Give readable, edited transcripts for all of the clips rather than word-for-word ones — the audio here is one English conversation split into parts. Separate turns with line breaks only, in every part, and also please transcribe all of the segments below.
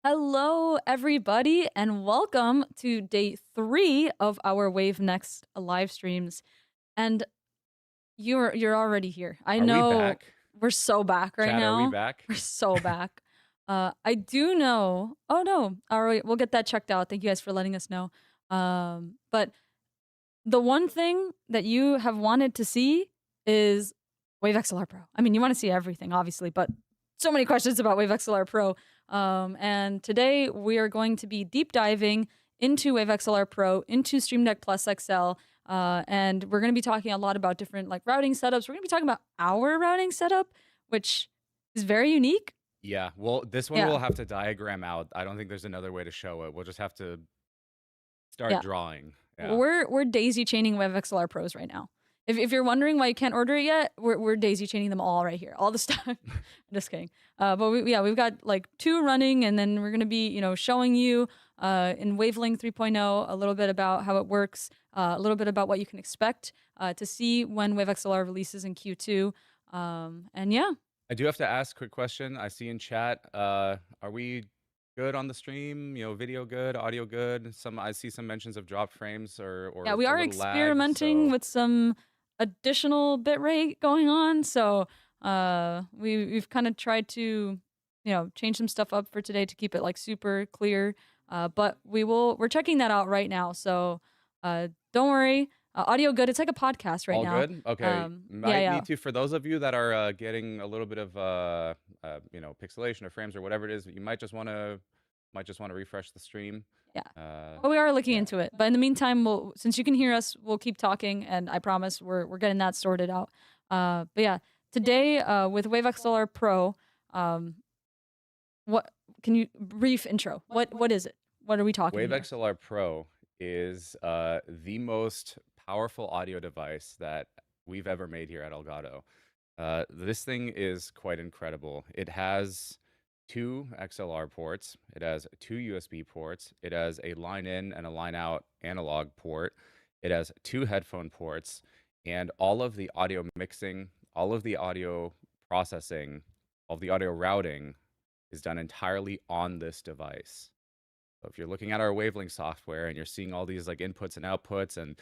Hello, everybody, and welcome to day 3 of our Wave Next live streams. And you're already here. I
Are we
know
back?
we're so back right
Chat,
now.
are we back?
We're so back. I do know. Oh no! All right, we'll get that checked out. Thank you guys for letting us know. But the one thing that you have wanted to see is Wave XLR Pro. I mean, you want to see everything, obviously, but so many questions about Wave XLR Pro. And today we are going to be deep diving into Wave XLR Pro, into Stream Deck Plus XL, and we're going to be talking a lot about different like routing setups. We're going to be talking about our routing setup, which is very unique.
Yeah, well, this one we'll have to diagram out. I don't think there's another way to show it. We'll just have to start drawing. Yeah.
We're daisy chaining Wave XLR Pros right now. If you're wondering why you can't order it yet, we're daisy chaining them all right here, all the stuff. I'm just kidding. But we've got like 2 running, and then we're gonna be showing you in Wavelink 3.0 a little bit about how it works, a little bit about what you can expect to see when Wave XLR releases in Q2, and yeah.
I do have to ask a quick question. I see in chat, are we good on the stream? Video good, audio good. I see some mentions of drop frames or
yeah, we are experimenting with some additional bitrate going on, so we've kind of tried to change some stuff up for today to keep it like super clear, but we're checking that out right now, so don't worry. Audio good. It's like a podcast right now.
All good? Okay. Might need to, for those of you that are getting a little bit of pixelation or frames or whatever it is, you might just want to refresh the stream.
Yeah. Well, we are looking into it. But in the meantime, since you can hear us, we'll keep talking, and I promise we're getting that sorted out. But yeah, today with Wave XLR Pro, what can you brief intro? What is it? What are we talking
Wave
here?
XLR Pro is the most powerful audio device that we've ever made here at Elgato. This thing is quite incredible. It has 2 XLR ports. It has 2 USB ports. It has a line in and a line out analog port. It has 2 headphone ports, and all of the audio mixing, all of the audio processing, all of the audio routing is done entirely on this device. So if you're looking at our Wavelength software and you're seeing all these like inputs and outputs and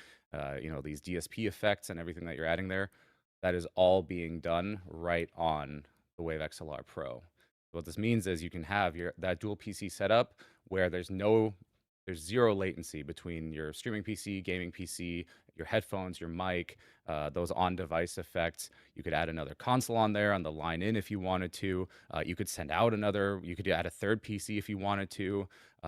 these DSP effects and everything that you're adding there, that is all being done right on the Wave XLR Pro. What this means is you can have that dual PC setup where there's zero latency between your streaming PC, gaming PC, your headphones, your mic, those on-device effects. You could add another console on there on the line in if you wanted to. You could you could add a third PC if you wanted to.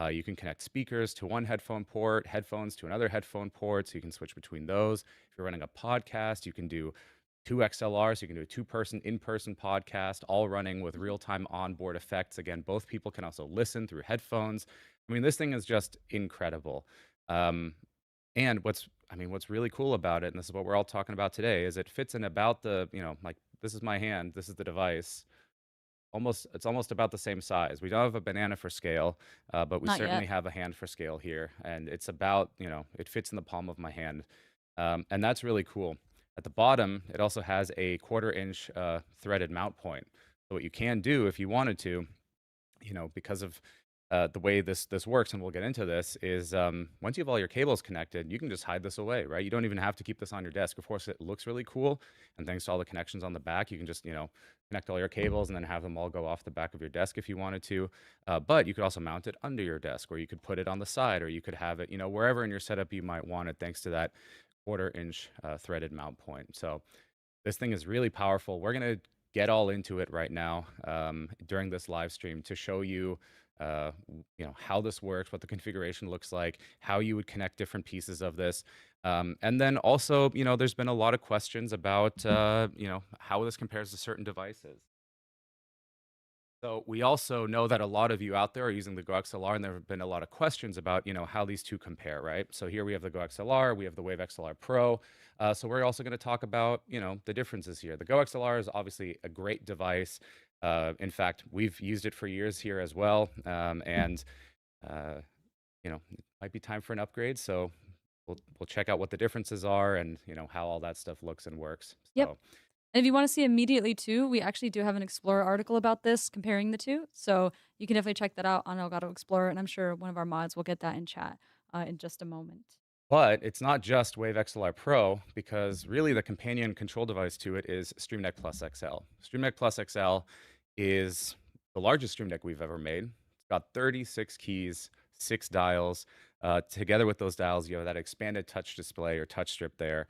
You can connect speakers to one headphone port, headphones to another headphone port, so you can switch between those. If you're running a podcast, you can do two XLRs. You can do a two-person in-person podcast, all running with real-time onboard effects. Again, both people can also listen through headphones. I mean, this thing is just incredible. And what's really cool about it, and this is what we're all talking about today, is it fits in about like this is my hand, this is the device. It's almost about the same size. We don't have a banana for scale, but we
Not
certainly
yet.
have a hand for scale here, and it's about it fits in the palm of my hand, and that's really cool. At the bottom, it also has a 1/4 inch threaded mount point. So what you can do if you wanted to, because of the way this works, and we'll get into this, is once you have all your cables connected, you can just hide this away, right? You don't even have to keep this on your desk. Of course, it looks really cool, and thanks to all the connections on the back, you can just connect all your cables and then have them all go off the back of your desk if you wanted to. But you could also mount it under your desk, or you could put it on the side, or you could have it wherever in your setup you might want it, thanks to that 1/4 inch threaded mount point. So this thing is really powerful. We're going to get all into it right now during this live stream to show you how this works, what the configuration looks like, how you would connect different pieces of this. And then also, there's been a lot of questions about, how this compares to certain devices. So we also know that a lot of you out there are using the Go XLR, and there have been a lot of questions about, how these two compare, right? So here we have the Go XLR, we have the Wave XLR Pro. So we're also going to talk about, the differences here. The Go XLR is obviously a great device. In fact, we've used it for years here as well, and it might be time for an upgrade. So we'll check out what the differences are and how all that stuff looks and works.
Yep.
So
And if you want to see immediately too, we actually do have an Explorer article about this, comparing the two. So you can definitely check that out on Elgato Explorer, and I'm sure one of our mods will get that in chat in just a moment.
But it's not just Wave XLR Pro, because really the companion control device to it is Stream Deck Plus XL. Stream Deck Plus XL is the largest Stream Deck we've ever made. It's got 36 keys, 6 dials. Together with those dials, you have that expanded touch display or touch strip there.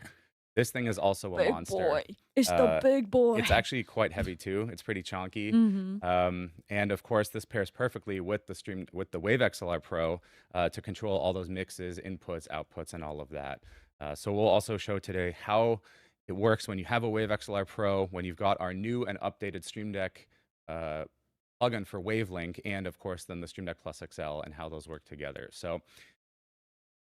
This thing is also a
Big
monster.
boy. It's the big boy.
It's actually quite heavy too. It's pretty chunky. And of course, this pairs perfectly with the Wave XLR Pro to control all those mixes, inputs, outputs, and all of that. So we'll also show today how it works when you have a Wave XLR Pro, when you've got our new and updated Stream Deck plugin for Wavelink, and of course then the Stream Deck Plus XL, and how those work together. So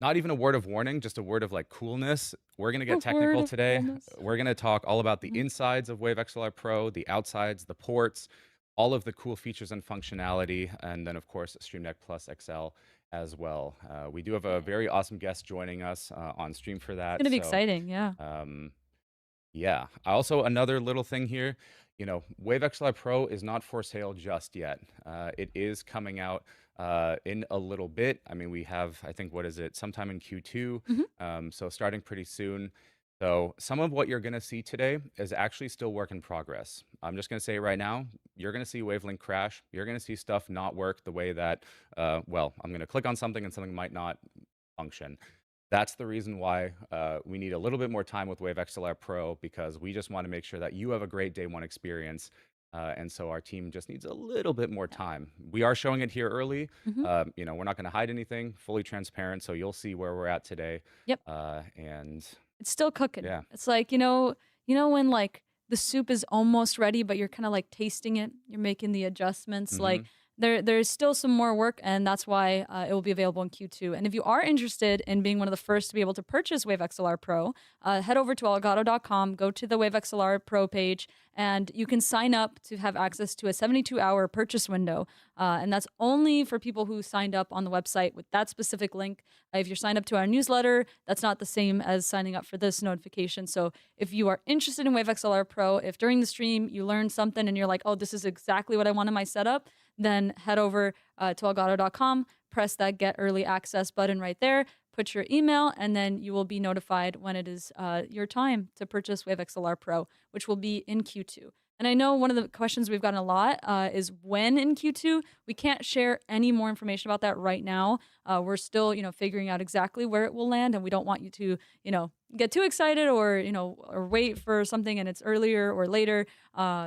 not even a word of warning, just a word of like coolness. We're going to get technical today. We're going to talk all about the insides of Wave XLR Pro, the outsides, the ports, all of the cool features and functionality, and then of course Stream Deck Plus XL as well. We do have a very awesome guest joining us on stream for that.
It's going to be exciting, yeah.
Yeah. Also, another little thing here, Wave XLR Pro is not for sale just yet. It is coming out in a little bit. I mean, we have, I think, what is it, sometime in Q2, so starting pretty soon. So some of what you're going to see today is actually still work in progress. I'm just going to say right now, you're going to see Wavelink crash. You're going to see stuff not work the way that, I'm going to click on something and something might not function. That's the reason why we need a little bit more time with Wave XLR Pro, because we just want to make sure that you have a great day one experience. And so our team just needs a little bit more time. We are showing it here early. We're not going to hide anything, fully transparent. So you'll see where we're at today.
Yep.
And
it's still cooking.
Yeah.
It's like, when like the soup is almost ready, but you're kind of like tasting it. You're making the adjustments. Like there's still some more work, and that's why it will be available in Q2. And if you are interested in being one of the first to be able to purchase Wave XLR Pro, head over to elgato.com, go to the Wave XLR Pro page, and you can sign up to have access to a 72-hour purchase window. And that's only for people who signed up on the website with that specific link. If you're signed up to our newsletter, that's not the same as signing up for this notification. So if you are interested in Wave XLR Pro, if during the stream you learned something and you're like, oh, this is exactly what I want in my setup, then head over to elgato.com, press that get early access button right there, put your email, and then you will be notified when it is your time to purchase Wave XLR Pro, which will be in Q2. And I know one of the questions we've gotten a lot is when in Q2. We can't share any more information about that right now. We're still, figuring out exactly where it will land, and we don't want you to, get too excited or, or wait for something and it's earlier or later.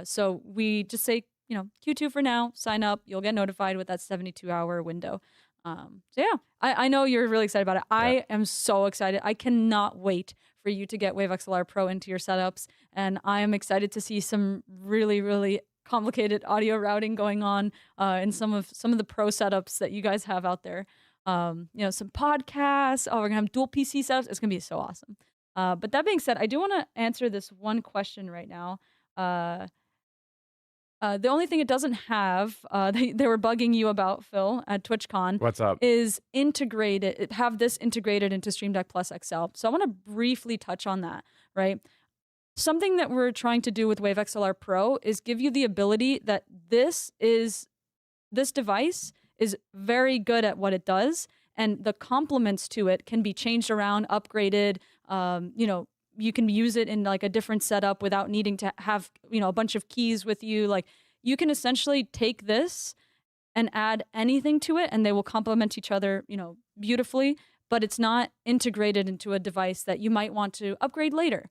So we just say, Q2 for now. Sign up. You'll get notified with that 72-hour window. So yeah, I know you're really excited about it.
Yeah.
I am so excited. I cannot wait for you to get Wave XLR Pro into your setups, and I am excited to see some really, really complicated audio routing going on in some of the pro setups that you guys have out there. Some podcasts. Oh, we're gonna have dual PC setups. It's gonna be so awesome. But that being said, I do want to answer this one question right now. The only thing it doesn't have, they were bugging you about, Phil, at TwitchCon,
What's up?
is have this integrated into Stream Deck Plus XL. So I want to briefly touch on that, right? Something that we're trying to do with Wave XLR Pro is give you the ability that this device is very good at what it does, and the complements to it can be changed around, upgraded. You can use it in like a different setup without needing to have, a bunch of keys with you. Like, you can essentially take this and add anything to it and they will complement each other, beautifully, but it's not integrated into a device that you might want to upgrade later.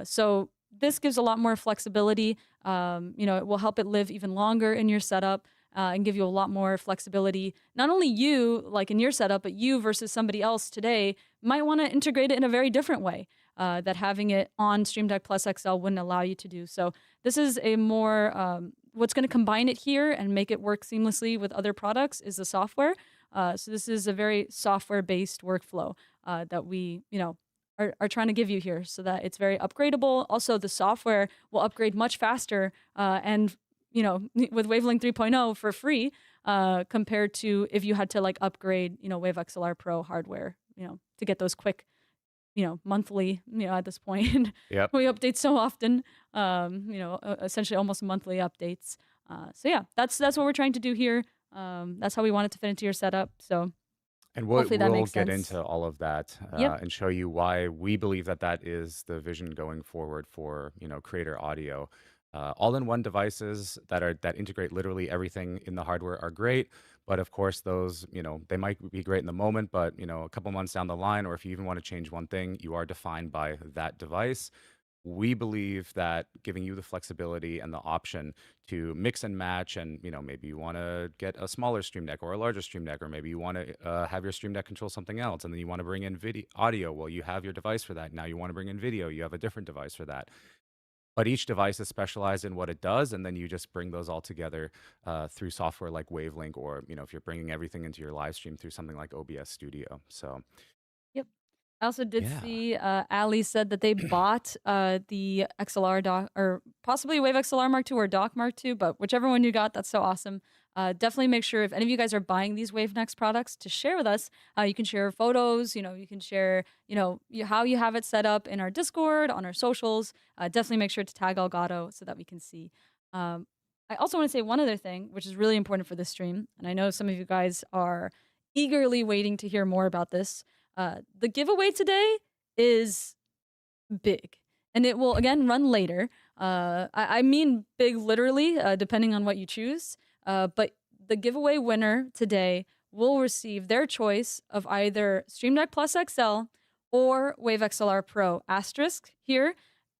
So this gives a lot more flexibility. It will help it live even longer in your setup. And give you a lot more flexibility. Not only you, like in your setup, but you versus somebody else today might want to integrate it in a very different way that having it on Stream Deck Plus XL wouldn't allow you to do. So this is a more, what's going to combine it here and make it work seamlessly with other products is the software. So this is a very software-based workflow that we, are trying to give you here so that it's very upgradable. Also, the software will upgrade much faster and with Wavelink 3.0 for free, compared to if you had to like upgrade, Wave XLR Pro hardware, to get those quick, monthly, at this point.
Yep.
We update so often, essentially almost monthly updates. So yeah, that's what we're trying to do here. That's how we want it to fit into your setup. So
And
hopefully that
we'll
makes
get
sense.
into all of that
Yep.
and show you why we believe that is the vision going forward for creator audio. All-in-one devices that integrate literally everything in the hardware are great, but of course those they might be great in the moment, but a couple months down the line, or if you even want to change one thing, you are defined by that device. We believe that giving you the flexibility and the option to mix and match, and maybe you want to get a smaller Stream Deck or a larger Stream Deck, or maybe you want to have your Stream Deck control something else, and then you want to bring in video audio. Well, you have your device for that. Now you want to bring in video, you have a different device for that. But each device is specialized in what it does, and then you just bring those all together through software like Wavelink, or if you're bringing everything into your live stream through something like OBS Studio. So
Yep. I also did
yeah,
see Ali said that they bought the XLR dock, or possibly Wave XLR Mark II or Dock Mark II, but whichever one you got, that's so awesome. Definitely make sure if any of you guys are buying these WaveNext products to share with us. You can share photos, you can share, how you have it set up in our Discord, on our socials. Definitely make sure to tag Elgato so that we can see. I also want to say one other thing, which is really important for this stream, and I know some of you guys are eagerly waiting to hear more about this. The giveaway today is big, and it will again run later. I mean big literally, depending on what you choose. But the giveaway winner today will receive their choice of either Stream Deck Plus XL or Wave XLR Pro. Asterisk here.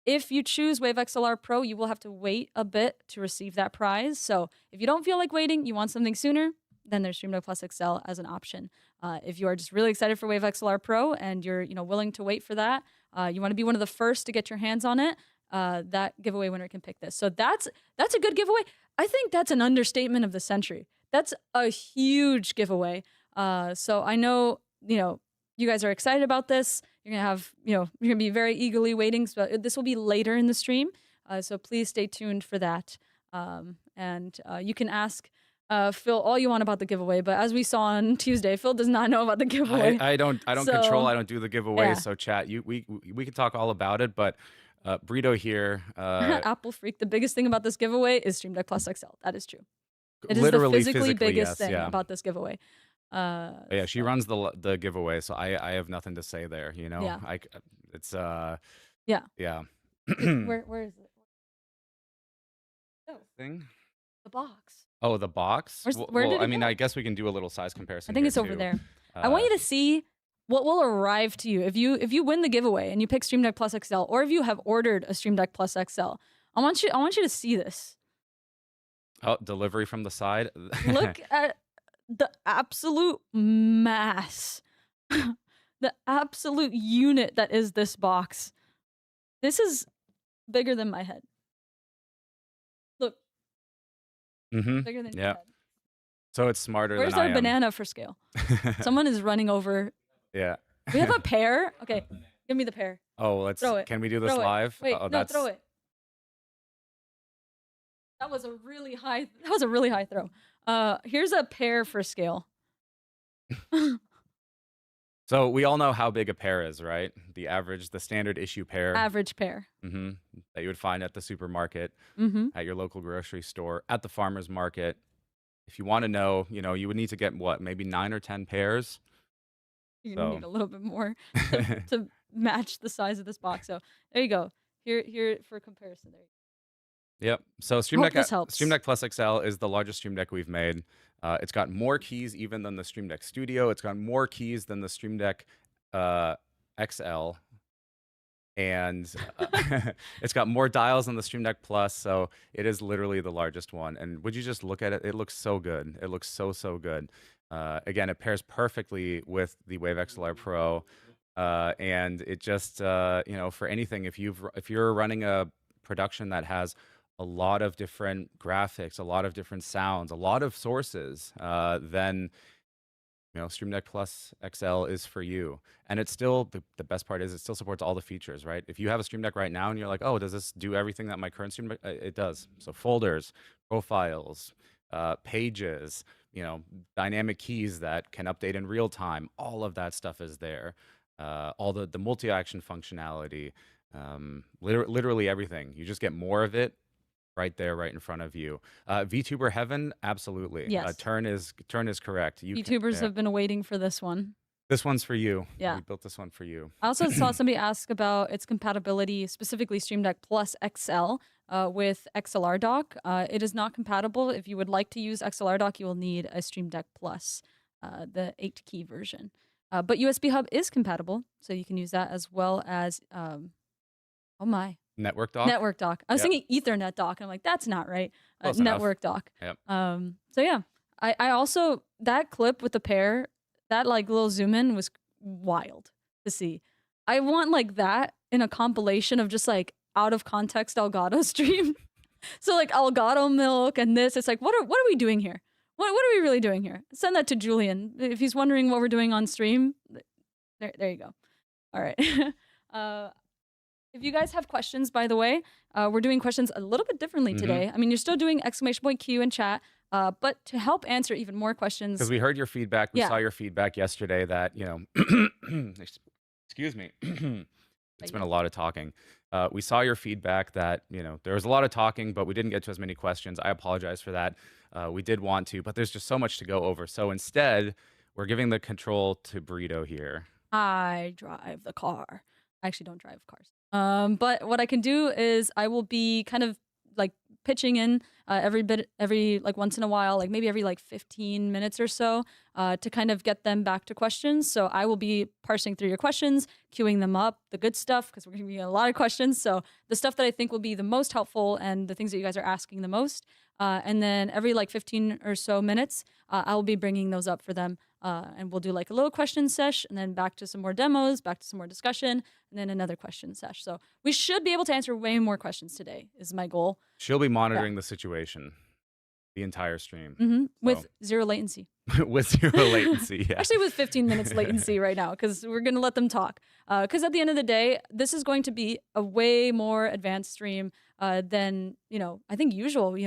If you choose Wave XLR Pro, you will have to wait a bit to receive that prize. So if you don't feel like waiting, you want something sooner, then there's Stream Deck Plus XL as an option. If you are just really excited for Wave XLR Pro and you're willing to wait for that, you want to be one of the first to get your hands on it, that giveaway winner can pick this. So that's a good giveaway. I think that's an understatement of the century. That's a huge giveaway. So I know, you guys are excited about this. You're going to have, you're going to be very eagerly waiting. So this will be later in the stream. So please stay tuned for that. And you can ask Phil all you want about the giveaway, but as we saw on Tuesday, Phil does not know about the giveaway.
I don't control. I don't do the giveaways.
Yeah.
So chat, we can talk all about it. But Brito here,
Apple Freak. The biggest thing about this giveaway is Stream Deck Plus XL. That is true. It is
literally
the physically biggest
yes,
thing
yeah.
about this giveaway.
But yeah, she
So
runs the giveaway, so I have nothing to say there. You know,
yeah,
it's
yeah.
yeah.
Where is it? Oh,
Thing.
the box.
Oh, the box.
Where
Well,
did
I
it
mean, I
go?
guess we can do a little size
I
comparison
think
here
it's over
too.
there. I want
Uh,
you to see what will arrive to you if you win the giveaway and you pick Stream Deck Plus XL, or if you have ordered a Stream Deck Plus XL. I want you to see this.
oh, delivery from the side.
Look at the absolute mass, the absolute unit that is this box. This is bigger than my head. Look,
Mm-hmm.
bigger than your
Yeah.
head.
So it's smarter
Where's
than I
our
am.
banana for scale? Someone is running over.
Yeah.
We have a pear. Okay, give me the pear.
Oh, let's.
Throw it.
Can we do this
Throw it.
live?
Wait,
Oh,
no,
that's.
throw it. That was a really high. That was a really high throw. Here's a pear for scale.
So we all know how big a pear is, right? The standard issue pear.
Average pear.
Mm-hmm. That you would find at the supermarket,
Mm-hmm.
at your local grocery store, at the farmer's market. If you want to know, you would need to get what, maybe 9 or 10 pairs.
You're gonna
So.
need a little bit more to match the size of this box. So there you go. Here for comparison. There.
Yep. So Stream
Hope
Deck,
this helps.
Stream Deck Plus XL is the largest Stream Deck we've made. It's got more keys even than the Stream Deck Studio. It's got more keys than the Stream Deck XL, and it's got more dials than the Stream Deck Plus. So it is literally the largest one. And would you just look at it? It looks so good. It looks so good. Again, it pairs perfectly with the Wave XLR Pro, and it just for anything, if you're running a production that has a lot of different graphics, a lot of different sounds, a lot of sources, then Stream Deck Plus XL is for you. And it's still the best part is it still supports all the features, right? If you have a Stream Deck right now and you're like, oh, does this do everything that my current Stream Deck? It does. So folders, profiles, pages, dynamic keys that can update in real time. All of that stuff is there. All the multi-action functionality, literally everything. You just get more of it right there, right in front of you. VTuber Heaven, absolutely.
Yes.
Turn is correct.
YouTubers have been waiting for this one.
This one's for you.
Yeah.
We built this one for you.
I also saw somebody ask about its compatibility, specifically Stream Deck Plus XL with XLR dock. It is not compatible. If you would like to use XLR dock, you will need a Stream Deck Plus, the 8-key version. But USB Hub is compatible, so you can use that as well as, oh my.
Network dock?
Network dock. I was
Yep.
thinking Ethernet dock, and I'm like, that's not right.
Close enough.
Network dock.
Yep.
So yeah, I also, that clip with the pair, that like little zoom in was wild to see. I want like that in a compilation of just like out of context Elgato stream. So like Elgato milk and this, it's like, what are we doing here? What are we really doing here? Send that to Julian if he's wondering what we're doing on stream. There you go. All right. If you guys have questions, by the way, we're doing questions a little bit differently today. I mean, you're still doing !Q in chat, but to help answer even more questions.
Because we heard your feedback. We
Yeah.
saw your feedback yesterday that, excuse me. It's been a lot of talking. We saw your feedback that, there was a lot of talking, but we didn't get to as many questions. I apologize for that. We did want to, but there's just so much to go over. So instead, we're giving the control to Burrito here.
I drive the car. I actually don't drive cars. But what I can do is I will be kind of like pitching in every like once in a while, like maybe every like 15 minutes or so, to kind of get them back to questions. So I will be parsing through your questions, queuing them up, the good stuff, because we're going to be a lot of questions. So the stuff that I think will be the most helpful and the things that you guys are asking the most. And then every like 15 or so minutes, I will be bringing those up for them. And we'll do like a little question sesh, and then back to some more demos, back to some more discussion, and then another question sesh. So we should be able to answer way more questions today, is my goal.
She'll be monitoring the situation the entire stream.
With zero latency.
With zero latency, yeah.
Actually, with 15 minutes latency right now, because we're going to let them talk. Because at the end of the day, this is going to be a way more advanced stream than, I think usual. We're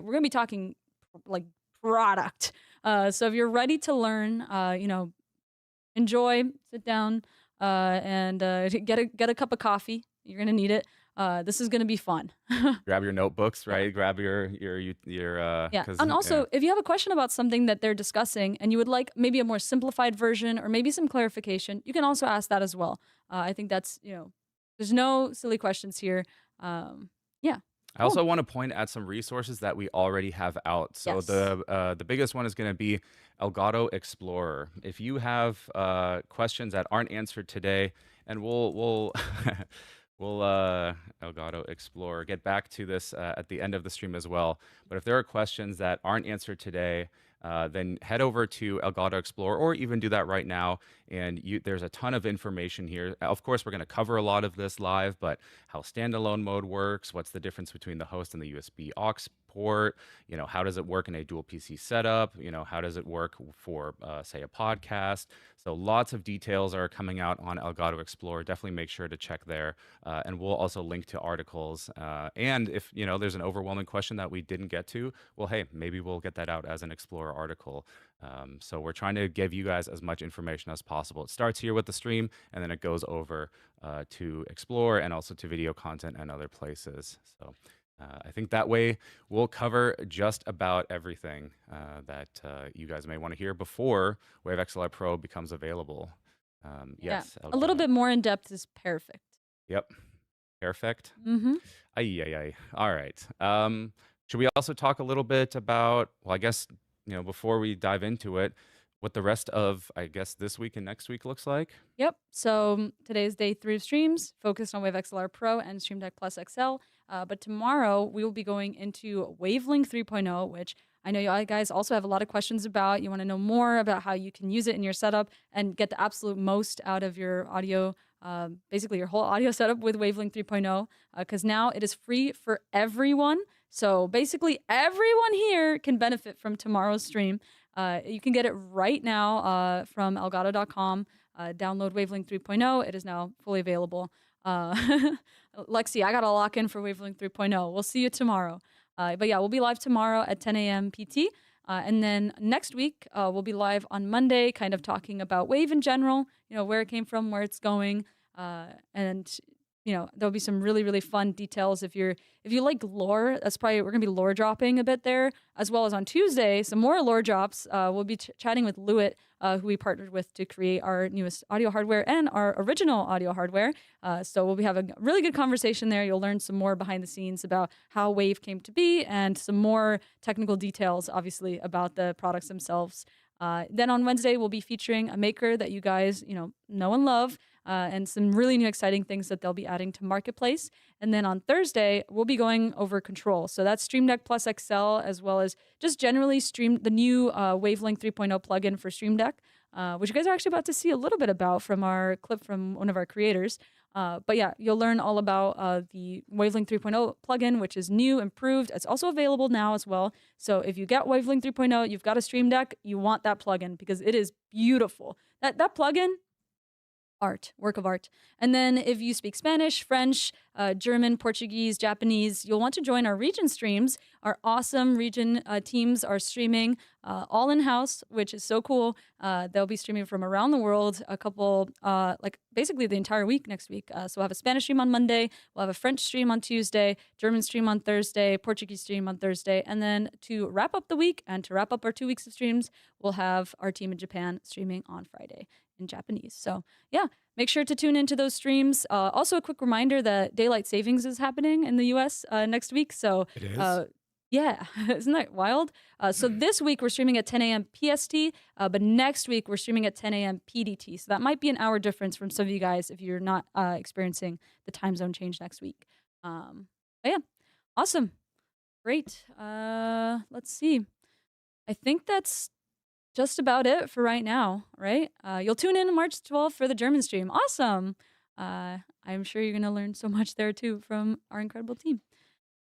going to be talking like product. So if you're ready to learn, enjoy, sit down, and get a cup of coffee. You're gonna need it. This is going to be fun.
Grab your notebooks,
Yeah.
right? Grab your
Yeah.
'cause
And
yeah.
also, if you have a question about something that they're discussing and you would like maybe a more simplified version or maybe some clarification, you can also ask that as well. I think that's, there's no silly questions here. Yeah.
I
Cool.
also want to point at some resources that we already have out. So
Yes.
the biggest one is going to be Elgato Explorer. If you have questions that aren't answered today, and we'll we'll Elgato Explorer get back to this at the end of the stream as well. But if there are questions that aren't answered today, then head over to Elgato Explorer, or even do that right now. And there's a ton of information here. Of course, we're going to cover a lot of this live, but how standalone mode works, what's the difference between the host and the USB aux port, how does it work in a dual PC setup, how does it work for, say, a podcast. So lots of details are coming out on Elgato Explorer. Definitely make sure to check there. And we'll also link to articles. And if, there's an overwhelming question that we didn't get to, well, hey, maybe we'll get that out as an Explorer article. So we're trying to give you guys as much information as possible. It starts here with the stream, and then it goes over to Explore and also to video content and other places. So I think that way we'll cover just about everything that you guys may want to hear before Wave XLR Pro becomes available.
Yeah.
Yes,
A little
Elgato.
bit more in depth is perfect.
Yep. Perfect.
Mm-hmm.
Ay, ay, ay. All right. Should we also talk a little bit about, well, I guess, before we dive into it, what the rest of, I guess, this week and next week looks like?
Yep. So today's day 3 of streams, focused on Wave XLR Pro and Stream Deck Plus XL. But tomorrow we will be going into Wavelink 3.0, which I know you guys also have a lot of questions about. You want to know more about how you can use it in your setup and get the absolute most out of your audio, basically your whole audio setup with Wavelink 3.0, because now it is free for everyone. So basically everyone here can benefit from tomorrow's stream. You can get it right now from elgato.com. Download Wavelink 3.0. It is now fully available. Lexi, I got to lock in for Wavelink 3.0. We'll see you tomorrow. But yeah, we'll be live tomorrow at 10 a.m. PT. And then next week, we'll be live on Monday, kind of talking about Wave in general, where it came from, where it's going. And there'll be some really, really fun details. If you like lore, we're gonna be lore dropping a bit there, as well as on Tuesday, some more lore drops. We'll be chatting with Lewitt, who we partnered with to create our newest audio hardware and our original audio hardware. So we'll be having a really good conversation there. You'll learn some more behind the scenes about how Wave came to be and some more technical details, obviously, about the products themselves. Then on Wednesday, we'll be featuring a maker that you guys, know and love, and some really new exciting things that they'll be adding to Marketplace. And then on Thursday, we'll be going over Control. So that's Stream Deck Plus XL, as well as just generally the new Wavelink 3.0 plugin for Stream Deck, which you guys are actually about to see a little bit about from our clip from one of our creators. But yeah, you'll learn all about the Wavelink 3.0 plugin, which is new, improved. It's also available now as well. So if you get Wavelink 3.0, you've got a Stream Deck, you want that plugin because it is beautiful. That plugin, work of art. And then if you speak Spanish, French, German, Portuguese, Japanese, you'll want to join our region streams. Our awesome region teams are streaming all in-house, which is so cool. They'll be streaming from around the world, a couple, basically the entire week next week. So we'll have a Spanish stream on Monday, we'll have a French stream on Tuesday, German stream on Thursday, Portuguese stream on Thursday. And then to wrap up the week and to wrap up our 2 weeks of streams, we'll have our team in Japan streaming on Friday in Japanese. So yeah, make sure to tune into those streams. Also, a quick reminder that daylight savings is happening in the US next week. So
It is?
yeah, isn't that wild? So this week we're streaming at 10 a.m. PST, but next week we're streaming at 10 a.m. PDT. So that might be an hour difference from some of you guys if you're not experiencing the time zone change next week. But yeah, awesome. Great. Let's see. I think that's just about it for right now, right? You'll tune in March 12th for the German stream. Awesome. I'm sure you're going to learn so much there too from our incredible team.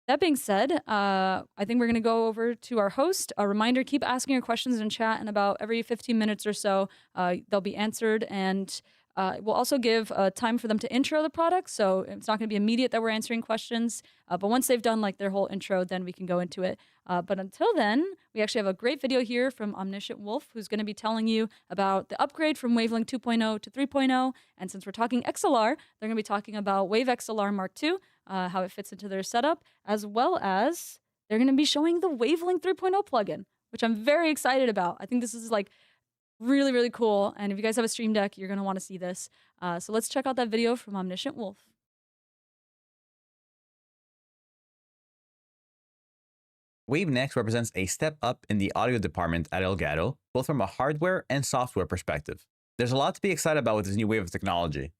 That being said, I think we're going to go over to our host. A reminder, keep asking your questions in chat, and about every 15 minutes or so, they'll be answered. And we'll also give time for them to intro the product. So it's not going to be immediate that we're answering questions. But once they've done their whole intro, then we can go into it. But until then, we actually have a great video here from Omniscient Wolf, who's going to be telling you about the upgrade from Wavelink 2.0 to 3.0. And since we're talking XLR, they're going to be talking about Wave XLR Mark II. how it fits into their setup, as well as they're going to be showing the Wavelink 3.0 plugin, which I'm very excited about. I think this is like really, really cool. And if you guys have a Stream Deck, you're going to want to see this. So let's check out that video from Omniscient Wolf.
WaveNext represents a step up in the audio department at Elgato, both from a hardware and software perspective. There's a lot to be excited about with this new wave of technology.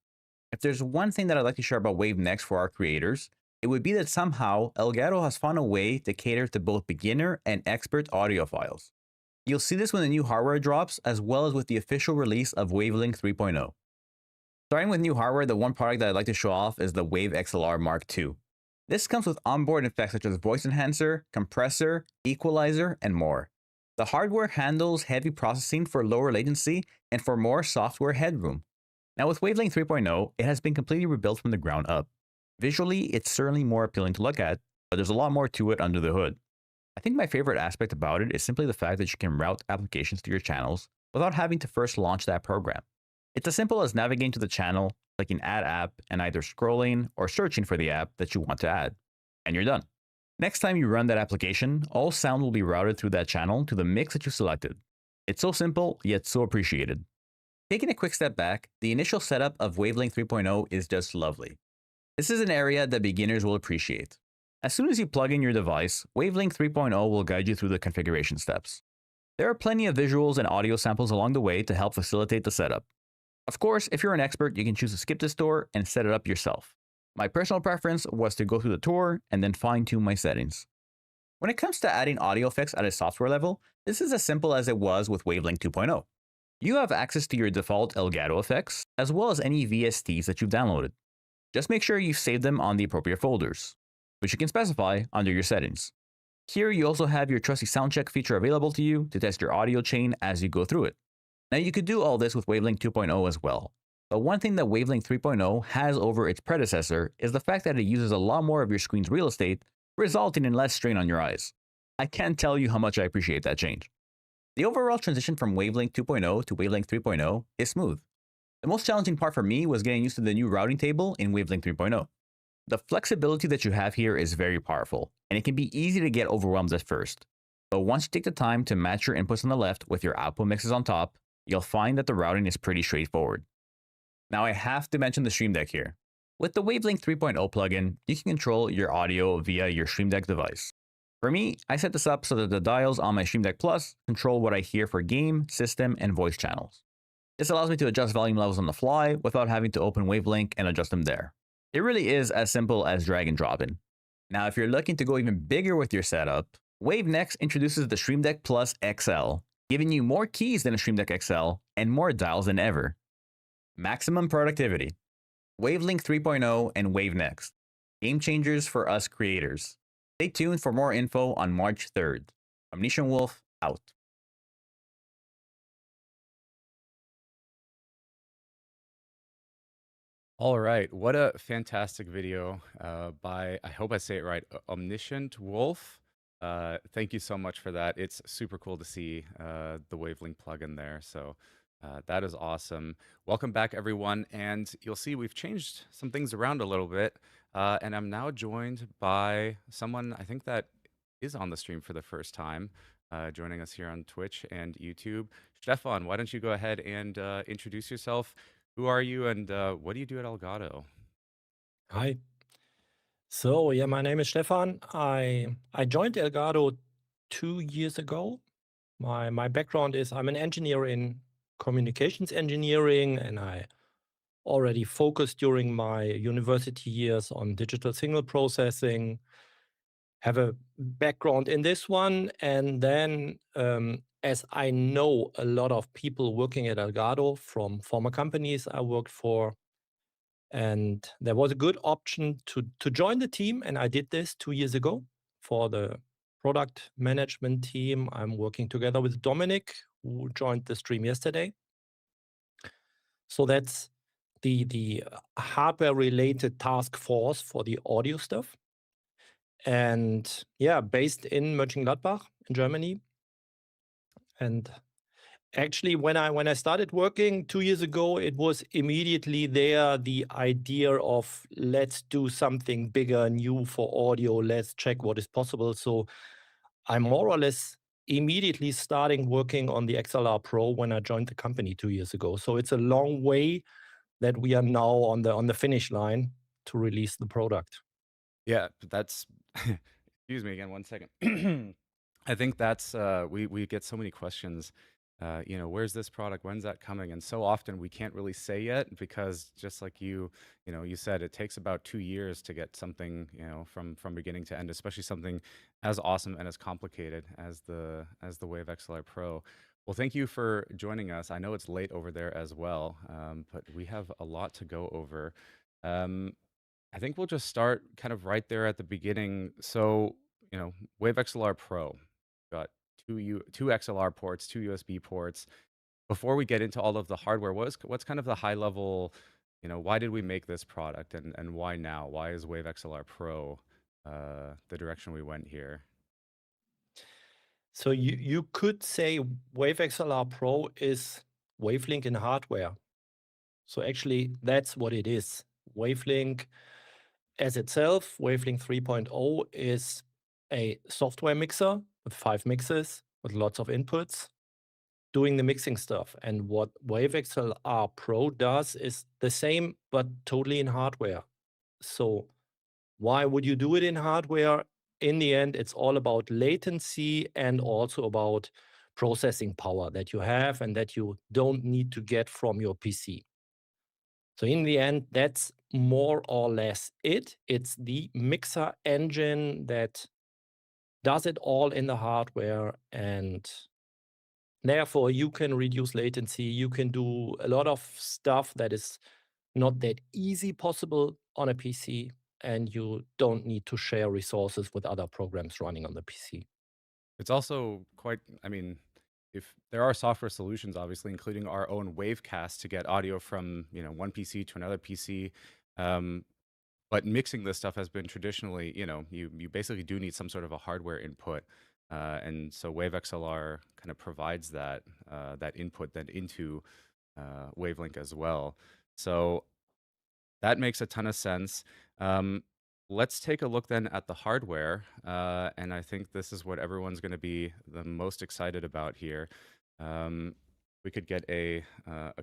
If there's one thing that I'd like to share about WaveNext for our creators, it would be that somehow Elgato has found a way to cater to both beginner and expert audiophiles. You'll see this when the new hardware drops, as well as with the official release of Wavelink 3.0. Starting with new hardware, the one product that I'd like to show off is the Wave XLR Mark II. This comes with onboard effects such as voice enhancer, compressor, equalizer, and more. The hardware handles heavy processing for lower latency and for more software headroom. Now with Wavelink 3.0, it has been completely rebuilt from the ground up. Visually, it's certainly more appealing to look at, but there's a lot more to it under the hood. I think my favorite aspect about it is simply the fact that you can route applications to your channels without having to first launch that program. It's as simple as navigating to the channel, clicking Add App, and either scrolling or searching for the app that you want to add. And you're done. Next time you run that application, all sound will be routed through that channel to the mix that you selected. It's so simple, yet so appreciated. Taking a quick step back, the initial setup of Wavelink 3.0 is just lovely. This is an area that beginners will appreciate. As soon as you plug in your device, Wavelink 3.0 will guide you through the configuration steps. There are plenty of visuals and audio samples along the way to help facilitate the setup. Of course, if you're an expert, you can choose to skip this tour and set it up yourself. My personal preference was to go through the tour and then fine-tune my settings. When it comes to adding audio effects at a software level, this is as simple as it was with Wavelink 2.0. You have access to your default Elgato effects, as well as any VSTs that you've downloaded. Just make sure you save them on the appropriate folders, which you can specify under your settings. Here you also have your trusty soundcheck feature available to you to test your audio chain as you go through it. Now you could do all this with Wavelink 2.0 as well, but one thing that Wavelink 3.0 has over its predecessor is the fact that it uses a lot more of your screen's real estate, resulting in less strain on your eyes. I can't tell you how much I appreciate that change. The overall transition from Wavelink 2.0 to Wavelink 3.0 is smooth. The most challenging part for me was getting used to the new routing table in Wavelink 3.0. The flexibility that you have here is very powerful, and it can be easy to get overwhelmed at first. But once you take the time to match your inputs on the left with your output mixes on top, you'll find that the routing is pretty straightforward. Now I have to mention the Stream Deck here. With the Wavelink 3.0 plugin, you can control your audio via your Stream Deck device. For me, I set this up so that the dials on my Stream Deck Plus control what I hear for game, system, and voice channels. This allows me to adjust volume levels on the fly without having to open Wavelink and adjust them there. It really is as simple as drag and dropping. Now, if you're looking to go even bigger with your setup, WaveNext introduces the Stream Deck Plus XL, giving you more keys than a Stream Deck XL and more dials than ever. Maximum productivity. Wavelink 3.0 and WaveNext. Game changers for us creators. Stay tuned for more info on March 3rd. Omniscient Wolf, out.
All right, what a fantastic video by, I hope I say it right, Omniscient Wolf. Thank you so much for that. It's super cool to see the Wavelink plugin there. So that is awesome. Welcome back, everyone. And you'll see we've changed some things around a little bit. And I'm now joined by someone I think that is on the stream for the first time, joining us here on Twitch and YouTube. Stefan, why don't you go ahead and introduce yourself? Who are you and what do you do at Elgato?
Hi. So yeah, my name is Stefan. I joined Elgato 2 years ago. My background is I'm an engineer in communications engineering, and I already focused during my university years on digital signal processing. Have a background in this one, and then as I know a lot of people working at Elgato from former companies I worked for, and there was a good option to join the team, and I did this 2 years ago for the product management team. I'm working together with Dominic, who joined the stream yesterday. So that's the hardware-related task force for the audio stuff. And yeah, based in Mönchengladbach in Germany. And Actually, when I started working 2 years ago, it was immediately there, the idea of let's do something bigger, new for audio. Let's check what is possible. So I'm more or less immediately starting working on the XLR Pro when I joined the company 2 years ago. So it's a long way that we are now on the finish line to release the product.
Yeah, that's excuse me again, one second. I think that's we get so many questions. You know, where's this product? When's that coming? And so often we can't really say yet because just like you know, you said it takes about 2 years to get something, you know, from beginning to end, especially something as awesome and as complicated as the Wave XLR Pro. Well, thank you for joining us. I know it's late over there as well, but we have a lot to go over. Um, I think we'll just start kind of right there at the beginning. So, you know, Wave XLR Pro got two XLR ports, two USB ports. Before we get into all of the hardware, what's kind of the high level, you know, why did we make this product and why now? Why is Wave XLR Pro the direction we went here?
So you could say Wave XLR Pro is Wavelink in hardware. So actually, that's what it is. Wavelink as itself, Wavelink 3.0 is a software mixer with 5 mixes with lots of inputs doing the mixing stuff. And what Wave XLR Pro does is the same, but totally in hardware. So why would you do it in hardware? In the end, it's all about latency and also about processing power that you have and that you don't need to get from your PC. So in the end, that's more or less it. It's the mixer engine that does it all in the hardware, and therefore you can reduce latency. You can do a lot of stuff that is not that easy possible on a PC, and you don't need to share resources with other programs running on the PC.
It's also quite, I mean, if there are software solutions, obviously, including our own Wavecast to get audio from, you know, one PC to another PC. But mixing this stuff has been traditionally, you know, you basically do need some sort of a hardware input. And so Wave XLR kind of provides that that input then into Wavelink as well. So that makes a ton of sense. Let's take a look then at the hardware. And I think this is what everyone's going to be the most excited about here. We could get a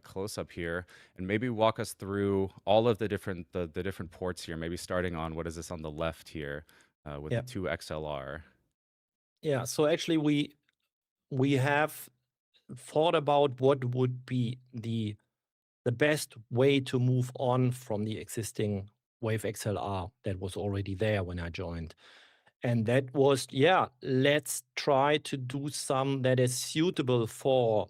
close up here and maybe walk us through all of the different different ports here. Maybe starting on what is this on the left here with
Yeah.
the 2 XLR.
Yeah. So actually, we have thought about what would be the best way to move on from the existing Wave XLR that was already there when I joined. And that was, yeah, let's try to do some that is suitable for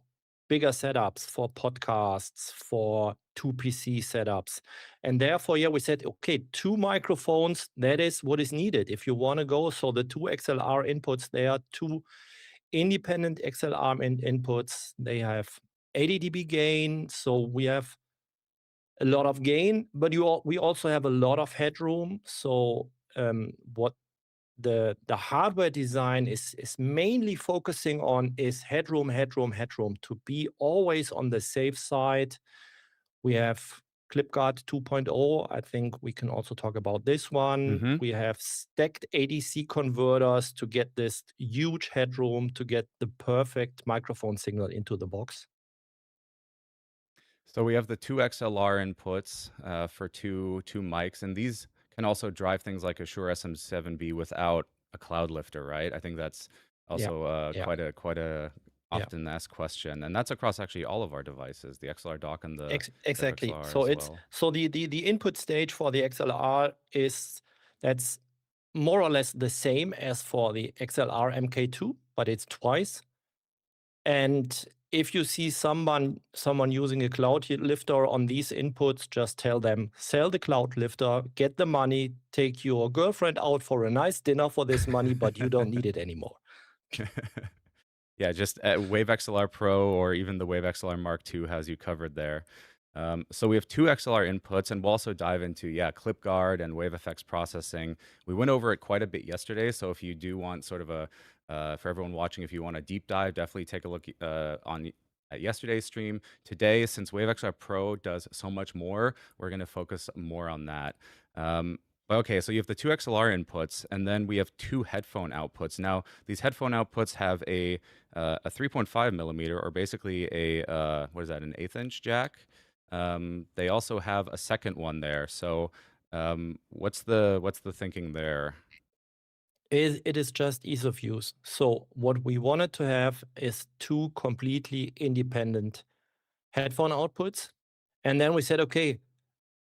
bigger setups, for podcasts, for 2 PC setups. And therefore, yeah, we said, okay, 2 microphones, that is what is needed if you want to go. So the 2 XLR inputs, they are 2 independent XLR inputs. They have 80 dB gain. So we have a lot of gain, but we also have a lot of headroom. So what the hardware design is mainly focusing on is headroom to be always on the safe side. We have ClipGuard 2.0. I think we can also talk about this one.
Mhm.
We have stacked ADC converters to get this huge headroom to get the perfect microphone signal into the box.
So we have the 2 XLR inputs for two mics, and these can also drive things like a Shure SM7B without a cloud lifter, right? I think that's also
Yeah.
quite a often asked question, and that's across actually all of our devices, the XLR dock and the
Exactly.
XLR
So
as
it's
well.
so the input stage for the XLR that's more or less the same as for the XLR MK2, but it's twice. And if you see someone using a cloud lifter on these inputs, just tell them, sell the cloud lifter, get the money, take your girlfriend out for a nice dinner for this money, but you don't need it anymore.
Yeah, just Wave XLR Pro or even the Wave XLR Mark II has you covered there. So we have 2 XLR inputs, and we'll also dive into, ClipGuard and Wave FX processing. We went over it quite a bit yesterday, so if you do want sort of a, for everyone watching, if you want a deep dive, definitely take a look on at yesterday's stream. Today, since WaveXR Pro does so much more, we're going to focus more on that. Okay, so you have the two XLR inputs, and then we have two headphone outputs. Now, these headphone outputs have a 3.5 millimeter, or basically a what is that, an 1/8 inch jack. They also have a second one there. So, what's the thinking there?
It is just ease of use. So what we wanted to have is two completely independent headphone outputs. And then we said, okay,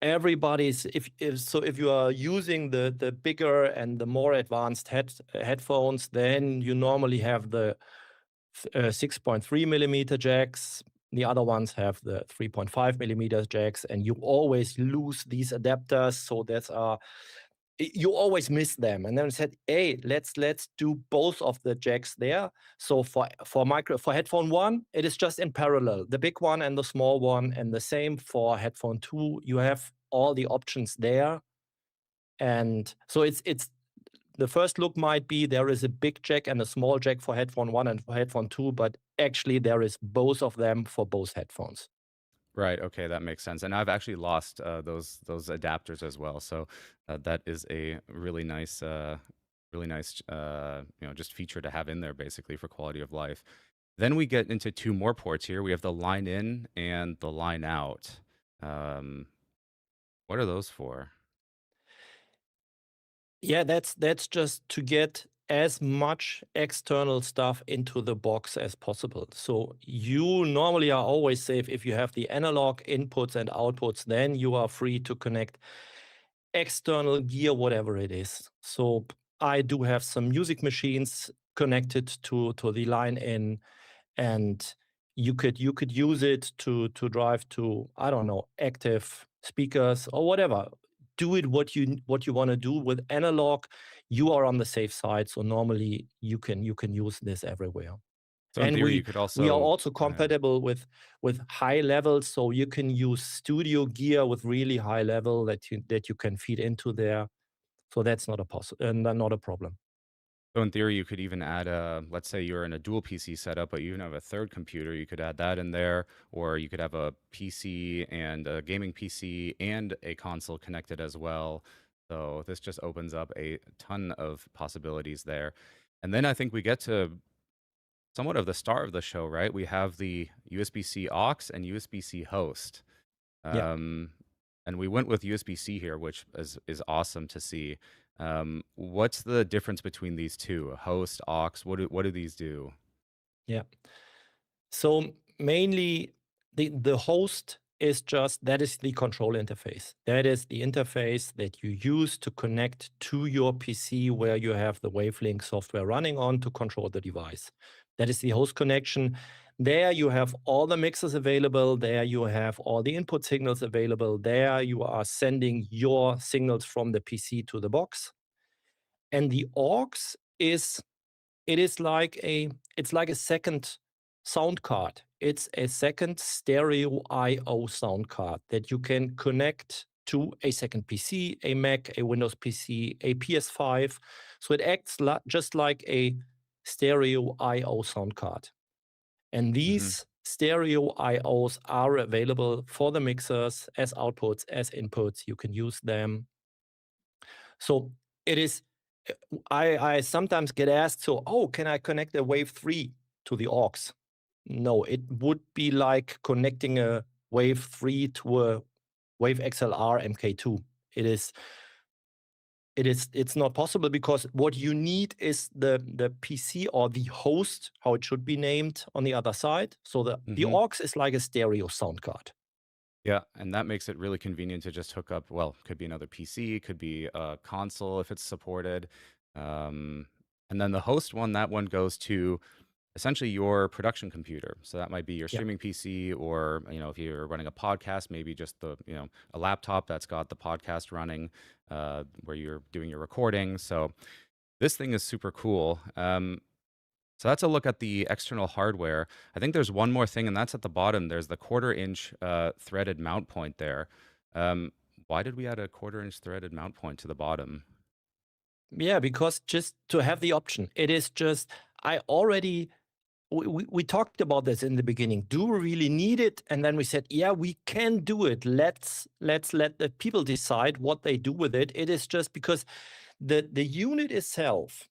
everybody's if you are using the bigger and the more advanced headphones, then you normally have the 6.3 millimeter jacks. The other ones have the 3.5 millimeter jacks, and you always lose these adapters. So you always miss them. And then we said, hey, let's do both of the jacks there. So for headphone 1, it is just in parallel, the big one and the small one, and the same for headphone 2. You have all the options there. And so it's the first look might be there is a big jack and a small jack for headphone 1 and for headphone 2, but actually there is both of them for both headphones.
Right. Okay, that makes sense. And I've actually lost those adapters as well. So that is a really nice, just feature to have in there, basically, for quality of life. Then we get into two more ports here. We have the line in and the line out. What are those for?
Yeah, that's just to get as much external stuff into the box as possible. So you normally are always safe if you have the analog inputs and outputs, then you are free to connect external gear, whatever it is. So I do have some music machines connected to the line in, and you could use it to drive to, I don't know, active speakers or whatever. Do it what you want to do. With analog, you are on the safe side. So normally you can use this everywhere.
So in
And
theory, you could also.
we are also
Go ahead.
compatible with high levels, so you can use studio gear with really high level that you can feed into there. So that's not a problem.
So in theory, you could even add let's say you're in a dual PC setup, but you even have a third computer, you could add that in there, or you could have a PC and a gaming PC and a console connected as well. So this just opens up a ton of possibilities there. And then I think we get to somewhat of the star of the show, right? We have the USB-C aux and USB-C host.
Yeah.
And we went with USB-C here, which is awesome to see. What's the difference between these two? A host, aux, what do these do?
Yeah. So mainly the host is that is the control interface. That is the interface that you use to connect to your PC where you have the Wavelink software running on to control the device. That is the host connection. There you have all the mixers available. There you have all the input signals available. There you are sending your signals from the PC to the box. And the aux it's like a second sound card. It's a second stereo I/O sound card that you can connect to a second PC, a Mac, a Windows PC, a PS5. So it acts just like a stereo I/O sound card. And these stereo I/Os are available for the mixers as outputs, as inputs. You can use them. So it is. I sometimes get asked, can I connect a Wave 3 to the aux? No, it would be like connecting a Wave 3 to a Wave XLR MK2. It's not possible, because what you need is the PC or the host, how it should be named, on the other side. So the aux is like a stereo sound card.
Yeah, and that makes it really convenient to just hook up. Well, could be another PC, could be a console if it's supported. And then the host one, that one goes to essentially your production computer. So that might be your
Yeah.
streaming PC, or if you're running a podcast, maybe just a laptop that's got the podcast running, where you're doing your recording. So this thing is super cool. So that's a look at the external hardware. I think there's one more thing, and that's at the bottom. There's the 1/4 inch threaded mount point there. Why did we add a 1/4 inch threaded mount point to the bottom?
Yeah, because just to have the option. It is just, I already we talked about this in the beginning. Do we really need it? And then we said, yeah, we can do it. Let's let the people decide what they do with it. It is just because the unit itself,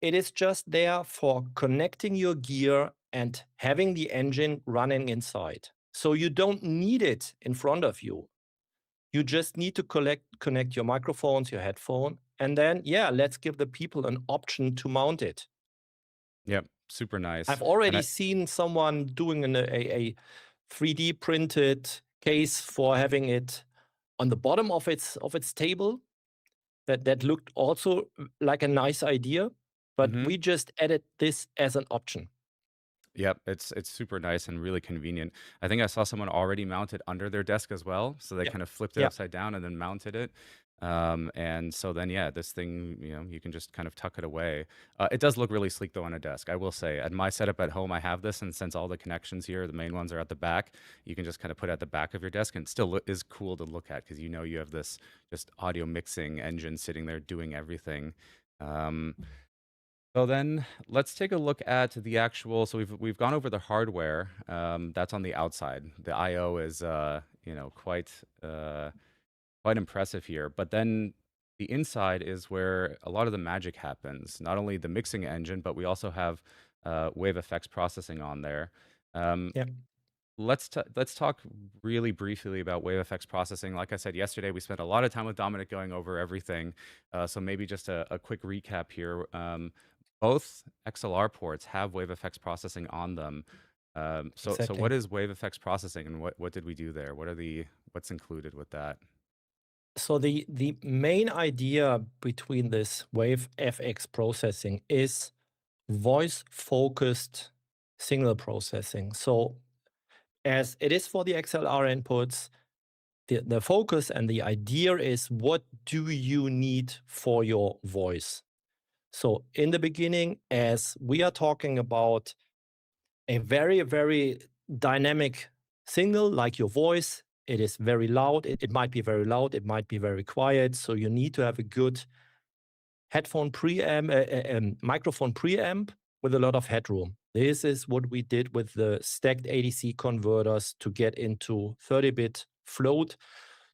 it is just there for connecting your gear and having the engine running inside. So you don't need it in front of you. You just need to connect your microphones, your headphone, and then, yeah, let's give the people an option to mount it.
Yep, super nice.
I've
And
already
I,
seen someone doing a 3D printed case for having it on the bottom of its table. That looked also like a nice idea, but
Mhm.
we just added this as an option.
Yep, it's super nice and really convenient. I think I saw someone already mount it under their desk as well, so they
Yeah.
kind of flipped it
Yeah.
upside down and then mounted it. And so then, yeah, this thing, you can just kind of tuck it away. It does look really sleek though on a desk, I will say. At my setup at home, I have this, and since all the connections here, the main ones are at the back, you can just kind of put it at the back of your desk, and it still is cool to look at because you have this just audio mixing engine sitting there doing everything. So then let's take a look at the actual. So we've gone over the hardware. That's on the outside. The I/O is quite impressive here. But then the inside is where a lot of the magic happens. Not only the mixing engine, but we also have wave effects processing on there.
Yeah.
Let's talk really briefly about wave effects processing. Like I said yesterday, we spent a lot of time with Dominic going over everything. So maybe just a quick recap here. Both XLR ports have wave effects processing on them. So
Exactly.
what is wave effects processing, and what did we do there? What's included with that?
So the main idea between this wave FX processing is voice focused signal processing. So as it is for the XLR inputs, the focus and the idea is, what do you need for your voice? So in the beginning, as we are talking about a very, very dynamic signal like your voice, it is very loud. It might be very loud. It might be very quiet. So you need to have a good headphone preamp, microphone preamp with a lot of headroom. This is what we did with the stacked ADC converters to get into 30-bit float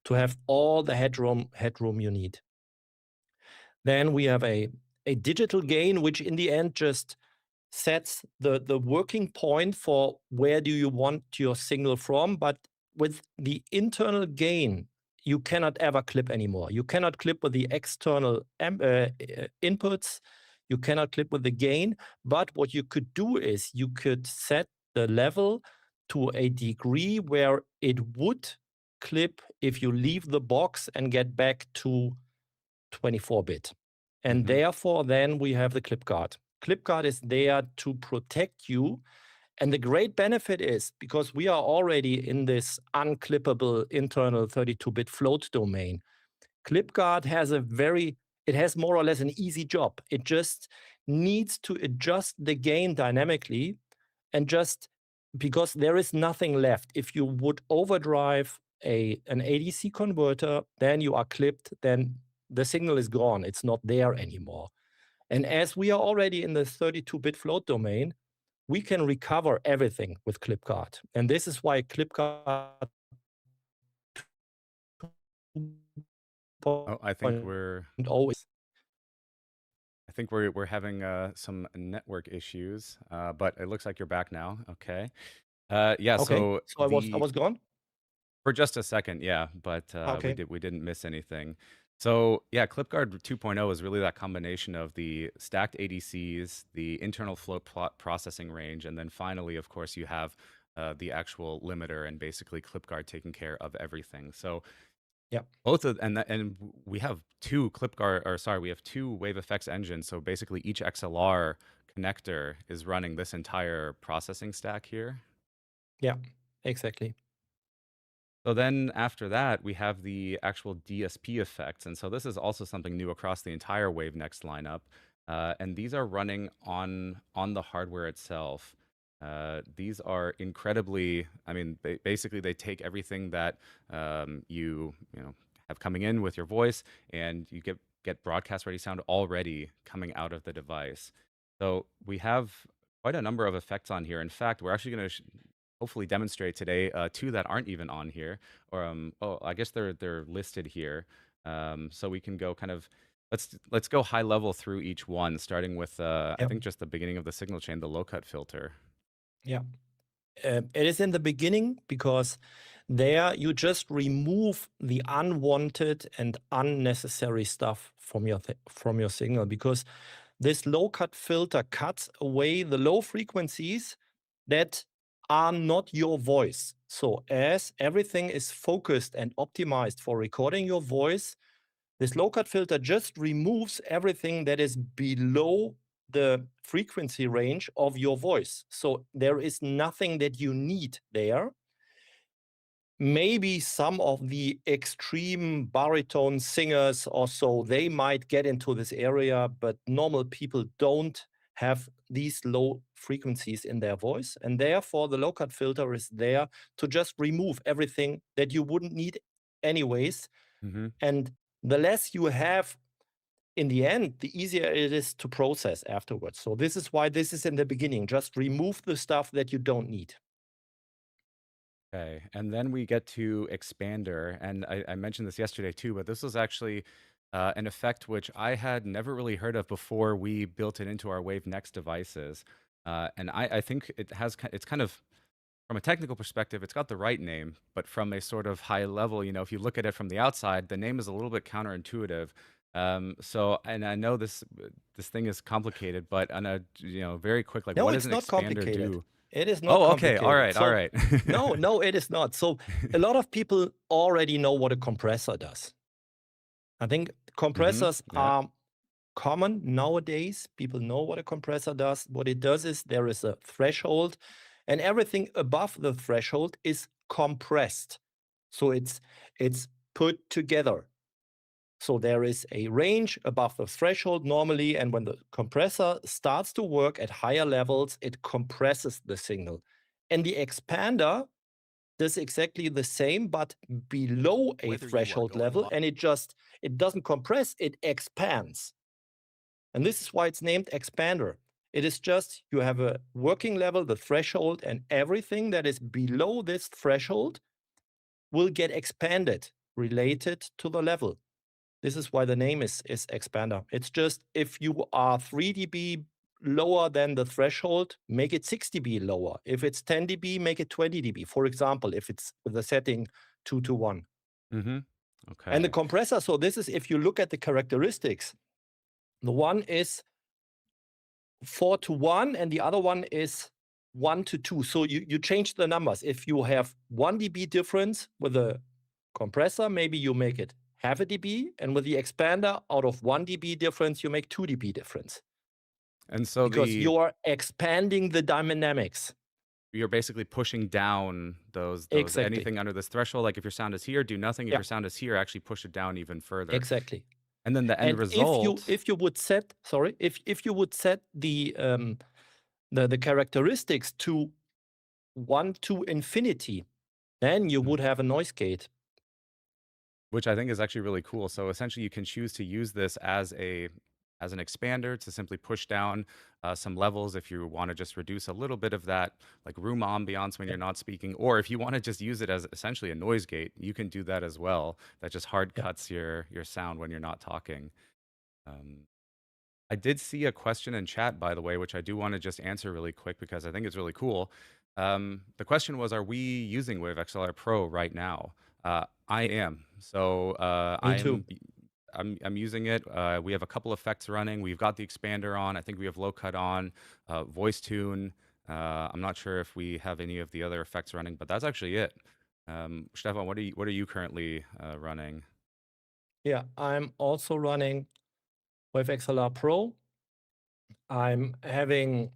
to have all the headroom you need. Then we have a digital gain, which in the end just sets the working point for where do you want your signal from. But with the internal gain, you cannot ever clip anymore. You cannot clip with the external inputs. You cannot clip with the gain. But what you could do is you could set the level to a degree where it would clip if you leave the box and get back to 24-bit. And therefore, then we have the clip guard. Clip guard is there to protect you. And the great benefit is, because we are already in this unclippable internal 32-bit float domain, clip guard has it has more or less an easy job. It just needs to adjust the gain dynamically, and just because there is nothing left. If you would overdrive an ADC converter, then you are clipped, then the signal is gone. It's not there anymore. And as we are already in the 32-bit float domain, we can recover everything with clip guard. And this is why clip guard
Oh, I think we're having some network issues, but it looks like you're back now. Okay. Yeah.
Okay.
So
I was gone
for just a second, yeah, but
Okay.
we didn't miss anything. So yeah, ClipGuard 2.0 is really that combination of the stacked ADCs, the internal float processing range, and then finally, of course, you have the actual limiter and basically ClipGuard taking care of everything. So
yeah,
both of and we have two we have two wave effects engines. So basically, each XLR connector is running this entire processing stack here.
Yeah, exactly.
So then after that, we have the actual DSP effects. And so this is also something new across the entire WaveNext lineup. And these are running on the hardware itself. These are incredibly, basically they take everything that you have coming in with your voice, and you get broadcast ready sound already coming out of the device. So we have quite a number of effects on here. In fact, we're actually going to hopefully demonstrate today two that aren't even on here, or oh, I guess they're listed here. So we can go kind of let's go high level through each one, starting with I
Yeah.
think just the beginning of the signal chain, the low cut filter.
Yeah. It is in the beginning because there you just remove the unwanted and unnecessary stuff from your signal, because this low cut filter cuts away the low frequencies that are not your voice. So as everything is focused and optimized for recording your voice, this low cut filter just removes everything that is below the frequency range of your voice. So there is nothing that you need there. Maybe some of the extreme baritone singers or so, they might get into this area, but normal people don't have these low frequencies in their voice. And therefore, the low cut filter is there to just remove everything that you wouldn't need anyways.
Mm-hmm.
And the less you have in the end, the easier it is to process afterwards. So this is why this is in the beginning. Just remove the stuff that you don't need.
Okay, and then we get to expander, and I mentioned this yesterday too, but this was actually an effect which I had never really heard of before we built it into our Wave Next devices. And I think it's kind of, from a technical perspective, it's got the right name, but from a sort of high level, if you look at it from the outside, the name is a little bit counterintuitive. So, and I know this thing is complicated, but on a very quick, like,
No,
what does
it's
an
not
expander
complicated.
do?
It is not
Oh, okay, all
complicated.
right, all
So,
right.
no, it is not. So a lot of people already know what a compressor does. I think compressors
Yeah.
are common nowadays. People know what a compressor does. What it does is there is a threshold, and everything above the threshold is compressed. So it's put together. So there is a range above the threshold normally, and when the compressor starts to work at higher levels, it compresses the signal. And the expander does exactly the same, but below a
Whether you are
threshold
going
level,
live-
and it doesn't compress, it expands. And this is why it's named expander. It is just, you have a working level, the threshold, and everything that is below this threshold will get expanded related to the level. This is why the name is expander. It's just, if you are 3 dB lower than the threshold, make it 6 dB lower. If it's 10 dB, make it 20 dB. For example, if it's the setting 2 to 1.
Mm-hmm. Okay.
And the compressor, so this is, if you look at the characteristics, the one is 4 to 1 and the other one is 1 to 2. So you change the numbers. If you have 1 dB difference with a compressor, maybe you make it half a dB, and with the expander, out of 1 dB difference, you make 2 dB difference.
And so
because you are expanding the dynamics.
You're basically pushing down those
Exactly.
anything under this threshold. Like if your sound is here, do nothing. If
Yeah.
your sound is here, actually push it down even further.
Exactly.
And then the end
And
result.
if you would set, if you would set the characteristics to 1 to infinity, then you would have a noise gate.
Which I think is actually really cool. So essentially, you can choose to use this as an expander to simply push down some levels if you want to just reduce a little bit of that like room ambiance when you're not speaking, or if you want to just use it as essentially a noise gate, you can do that as well. That just hard cuts your sound when you're not talking. I did see a question in chat, by the way, which I do want to just answer really quick because I think it's really cool. The question was, are we using Wave XLR Pro right now? I am. So
Me too.
I'm using it. We have a couple effects running. We've got the expander on. I think we have low cut on, voice tune. I'm not sure if we have any of the other effects running, but that's actually it. Stefan, what are you currently running?
Yeah, I'm also running Wave XLR Pro. I'm having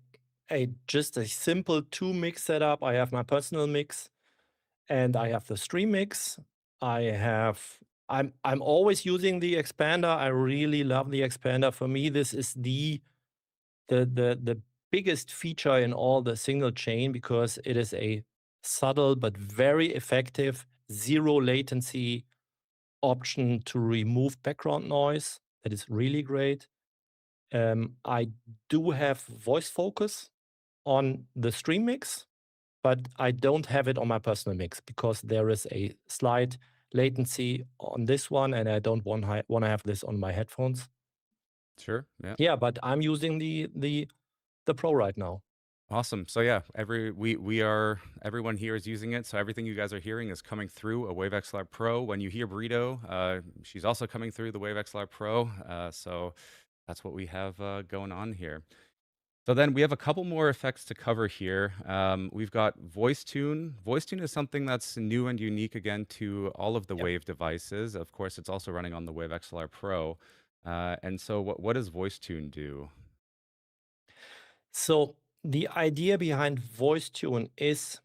just a simple 2-mix setup. I have my personal mix and I have the stream mix. I'm always using the expander. I really love the expander. For me, this is the biggest feature in all the signal chain, because it is a subtle but very effective 0 latency option to remove background noise. That is really great. I do have voice focus on the stream mix, but I don't have it on my personal mix because there is a slight latency on this one, and I don't want to have this on my headphones.
Sure. Yeah.
Yeah, but I'm using the Pro right now.
Awesome. So yeah, everyone here is using it. So everything you guys are hearing is coming through a Wave XLR Pro. When you hear Burrito, she's also coming through the Wave XLR Pro. So that's what we have going on here. So then we have a couple more effects to cover here. We've got Voice Tune. Voice Tune is something that's new and unique again to all of the
Yep.
Wave devices. Of course, it's also running on the Wave XLR Pro. And so what does Voice Tune do?
So the idea behind Voice Tune is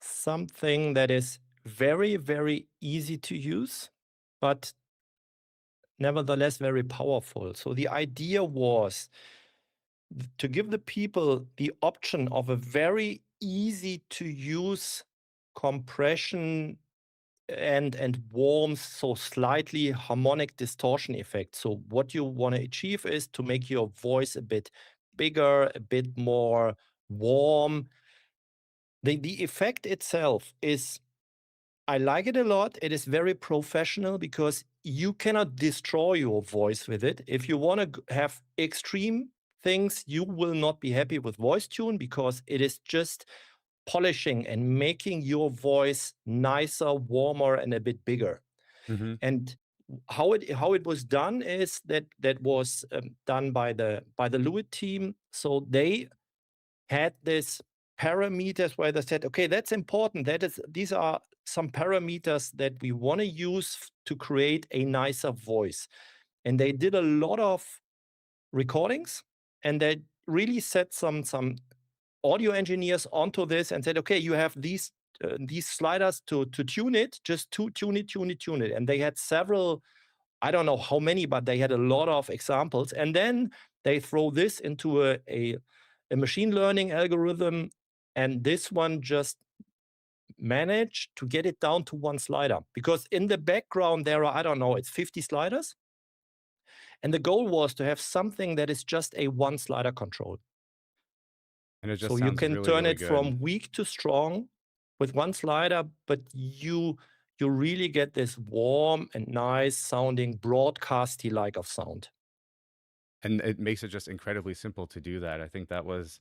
something that is very, very easy to use, but nevertheless very powerful. So the idea was to give the people the option of a very easy to use compression and warm, so slightly harmonic distortion effect. So what you want to achieve is to make your voice a bit bigger, a bit more warm. The effect itself is, I like it a lot. It is very professional because you cannot destroy your voice with it. If you want to have extreme things, you will not be happy with Voice Tune because it is just polishing and making your voice nicer, warmer, and a bit bigger.
Mm-hmm.
And how it was done is that was done by the Lewitt team. So they had this parameters where they said, okay, that's important. These are some parameters that we want to use to create a nicer voice. And they did a lot of recordings, and they really set some audio engineers onto this and said, okay, you have these sliders to tune it, just to tune it. And they had several, I don't know how many, but they had a lot of examples. And then they throw this into a machine learning algorithm, and this one just managed to get it down to one slider. Because in the background there are, I don't know, it's 50 sliders. And the goal was to have something that is just a one slider control.
And it just
So you
sounds
can
really,
turn
really
it
good.
from weak to strong with one slider, but you really get this warm and nice sounding broadcasty like of sound.
And it makes it just incredibly simple to do that. I think that was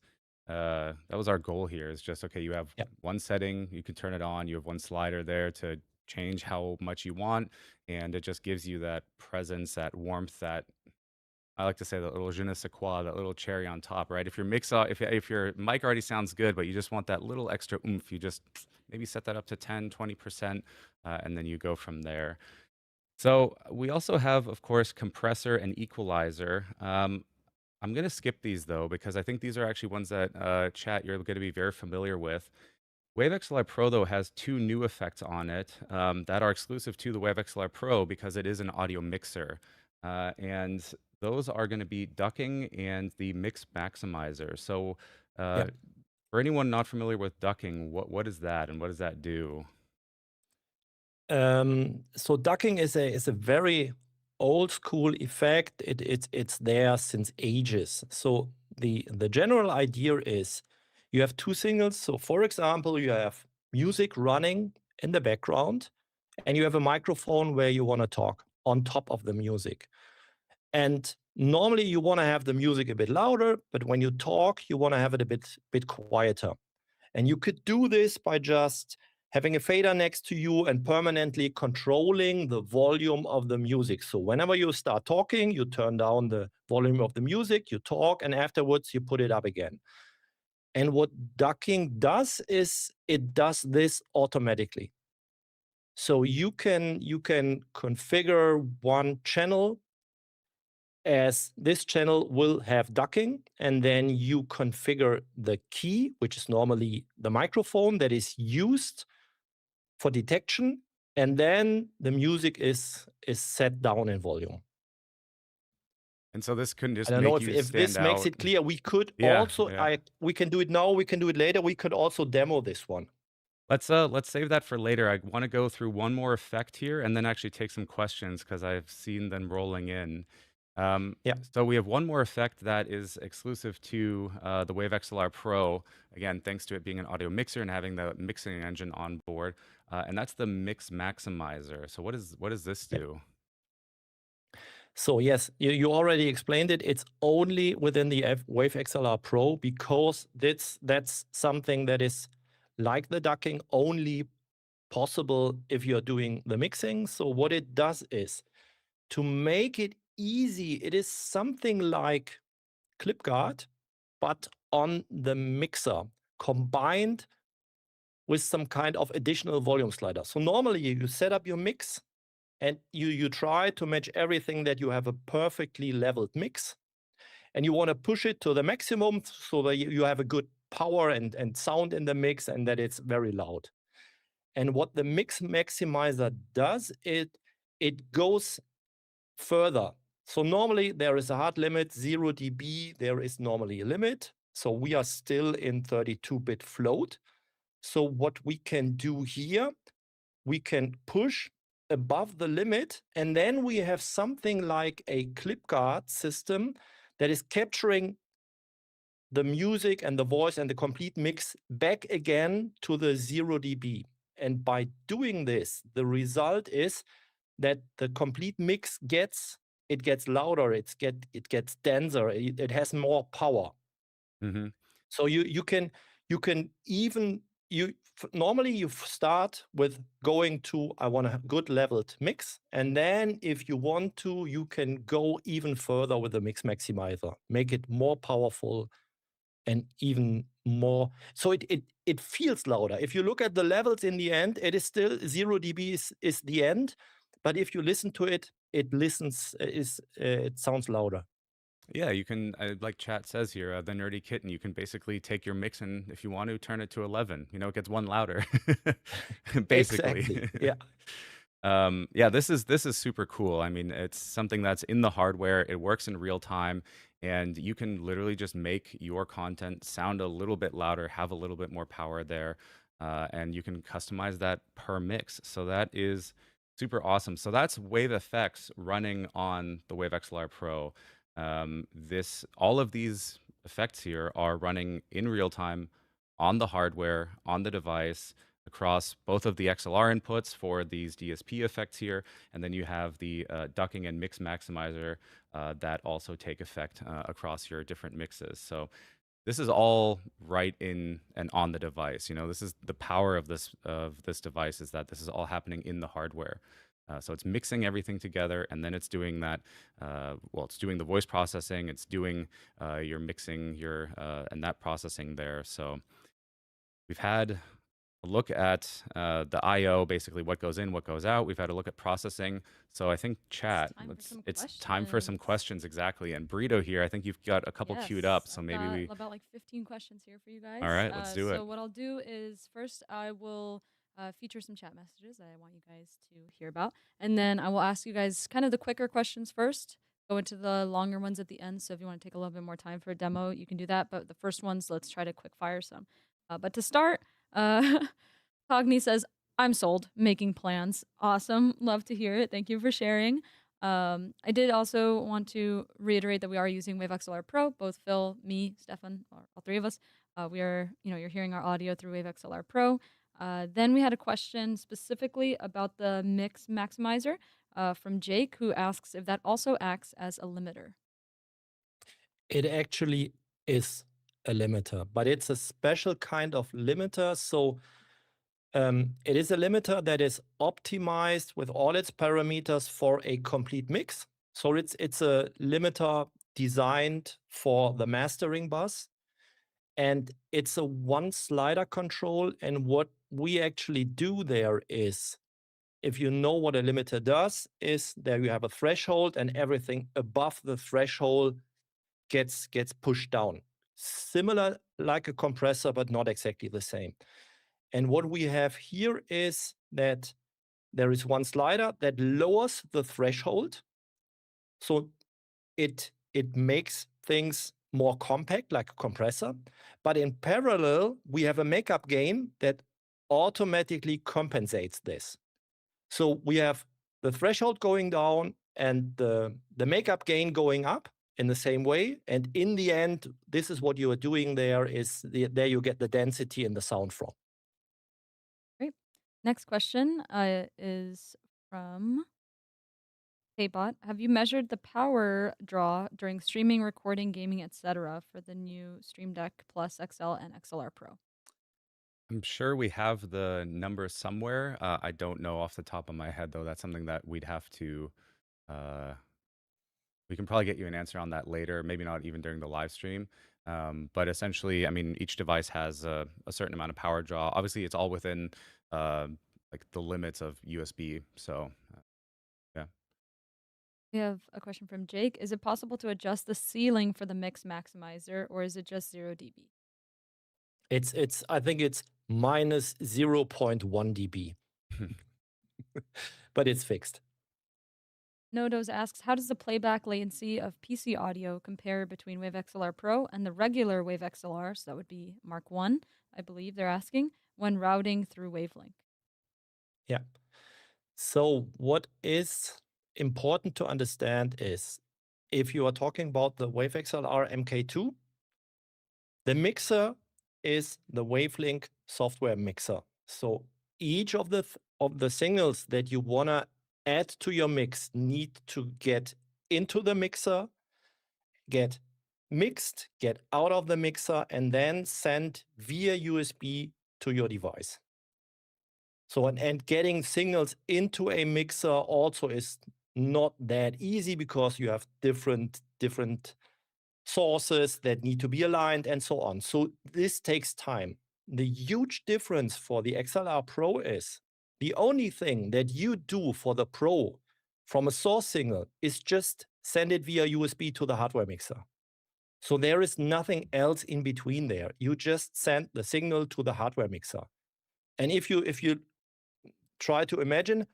our goal here, is just, okay, you have
Yep.
one setting, you can turn it on, you have one slider there to change how much you want, and it just gives you that presence, that warmth, that, I like to say, that little je ne sais quoi, that little cherry on top, right? If your if your mic already sounds good, but you just want that little extra oomph, you just maybe set that up to 10, 20%, and then you go from there. So we also have, of course, compressor and equalizer. I'm going to skip these, though, because I think these are actually ones that, chat, you're going to be very familiar with. Wave XLR Pro, though, has two new effects on it that are exclusive to the Wave XLR Pro because it is an audio mixer. And those are going to be ducking and the mix maximizer. So
Yep.
for anyone not familiar with ducking, what is that and what does that do?
So ducking is a very old school effect. It's there since ages. So the general idea is you have two signals. So for example, you have music running in the background, and you have a microphone where you want to talk on top of the music. And normally you want to have the music a bit louder, but when you talk, you want to have it a bit quieter. And you could do this by just having a fader next to you and permanently controlling the volume of the music. So whenever you start talking, you turn down the volume of the music, you talk, and afterwards you put it up again. And what ducking does is it does this automatically. So you can configure one channel as this channel will have ducking, and then you configure the key, which is normally the microphone that is used for detection, and then the music is set down in volume.
And so this couldn't just
I don't know
make
if
you
this
stand
makes
out.
it clear. We could
Yeah,
also,
yeah.
we can do it now, we can do it later. We could also demo this one.
Let's save that for later. I want to go through one more effect here and then actually take some questions because I've seen them rolling in.
Yeah.
So we have one more effect that is exclusive to the Wave XLR Pro. Again, thanks to it being an audio mixer and having the mixing engine on board, and that's the Mix Maximizer. So what does this
Yeah.
do?
So yes, you already explained it. It's only within the Wave XLR Pro because that's something that is like the ducking, only possible if you're doing the mixing. So what it does is to make it easy, it is something like ClipGuard, but on the mixer, combined with some kind of additional volume slider. So normally you set up your mix and you try to match everything that you have a perfectly leveled mix, and you want to push it to the maximum so that you have a good power and sound in the mix and that it's very loud. And what the Mix Maximizer does, it goes further. So normally there is a hard limit, 0 dB, there is normally a limit. So we are still in 32-bit float. So what we can do here, we can push above the limit, and then we have something like a ClipGuard system that is capturing the music and the voice and the complete mix back again to the 0 dB. And by doing this, the result is that the complete mix gets louder, it gets denser, it has more power.
Mm-hmm.
So you can even normally you start with going to, I want a good leveled mix, and then if you want to, you can go even further with the Mix Maximizer, make it more powerful and even more. So it feels louder. If you look at the levels in the end, it is still 0 dB is the end, but if you listen to it, it sounds louder.
Yeah, you can, like chat says here, the Nerdy Kitten, you can basically take your mix and if you want to turn it to 11, it gets one louder, basically.
Exactly. Yeah.
Yeah, this is super cool. I mean, it's something that's in the hardware. It works in real time, and you can literally just make your content sound a little bit louder, have a little bit more power there, and you can customize that per mix. So that is super awesome. So that's Wave FX running on the Wave XLR Pro. All of these effects here are running in real time on the hardware, on the device, across both of the XLR inputs for these DSP effects here, and then you have the ducking and Mix Maximizer that also take effect across your different mixes. So this is all right in and on the device. This is the power of this device, is that this is all happening in the hardware. So it's mixing everything together, and then it's doing that. It's doing the voice processing, it's doing your mixing, and that processing there. So we've had a look at the I/O, basically what goes in, what goes out. We've had a look at processing. So I think chat, it's time for some questions, exactly. And Burrito here, I think you've got a couple queued up, so
I've
maybe
got
we.
about like 15 questions here for you guys.
All right, let's do it.
So what I'll do is first I will feature some chat messages that I want you guys to hear about, and then I will ask you guys kind of the quicker questions first. Go into the longer ones at the end. So if you want to take a little bit more time for a demo, you can do that. But the first ones, let's try to quick fire some. But to start, Cogni says, I'm sold, making plans. Awesome. Love to hear it. Thank you for sharing. I did also want to reiterate that we are using Wave XLR Pro, both Phil, me, Stefan, all three of us. We are, you're hearing our audio through Wave XLR Pro. Then we had a question specifically about the Mix Maximizer from Jake, who asks if that also acts as a limiter.
It actually is a limiter, but it's a special kind of limiter. So it is a limiter that is optimized with all its parameters for a complete mix. So it's a limiter designed for the mastering bus, and it's a one slider control. And what we actually do there is, if you know what a limiter does, is there you have a threshold, and everything above the threshold gets pushed down. Similar like a compressor, but not exactly the same. And what we have here is that there is one slider that lowers the threshold. So it makes things more compact like a compressor. But in parallel, we have a makeup gain that automatically compensates this. So we have the threshold going down and the makeup gain going up in the same way. And in the end, this is what you are doing there there you get the density in the sound from.
Great. Next question is from Paybot. Have you measured the power draw during streaming, recording, gaming, etc. for the new Stream Deck Plus XL and XLR Pro?
I'm sure we have the numbers somewhere. I don't know off the top of my head, though. That's something that we'd have to. We can probably get you an answer on that later, maybe not even during the live stream. But essentially, I mean, each device has a certain amount of power draw. Obviously, it's all within like the limits of USB. So, yeah.
We have a question from Jake. Is it possible to adjust the ceiling for the mix maximizer, or is it just 0 dB?
I think it's minus 0.1 dB, but it's fixed.
Nodos asks, how does the playback latency of PC audio compare between Wave XLR Pro and the regular Wave XLR? So that would be Mark 1, I believe they're asking, when routing through Wavelink.
Yeah. So what is important to understand is if you are talking about the Wave XLR MK2, the mixer is the Wavelink software mixer. So each of the signals that you want to add to your mix need to get into the mixer, get mixed, get out of the mixer, and then sent via USB to your device. So, and getting signals into a mixer also is not that easy because you have different sources that need to be aligned and so on. So this takes time. The huge difference for the XLR Pro is the only thing that you do for the Pro from a source signal is just send it via USB to the hardware mixer. So there is nothing else in between there. You just send the signal to the hardware mixer. And if you try to imagine,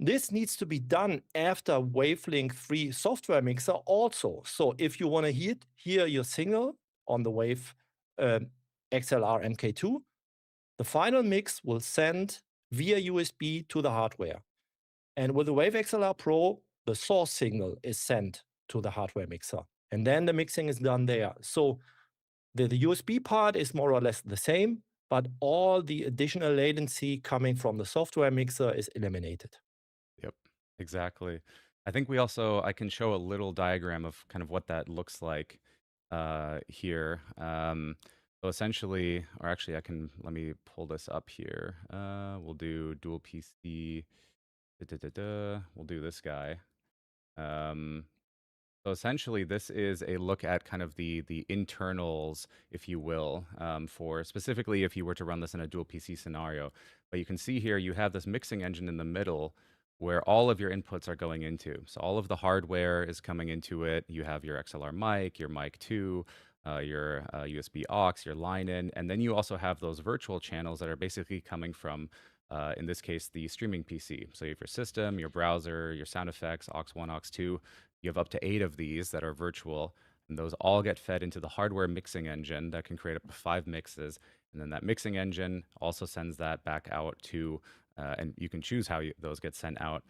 this needs to be done after Wavelink 3 software mixer also. So if you want to hear your signal on the Wave XLR MK2, the final mix will send via USB to the hardware. And with the Wave XLR Pro, the source signal is sent to the hardware mixer. And then the mixing is done there. So the USB part is more or less the same, but all the additional latency coming from the software mixer is eliminated.
Yep, exactly. I think I can show a little diagram of kind of what that looks like here. So essentially, or actually let me pull this up here. We'll do dual PC. We'll do this guy. So essentially, this is a look at kind of the internals, if you will, for specifically if you were to run this in a dual PC scenario. But you can see here you have this mixing engine in the middle where all of your inputs are going into. So all of the hardware is coming into it. You have your XLR mic, your mic 2, your USB aux, your line in, and then you also have those virtual channels that are basically coming from, in this case, the streaming PC. So you have your system, your browser, your sound effects, aux 1, aux 2. You have up to 8 of these that are virtual, and those all get fed into the hardware mixing engine that can create up to 5 mixes. And then that mixing engine also sends that back out to, and you can choose how those get sent out,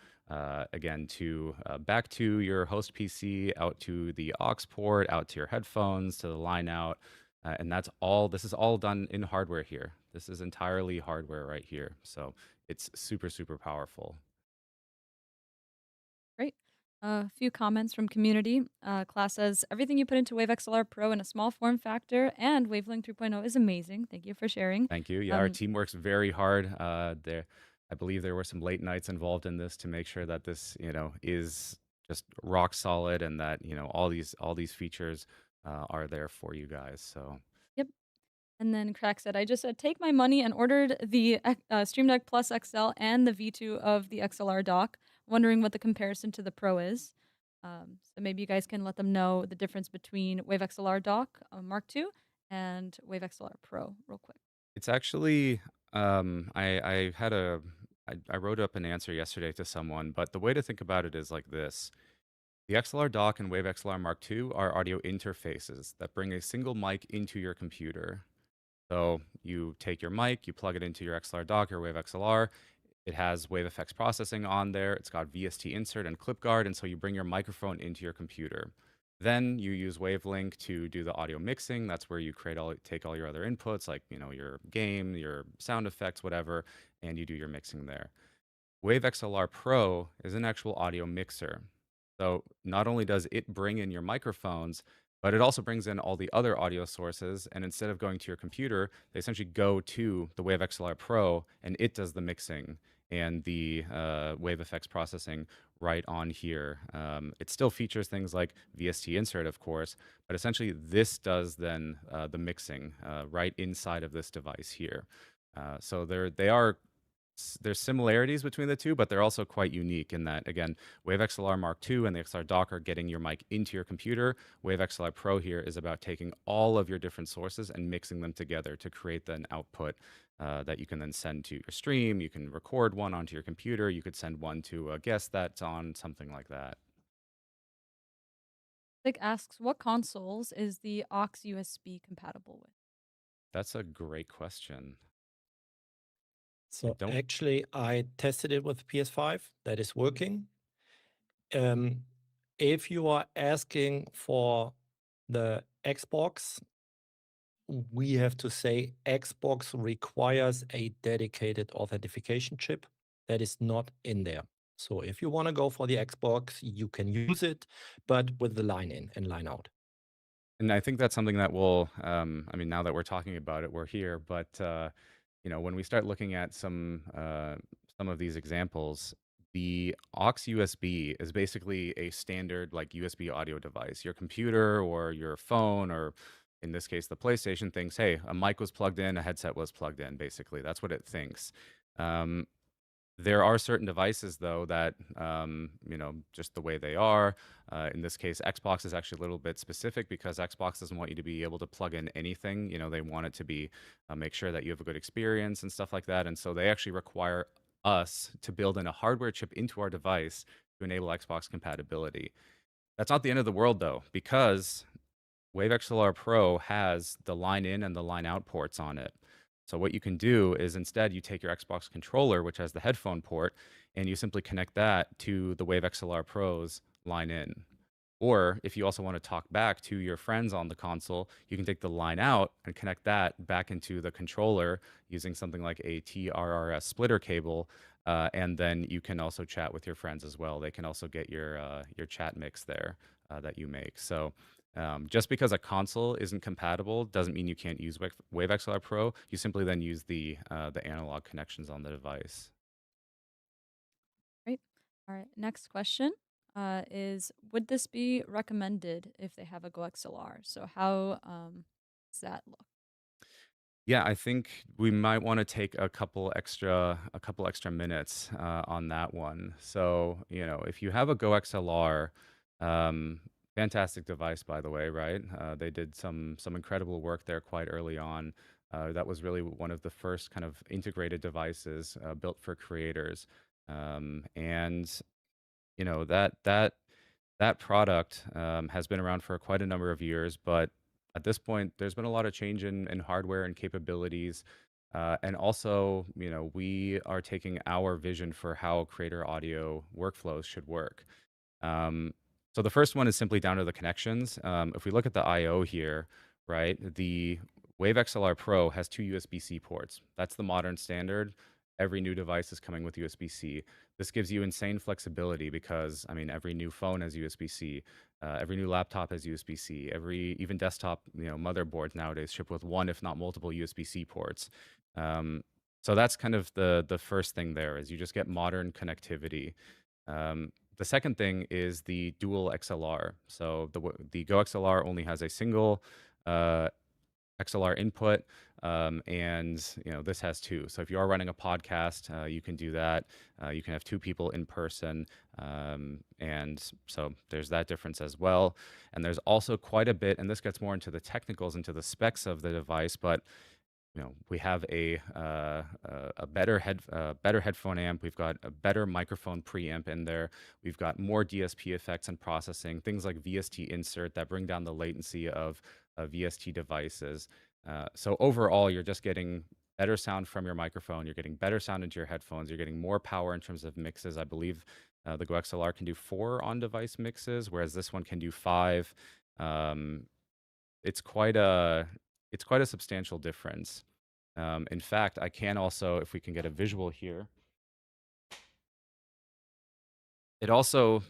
again, to back to your host PC, out to the aux port, out to your headphones, to the line out. And that's all, this is all done in hardware here. This is entirely hardware right here. So it's super, super powerful.
Great. A few comments from community. Class says, everything you put into Wave XLR Pro in a small form factor and Wavelink 3.0 is amazing. Thank you for sharing.
Thank you. Yeah, our team works very hard. I believe there were some late nights involved in this to make sure that this, is just rock solid and that, all these features are there for you guys. So.
Yep. And then Crack said, I just said, take my money and ordered the Stream Deck Plus XL and the V2 of the XLR dock. Wondering what the comparison to the Pro is. So maybe you guys can let them know the difference between Wave XLR dock Mark II and Wave XLR Pro real quick.
It's actually, I wrote up an answer yesterday to someone, but the way to think about it is like this. The XLR dock and Wave XLR Mark II are audio interfaces that bring a single mic into your computer. So you take your mic, you plug it into your XLR dock or Wave XLR. It has wave effects processing on there. It's got VST insert and clip guard, and so you bring your microphone into your computer. Then you use Wavelink to do the audio mixing. That's where you take all your other inputs, like your game, your sound effects, whatever, and you do your mixing there. Wave XLR Pro is an actual audio mixer. So not only does it bring in your microphones, but it also brings in all the other audio sources. And instead of going to your computer, they essentially go to the Wave XLR Pro, and it does the mixing and the wave effects processing right on here. It still features things like VST insert, of course, but essentially this does then the mixing right inside of this device here. So there's similarities between the two, but they're also quite unique in that, again, Wave XLR Mark II and the XLR Dock are getting your mic into your computer. Wave XLR Pro here is about taking all of your different sources and mixing them together to create an output that you can then send to your stream. You can record one onto your computer. You could send one to a guest that's on, something like that.
Nick asks, what consoles is the aux USB compatible with?
That's a great question.
So
don't-
actually, I tested it with PS5. That is working. If you are asking for the Xbox, we have to say Xbox requires a dedicated authentication chip that is not in there. So if you want to go for the Xbox, you can use it, but with the line in and line out.
And I think that's something that will, I mean, now that we're talking about it, we're here. But when we start looking at some of these examples, the aux USB is basically a standard like USB audio device. Your computer or your phone, or in this case, the PlayStation, thinks, hey, a mic was plugged in, a headset was plugged in. Basically, that's what it thinks. There are certain devices, though, that, just the way they are. In this case, Xbox is actually a little bit specific because Xbox doesn't want you to be able to plug in anything. They want it to be make sure that you have a good experience and stuff like that. And so they actually require us to build in a hardware chip into our device to enable Xbox compatibility. That's not the end of the world, though, because Wave XLR Pro has the line in and the line out ports on it. So what you can do is instead you take your Xbox controller, which has the headphone port, and you simply connect that to the Wave XLR Pro's line in. Or if you also want to talk back to your friends on the console, you can take the line out and connect that back into the controller using something like a TRRS splitter cable. And then you can also chat with your friends as well. They can also get your chat mix there that you make. So just because a console isn't compatible doesn't mean you can't use Wave XLR Pro. You simply then use the analog connections on the device.
Great. All right. Next question is, would this be recommended if they have a Go XLR? So how does that look?
Yeah, I think we might want to take a couple extra minutes on that one. So, if you have a Go XLR, fantastic device, by the way, right? They did some incredible work there quite early on. That was really one of the first kind of integrated devices built for creators. And that product has been around for quite a number of years, but at this point, there's been a lot of change in hardware and capabilities. And also, we are taking our vision for how creator audio workflows should work. So the first one is simply down to the connections. If we look at the I/O here, right, the Wave XLR Pro has 2 USB-C ports. That's the modern standard. Every new device is coming with USB-C. This gives you insane flexibility because, I mean, every new phone has USB-C. Every new laptop has USB-C. Even desktop, motherboards nowadays ship with one, if not multiple USB-C ports. So that's kind of the first thing there is you just get modern connectivity. The second thing is the dual XLR. So the Go XLR only has a single XLR input, and this has 2. So if you are running a podcast, you can do that. You can have 2 people in person, and so there's that difference as well. And there's also quite a bit, and this gets more into the technicals, into the specs of the device, but we have a better headphone amp. We've got a better microphone preamp in there. We've got more DSP effects and processing, things like VST insert that bring down the latency of VST devices. So overall, you're just getting better sound from your microphone. You're getting better sound into your headphones. You're getting more power in terms of mixes. I believe the Go XLR can do 4 on-device mixes, whereas this one can do 5. Um, it's quite a substantial difference. In fact, I can also, if we can get a visual here, it also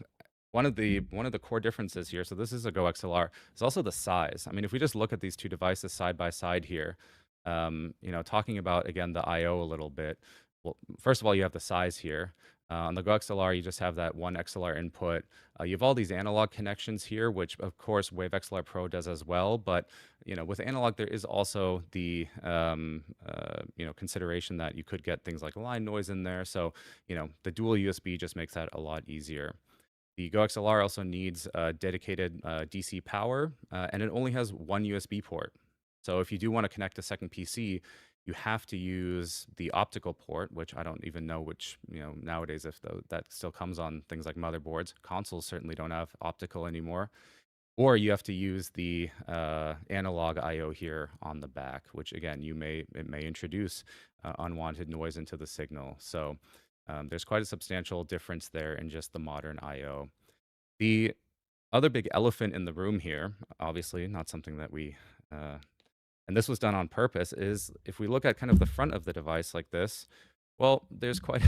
one of the core differences here. So this is a Go XLR. Is also the size. I mean, if we just look at these two devices side by side here, talking about again the I/O a little bit. Well, first of all, you have the size here. On the Go XLR, you just have that one XLR input. You have all these analog connections here, which of course Wave XLR Pro does as well. But with analog, there is also the consideration that you could get things like line noise in there. So the dual USB just makes that a lot easier. The Go XLR also needs dedicated DC power, and it only has one USB port. So if you do want to connect a second PC, you have to use the optical port, which I don't even know which, nowadays if that still comes on things like motherboards. Consoles certainly don't have optical anymore. Or you have to use the analog I/O here on the back, which again, it may introduce unwanted noise into the signal. So there's quite a substantial difference there in just the modern I/O. The other big elephant in the room here, obviously not something that we and this was done on purpose, is if we look at kind of the front of the device like this, well, there's quite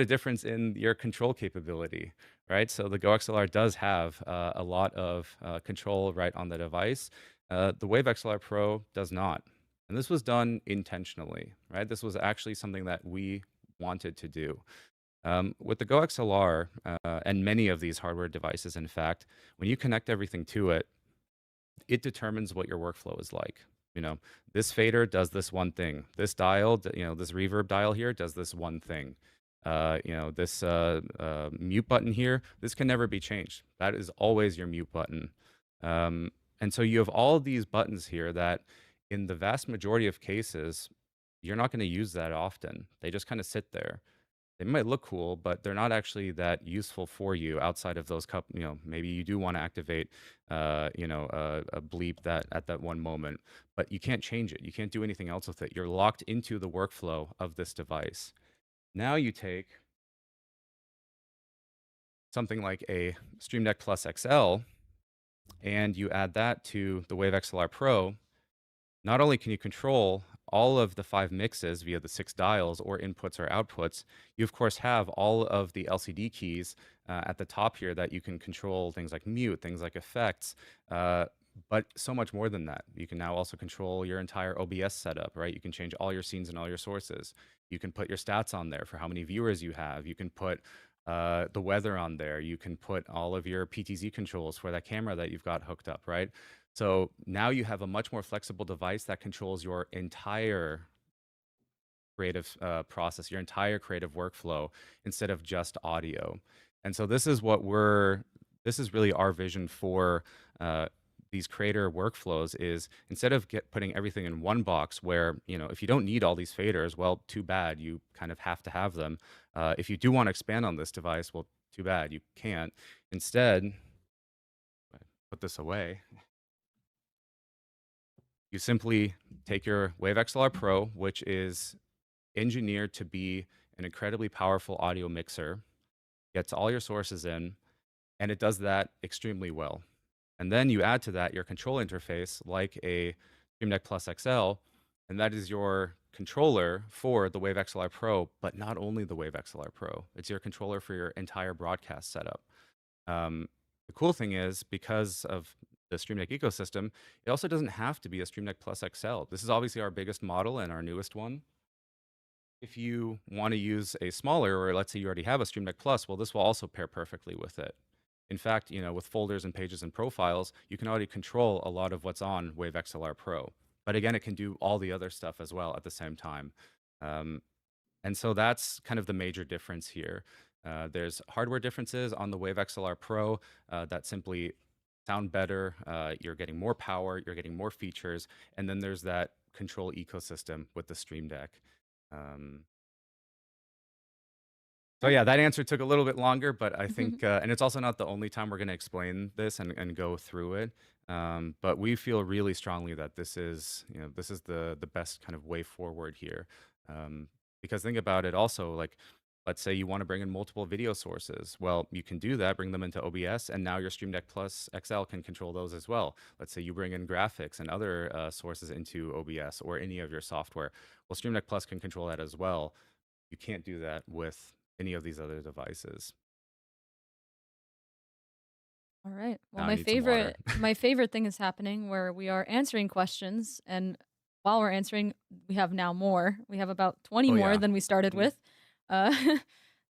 a difference in your control capability, right? So the Go XLR does have a lot of control right on the device. The Wave XLR Pro does not. And this was done intentionally, right? This was actually something that we wanted to do. With the Go XLR and many of these hardware devices, in fact, when you connect everything to it, it determines what your workflow is like. This fader does this one thing. This dial, this reverb dial here does this one thing. This mute button here, this can never be changed. That is always your mute button. And so you have all these buttons here that in the vast majority of cases, you're not going to use that often. They just kind of sit there. They might look cool, but they're not actually that useful for you outside of those maybe you do want to activate, a bleep that at that one moment, but you can't change it. You can't do anything else with it. You're locked into the workflow of this device. Now you take something like a Stream Deck Plus XL and you add that to the Wave XLR Pro. Not only can you control all of the 5 mixes via the 6 dials or inputs or outputs, you of course have all of the LCD keys at the top here that you can control things like mute, things like effects, but so much more than that. You can now also control your entire OBS setup, right? You can change all your scenes and all your sources. You can put your stats on there for how many viewers you have. You can put the weather on there. You can put all of your PTZ controls for that camera that you've got hooked up, right? So now you have a much more flexible device that controls your entire creative process, your entire creative workflow, instead of just audio. And so this is really our vision for these creator workflows, is instead of putting everything in one box where, if you don't need all these faders, well, too bad, you kind of have to have them. If you do want to expand on this device, well, too bad, you can't. Instead, put this away. You simply take your Wave XLR Pro, which is engineered to be an incredibly powerful audio mixer, gets all your sources in, and it does that extremely well. And then you add to that your control interface like a Stream Deck Plus XL, and that is your controller for the Wave XLR Pro, but not only the Wave XLR Pro. It's your controller for your entire broadcast setup. The cool thing is, because of the Stream Deck ecosystem, it also doesn't have to be a Stream Deck Plus XL. This is obviously our biggest model and our newest one. If you want to use a smaller, or let's say you already have a Stream Deck Plus, well, this will also pair perfectly with it. In fact, with folders and pages and profiles, you can already control a lot of what's on Wave XLR Pro. But again, it can do all the other stuff as well at the same time. And so that's kind of the major difference here. There's hardware differences on the Wave XLR Pro that simply sound better. You're getting more power, you're getting more features, and then there's that control ecosystem with the Stream Deck. So yeah, that answer took a little bit longer, but I think, and it's also not the only time we're going to explain this and go through it. But we feel really strongly that this is, this is the best kind of way forward here. Because think about it also, like, let's say you want to bring in multiple video sources. Well, you can do that, bring them into OBS, and now your Stream Deck Plus XL can control those as well. Let's say you bring in graphics and other sources into OBS or any of your software. Well, Stream Deck Plus can control that as well. You can't do that with any of these other devices.
All right. Well,
Now I need some water.
my favorite thing is happening where we are answering questions, and while we're answering, we have now more. We have about 20
Oh,
more
yeah.
than we started
Mhm.
with. Uh,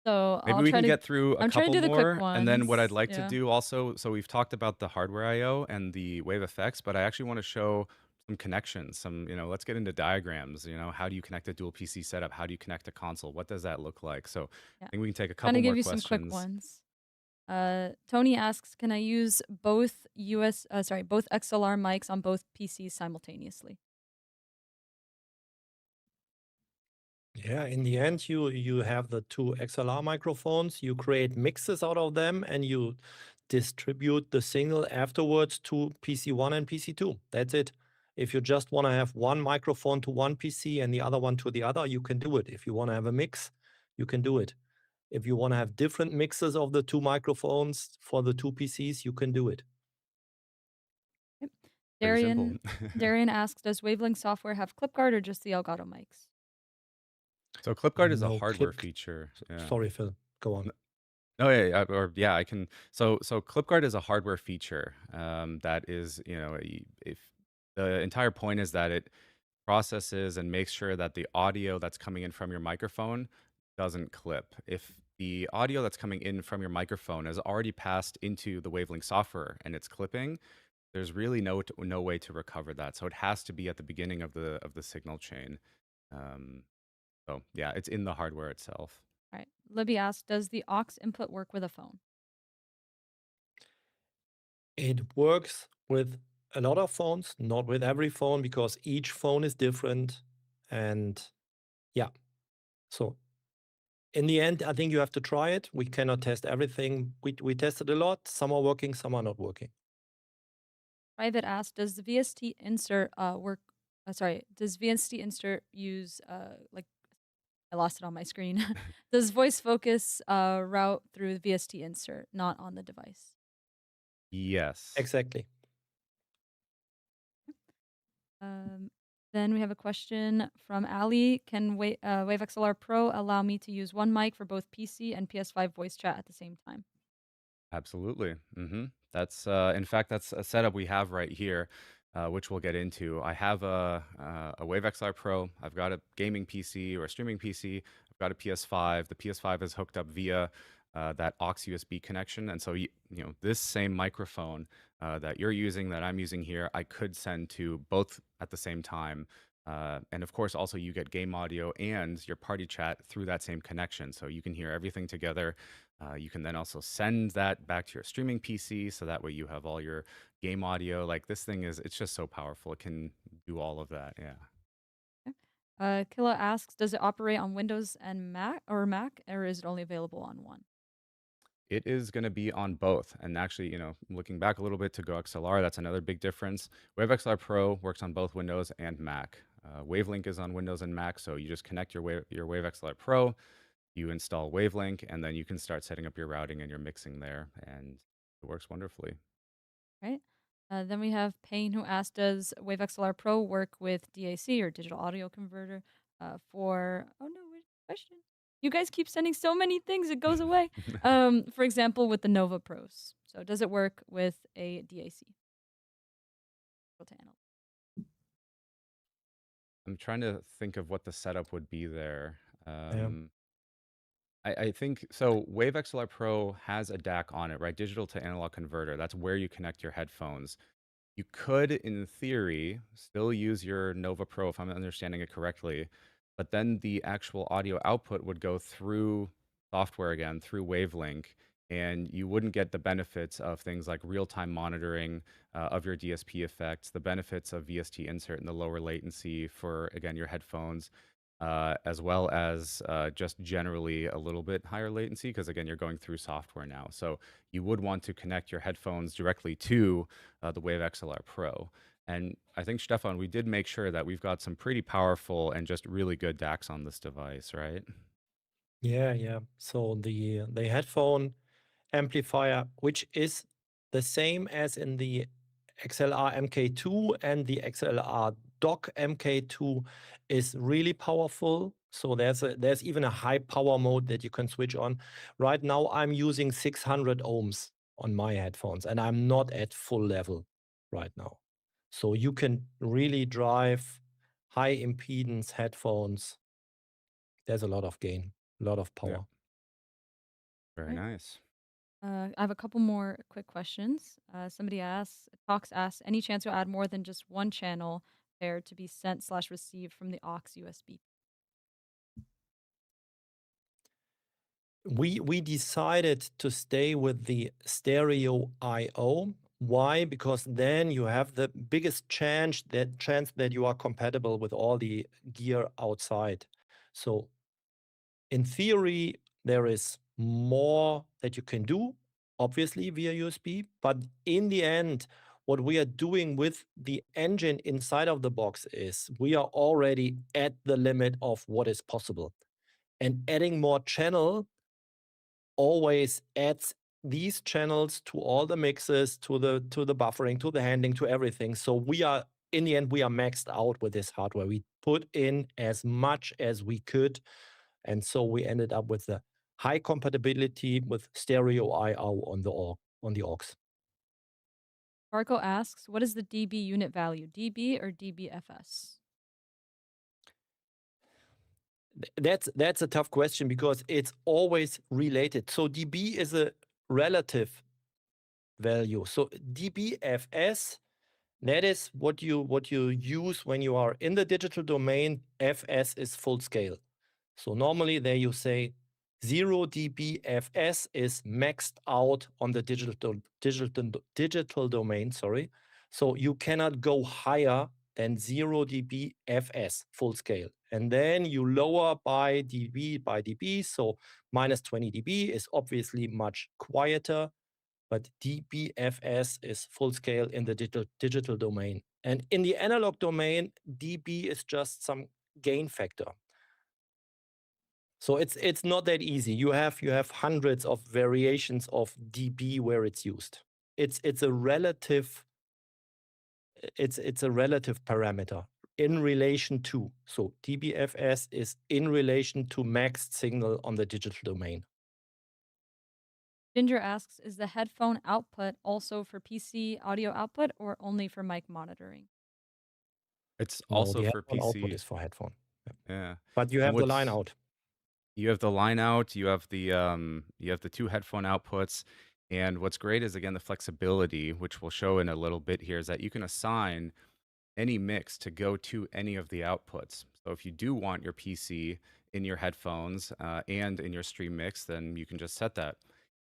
so
Maybe
I'll
we
try
can
to.
get through a
I'm trying to
couple
do the quick
more, and then what I'd
ones.
like to
Yeah.
do also, so we've talked about the hardware I/O and the wave effects, but I actually want to show some connections. Let's get into diagrams. How do you connect a dual PC setup? How do you connect a console? What does that look like? So
Yeah.
I think we can take a
Trying
couple
to give
more
you some quick
questions.
ones. Tony asks, can I use both both XLR mics on both PCs simultaneously?
Yeah, in the end, you have the two XLR microphones. You create mixes out of them, and you distribute the signal afterwards to PC1 and PC2. That's it. If you just want to have one microphone to one PC and the other one to the other, you can do it. If you want to have a mix, you can do it. If you want to have different mixes of the two microphones for the two PCs, you can do it.
Yep.
Pretty simple.
Darian asks, does Wavelength software have ClipGuard or just the Elgato mics?
So ClipGuard is a
No
hardware
clip.
feature. Yeah.
Sorry, Phil. Go on.
Oh yeah, I can. So ClipGuard is a hardware feature that is, if the entire point is that it processes and makes sure that the audio that's coming in from your microphone doesn't clip. If the audio that's coming in from your microphone has already passed into the Wavelength software and it's clipping, there's really no way to recover that. So it has to be at the beginning of the signal chain. So yeah, it's in the hardware itself.
All right. Libby asks, does the aux input work with a phone?
It works with a lot of phones, not with every phone, because each phone is different. And yeah, so in the end, I think you have to try it. We cannot test everything. We tested a lot. Some are working, some are not working.
Private asks, does the VST insert work? Does VST insert use like I lost it on my screen? Does voice focus route through the VST insert, not on the device?
Yes.
Exactly.
Then we have a question from Ali. Can Wave XLR Pro allow me to use one mic for both PC and PS5 voice chat at the same time?
Absolutely. That's in fact that's a setup we have right here, which we'll get into. I have a Wave XLR Pro. I've got a gaming PC or a streaming PC. I've got a PS5. The PS5 is hooked up via that aux USB connection, and so this same microphone that you're using, that I'm using here, I could send to both at the same time. And of course, also you get game audio and your party chat through that same connection, so you can hear everything together. You can then also send that back to your streaming PC, so that way you have all your game audio. Like, this thing it's just so powerful. It can do all of that. Yeah.
Killa asks, does it operate on Windows and Mac, or is it only available on one?
It is going to be on both. And actually, looking back a little bit to Go XLR, that's another big difference. Wave XLR Pro works on both Windows and Mac. Wavelink is on Windows and Mac, so you just connect your Wave XLR Pro, you install Wavelink, and then you can start setting up your routing and your mixing there, and it works wonderfully.
Right. Then we have Payne who asked, does Wave XLR Pro work with DAC or digital audio converter for? Oh no, which question? You guys keep sending so many things, it goes away. For example, with the Nova Pros. So does it work with a DAC?
I'm trying to think of what the setup would be there.
Yeah.
I think so. Wave XLR Pro has a DAC on it, right? Digital to analog converter. That's where you connect your headphones. You could, in theory, still use your Nova Pro if I'm understanding it correctly, but then the actual audio output would go through software again, through Wavelink, and you wouldn't get the benefits of things like real-time monitoring of your DSP effects, the benefits of VST insert and the lower latency for, again, your headphones. as well as just generally a little bit higher latency, because again, you're going through software now. So you would want to connect your headphones directly to the Wave XLR Pro. And I think, Stefan, we did make sure that we've got some pretty powerful and just really good DACs on this device, right?
Yeah. So the headphone amplifier, which is the same as in the XLR MK2 and the XLR dock MK2, is really powerful. So there's even a high power mode that you can switch on. Right now I'm using 600 ohms on my headphones, and I'm not at full level right now. So you can really drive high impedance headphones. There's a lot of gain, a lot of power.
Very
Right.
nice.
I have a couple more quick questions. Somebody asks, any chance you'll add more than just one channel pair to be sent/received from the aux USB?
We decided to stay with the stereo I/O. Why? Because then you have the biggest chance that you are compatible with all the gear outside. So in theory, there is more that you can do, obviously via USB, but in the end, what we are doing with the engine inside of the box is we are already at the limit of what is possible. And adding more channel always adds these channels to all the mixes, to the buffering, to the handling, to everything. So we are, in the end, we are maxed out with this hardware. We put in as much as we could, and so we ended up with a high compatibility with stereo I/O on the aux.
Barco asks, what is the dB unit value, dB or dBFS?
That's a tough question because it's always related. So dB is a relative value. So dBFS, that is what you use when you are in the digital domain. FS is full scale. So normally there you say 0 dBFS is maxed out on the digital domain, sorry. So you cannot go higher than 0 dBFS full scale. And then you lower by dB. So minus 20 dB is obviously much quieter, but dBFS is full scale in the digital domain. And in the analog domain, dB is just some gain factor. So it's not that easy. You have hundreds of variations of dB where it's used. It's a relative parameter in relation to. So dBFS is in relation to maxed signal on the digital domain.
Ginger asks, is the headphone output also for PC audio output or only for mic monitoring?
It's
No,
also
the
for
headphone output
PC.
is for headphone.
Yeah.
But you
And
have the line
what's
out.
You have the line out, you have the two headphone outputs, and what's great is again the flexibility, which we'll show in a little bit here, is that you can assign any mix to go to any of the outputs. So if you do want your PC in your headphones and in your stream mix, then you can just set that.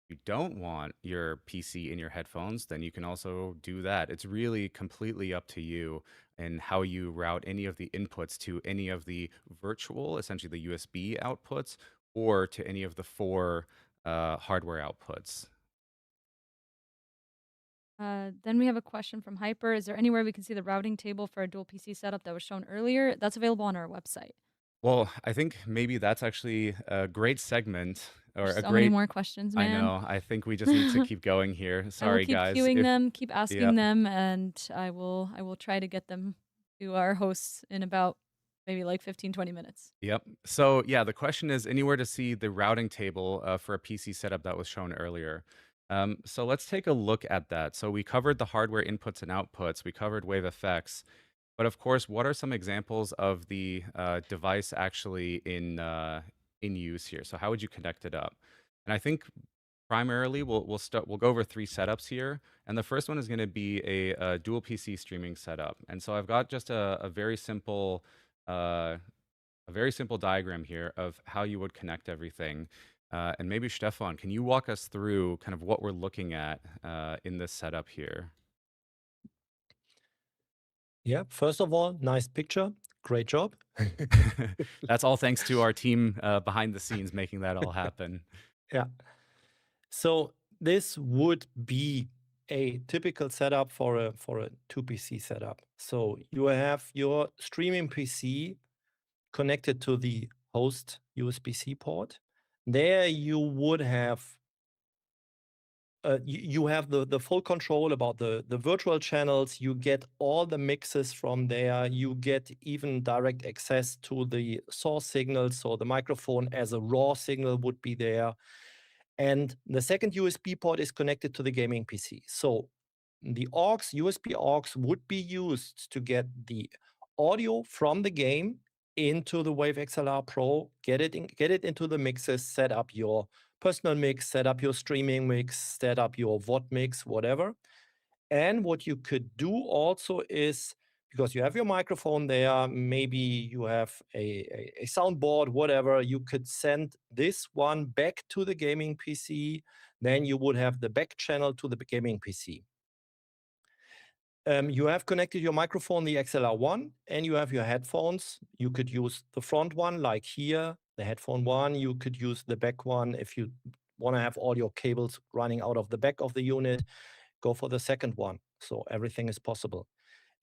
If you don't want your PC in your headphones, then you can also do that. It's really completely up to you and how you route any of the inputs to any of the virtual, essentially the USB outputs, or to any of the four hardware outputs.
Then we have a question from Hyper. Is there anywhere we can see the routing table for a dual PC setup that was shown earlier? That's available on our website.
Well, I think maybe that's actually a great segment or
There's
a
so many
great.
more questions,
I
man.
know. I think we just need to keep going here.
I will
Sorry,
keep
guys.
queuing them, keep asking
Yep.
them, and I will try to get them to our hosts in about maybe like 15, 20 minutes.
Yep. So yeah, the question is anywhere to see the routing table for a PC setup that was shown earlier. So let's take a look at that. So we covered the hardware inputs and outputs. We covered WaveFX. But of course, what are some examples of the device actually in use here? So how would you connect it up? And I think primarily we'll go over three setups here. And the first one is going to be a dual PC streaming setup. And so I've got just a very simple diagram here of how you would connect everything. And maybe Stefan, can you walk us through kind of what we're looking at in this setup here?
Yeah, first of all, nice picture. Great job.
That's all thanks to our team behind the scenes making that all happen.
Yeah. So this would be a typical setup for a 2PC setup. So you have your streaming PC connected to the host USB-C port. There you would have you have the full control about the virtual channels. You get all the mixes from there. You get even direct access to the source signal. So the microphone as a raw signal would be there. And the second USB port is connected to the gaming PC. So the USB aux would be used to get the audio from the game into the Wave XLR Pro, get it into the mixes, set up your personal mix, set up your streaming mix, set up your VOD mix, whatever. And what you could do also is, because you have your microphone there, maybe you have a soundboard, whatever, you could send this one back to the gaming PC. Then you would have the back channel to the gaming PC. You have connected your microphone, the XLR1, and you have your headphones. You could use the front one, like here, the headphone one. You could use the back one if you want to have all your cables running out of the back of the unit. Go for the second one. So everything is possible.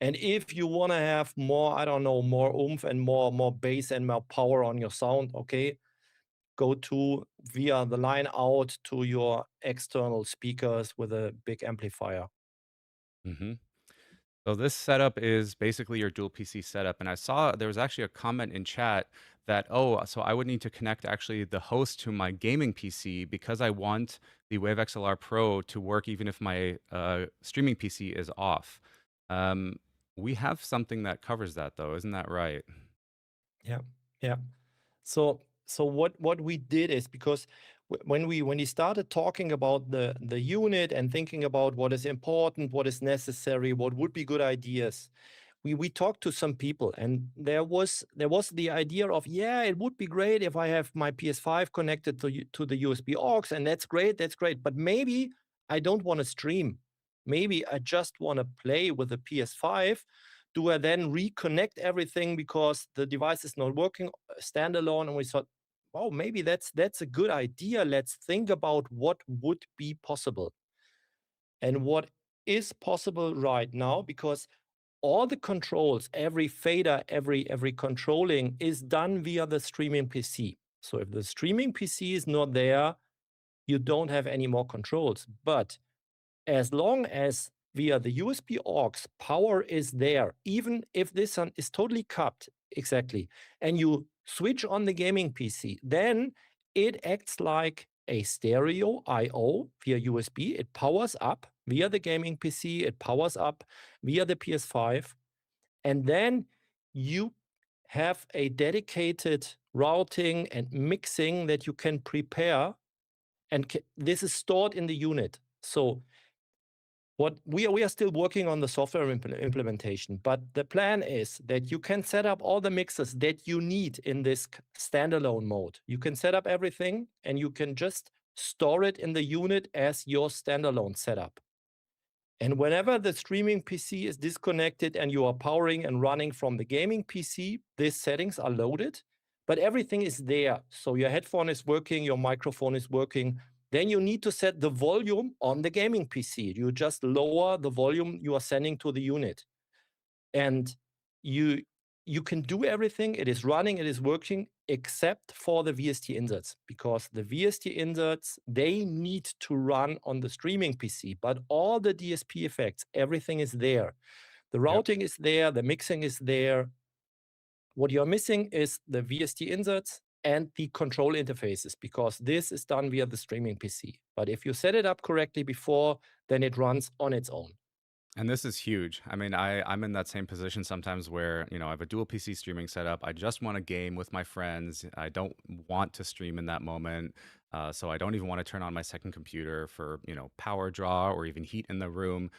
And if you want to have more, I don't know, more oomph and more bass and more power on your sound, okay, go to via the line out to your external speakers with a big amplifier.
hmm So this setup is basically your dual PC setup. And I saw there was actually a comment in chat that, oh, so I would need to connect actually the host to my gaming PC because I want the Wave XLR Pro to work even if my streaming PC is off. We have something that covers that though, isn't that right?
Yeah. So what we did is, because when we started talking about the unit and thinking about what is important, what is necessary, what would be good ideas, we talked to some people, and there was the idea of, yeah, it would be great if I have my PS5 connected to the USB aux, and that's great, but maybe I don't want to stream. Maybe I just want to play with the PS5. Do I then reconnect everything because the device is not working standalone? And we thought, oh, maybe that's a good idea. Let's think about what would be possible. And what is possible right now, because all the controls, every fader, every controlling is done via the streaming PC. So if the streaming PC is not there, you don't have any more controls. But as long as via the USB aux power is there, even if this one is totally capped, exactly, and you switch on the gaming PC, then it acts like a stereo I/O via USB. It powers up via the gaming PC, it powers up via the PS5, and then you have a dedicated routing and mixing that you can prepare, and this is stored in the unit. So what we are still working on the software implementation, but the plan is that you can set up all the mixes that you need in this standalone mode. You can set up everything and you can just store it in the unit as your standalone setup. And whenever the streaming PC is disconnected and you are powering and running from the gaming PC, these settings are loaded, but everything is there. So your headphone is working, your microphone is working. Then you need to set the volume on the gaming PC. You just lower the volume you are sending to the unit. And you can do everything. It is running, it is working, except for the VST inserts, because the VST inserts, they need to run on the streaming PC, but all the DSP effects, everything is there. The routing is there, the mixing is there. What you're missing is the VST inserts and the control interfaces, because this is done via the streaming PC. But if you set it up correctly before, then it runs on its own.
And this is huge. I mean, I'm in that same position sometimes where, I have a dual PC streaming setup. I just want to game with my friends. I don't want to stream in that moment. So I don't even want to turn on my second computer for, power draw or even heat in the room.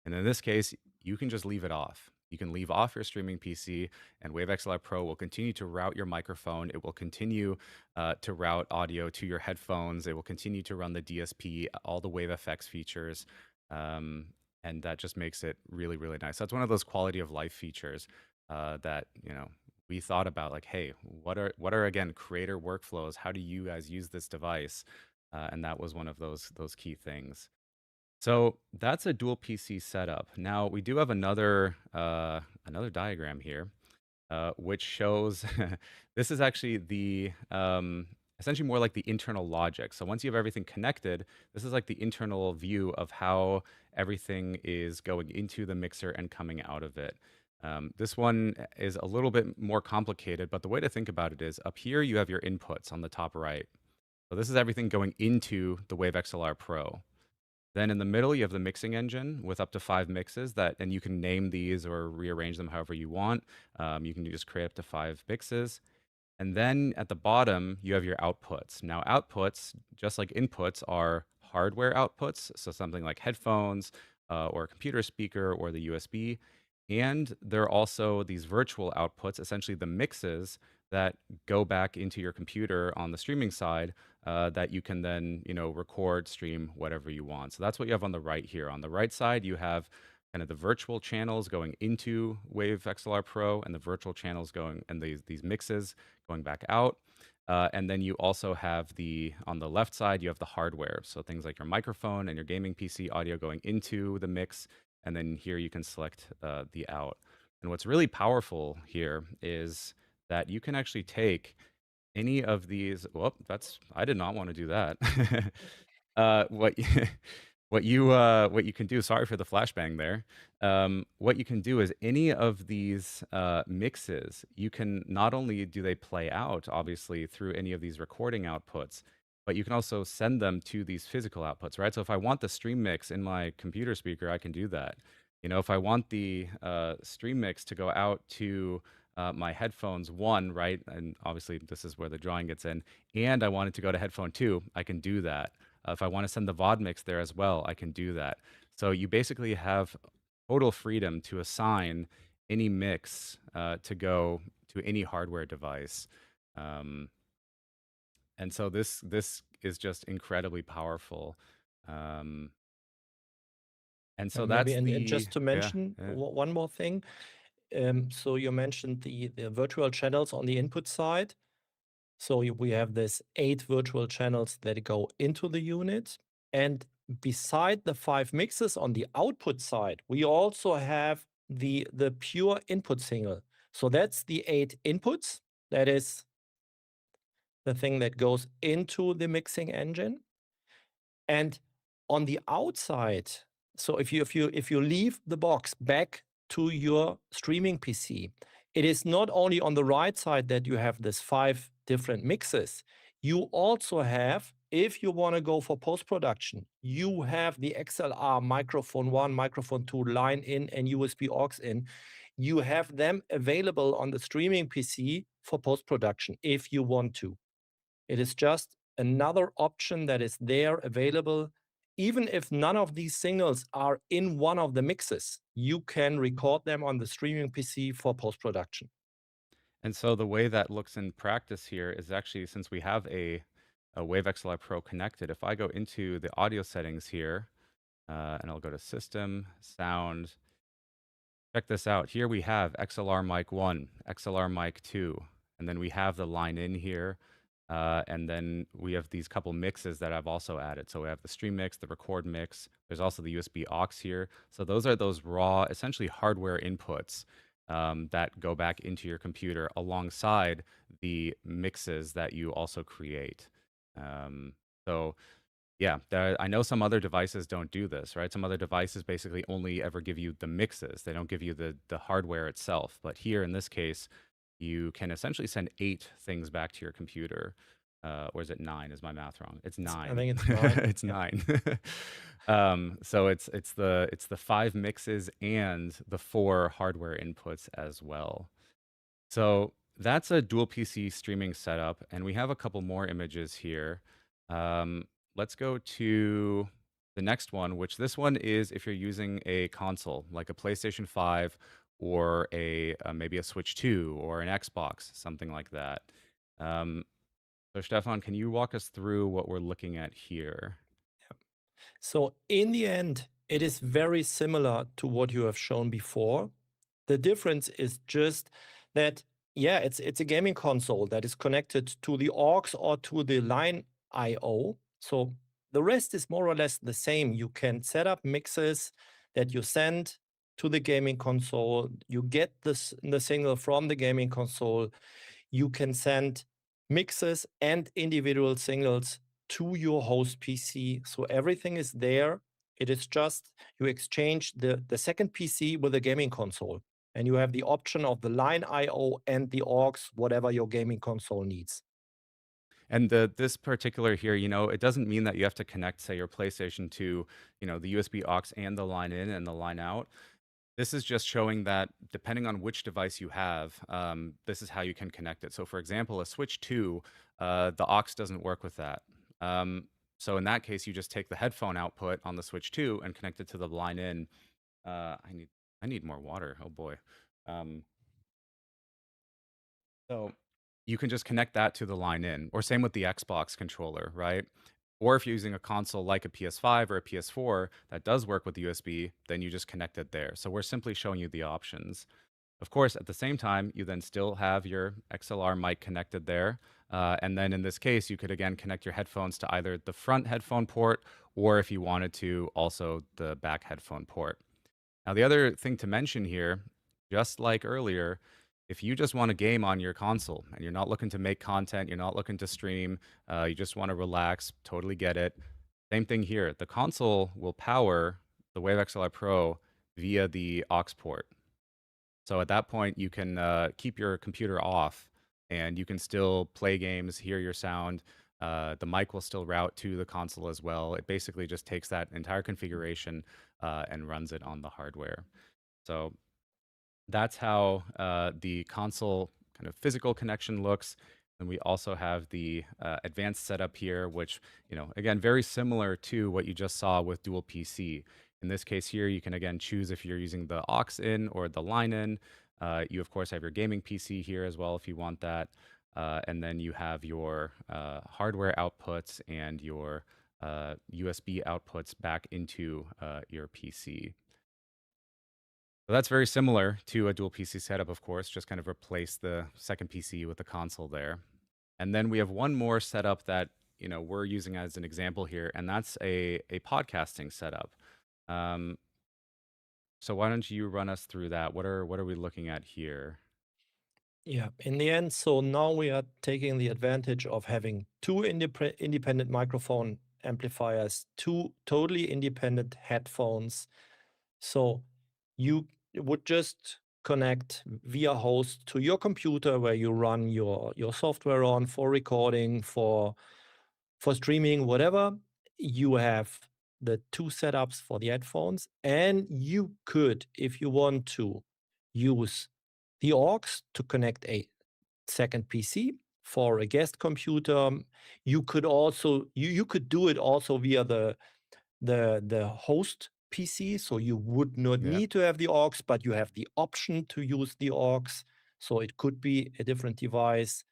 And in this case, you can just leave it off. You can leave off your streaming PC, and Wave XLR Pro will continue to route your microphone. It will continue to route audio to your headphones. It will continue to run the DSP, all the Wave FX features. And that just makes it really, really nice. That's one of those quality of life features that, we thought about like, hey, what are again creator workflows? How do you guys use this device? And that was one of those key things. So that's a dual PC setup. Now we do have another diagram here, which shows this is actually the essentially more like the internal logic. So once you have everything connected, this is like the internal view of how everything is going into the mixer and coming out of it. This one is a little bit more complicated, but the way to think about it is up here you have your inputs on the top right. So this is everything going into the Wave XLR Pro. Then in the middle, you have the mixing engine with up to 5 mixes and you can name these or rearrange them however you want. You can just create up to 5 mixes. And then at the bottom, you have your outputs. Now, outputs, just like inputs, are hardware outputs. So something like headphones or a computer speaker or the USB. And there are also these virtual outputs, essentially the mixes that go back into your computer on the streaming side that you can then, record, stream, whatever you want. So that's what you have on the right here. On the right side, you have kind of the virtual channels going into Wave XLR Pro and the virtual channels going and these mixes going back out. And then you also have on the left side, you have the hardware. So things like your microphone and your gaming PC audio going into the mix. And then here you can select the out. And what's really powerful here is that you can actually take any of these. Well, I did not want to do that. What what you can do. Sorry for the flashbang there. What you can do is any of these mixes. You can not only do they play out obviously through any of these recording outputs, but you can also send them to these physical outputs, right? So if I want the stream mix in my computer speaker, I can do that. If I want the stream mix to go out to my headphones 1, right? And obviously this is where the drawing gets in, and I want it to go to headphone 2, I can do that. If I want to send the VOD mix there as well, I can do that. So you basically have total freedom to assign any mix to go to any hardware device. And so this is just incredibly powerful. And so
And
that's
maybe, and just to
yeah.
mention one more thing. So you mentioned the virtual channels on the input side. So we have this 8 virtual channels that go into the unit. And beside the 5 mixes on the output side, we also have the pure input signal. So that's the 8 inputs. That is the thing that goes into the mixing engine. And on the outside, so if you leave the box back to your streaming PC, it is not only on the right side that you have this 5 different mixes. You also have, if you want to go for post-production, you have the XLR microphone 1, microphone 2 line in and USB aux in. You have them available on the streaming PC for post-production if you want to. It is just another option that is there available. Even if none of these signals are in one of the mixes, you can record them on the streaming PC for post-production.
And so the way that looks in practice here is actually, since we have a Wave XLR Pro connected, if I go into the audio settings here, and I'll go to System, Sound, check this out. Here we have XLR mic 1, XLR mic 2, and then we have the line in here. And then we have these couple mixes that I've also added. So we have the stream mix, the record mix. There's also the USB aux here. So those are those raw, essentially hardware inputs that go back into your computer alongside the mixes that you also create. So yeah, I know some other devices don't do this, right? Some other devices basically only ever give you the mixes. They don't give you the hardware itself. But here in this case, you can essentially send 8 things back to your computer. Or is it 9? Is my math wrong? It's 9.
I think it's 9.
It's 9. So it's the 5 mixes and the 4 hardware inputs as well. So that's a dual PC streaming setup, and we have a couple more images here. Let's go to the next one, which this one is if you're using a console like a PlayStation 5 or maybe a Switch 2 or an Xbox, something like that. So Stefan, can you walk us through what we're looking at here?
So in the end, it is very similar to what you have shown before. The difference is just that Yeah, it's a gaming console that is connected to the aux or to the line I/O. So the rest is more or less the same. You can set up mixes that you send to the gaming console. You get the signal from the gaming console. You can send mixes and individual signals to your host PC. So everything is there. It is just you exchange the second PC with the gaming console. And you have the option of the line I/O and the aux, whatever your gaming console needs.
And this particular here, it doesn't mean that you have to connect, say, your PlayStation to, the USB aux and the line in and the line out. This is just showing that depending on which device you have, this is how you can connect it. So for example, a Switch 2, the aux doesn't work with that. So in that case, you just take the headphone output on the Switch 2 and connect it to the line in. I need more water. Oh boy. So you can just connect that to the line in, or same with the Xbox controller, right? Or if you're using a console like a PS5 or a PS4 that does work with USB, then you just connect it there. So we're simply showing you the options. Of course, at the same time, you then still have your XLR mic connected there. And then in this case, you could again connect your headphones to either the front headphone port, or if you wanted to, also the back headphone port. Now, the other thing to mention here, just like earlier, if you just want to game on your console and you're not looking to make content, you're not looking to stream, you just want to relax, totally get it. Same thing here. The console will power the Wave XLR Pro via the aux port. So at that point, you can keep your computer off and you can still play games, hear your sound. The mic will still route to the console as well. It basically just takes that entire configuration and runs it on the hardware. So that's how the console kind of physical connection looks. And we also have the advanced setup here, which, again, very similar to what you just saw with dual PC. In this case here, you can, again, choose if you're using the aux in or the line in. You, of course, have your gaming PC here as well if you want that. And then you have your hardware outputs and your USB outputs back into your PC. So that's very similar to a dual PC setup, of course, just kind of replace the second PC with the console there. And then we have one more setup that, we're using as an example here, and that's a podcasting setup. So why don't you run us through that? What are we looking at here?
Yeah, in the end, so now we are taking the advantage of having two independent microphone amplifiers, two totally independent headphones. So you would just connect via host to your computer where you run your software on for recording, for streaming, whatever. You have the two setups for the headphones, and you could, if you want to, use the aux to connect a second PC for a guest computer. You could also you could do it also via the host PC, so you would not
Yeah.
need to have the aux, but you have the option to use the aux. So it could be a different device.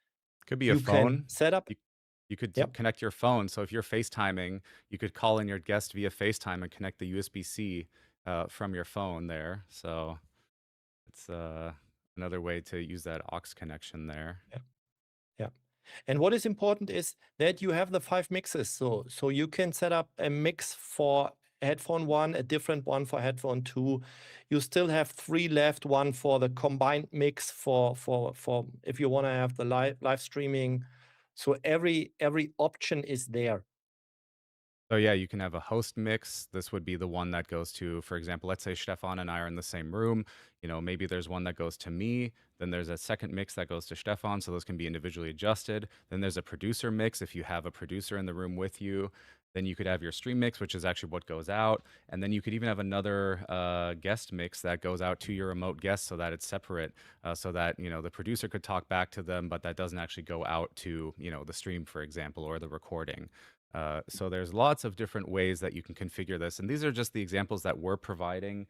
Could be a
You
phone.
can set up.
You could
Yep.
connect your phone. So if you're FaceTiming, you could call in your guest via FaceTime and connect the USB-C from your phone there. So it's another way to use that aux connection there.
Yeah. And what is important is that you have the 5 mixes. So you can set up a mix for headphone 1, a different one for headphone 2. You still have 3 left, one for the combined mix for if you want to have the live streaming. So every option is there.
So yeah, you can have a host mix. This would be the one that goes to, for example, let's say Stefan and I are in the same room. Maybe there's one that goes to me. Then there's a second mix that goes to Stefan. So those can be individually adjusted. Then there's a producer mix. If you have a producer in the room with you, then you could have your stream mix, which is actually what goes out. And then you could even have another guest mix that goes out to your remote guest so that it's separate, so that, the producer could talk back to them, but that doesn't actually go out to, the stream, for example, or the recording. So there's lots of different ways that you can configure this. And these are just the examples that we're providing,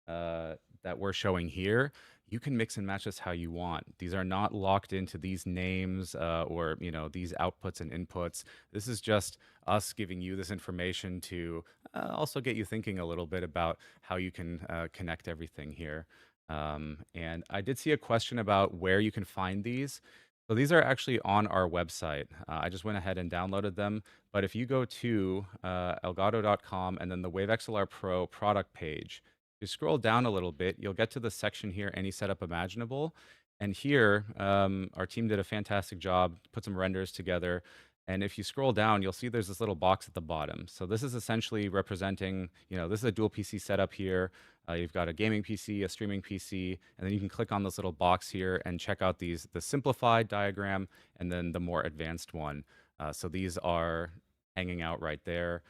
that we're showing here. You can mix and match this how you want. These are not locked into these names or these outputs and inputs. This is just us giving you this information to also get you thinking a little bit about how you can connect everything here. And I did see a question about where you can find these. So these are actually on our website. I just went ahead and downloaded them. But if you go to elgato.com and then the Wave XLR Pro product page, you scroll down a little bit, you'll get to the section here, any setup imaginable. And here, our team did a fantastic job, put some renders together. And if you scroll down, you'll see there's this little box at the bottom. So this is essentially representing, this is a dual PC setup here. You've got a gaming PC, a streaming PC, and then you can click on this little box here and check out the simplified diagram and then the more advanced one. So these are hanging out right there.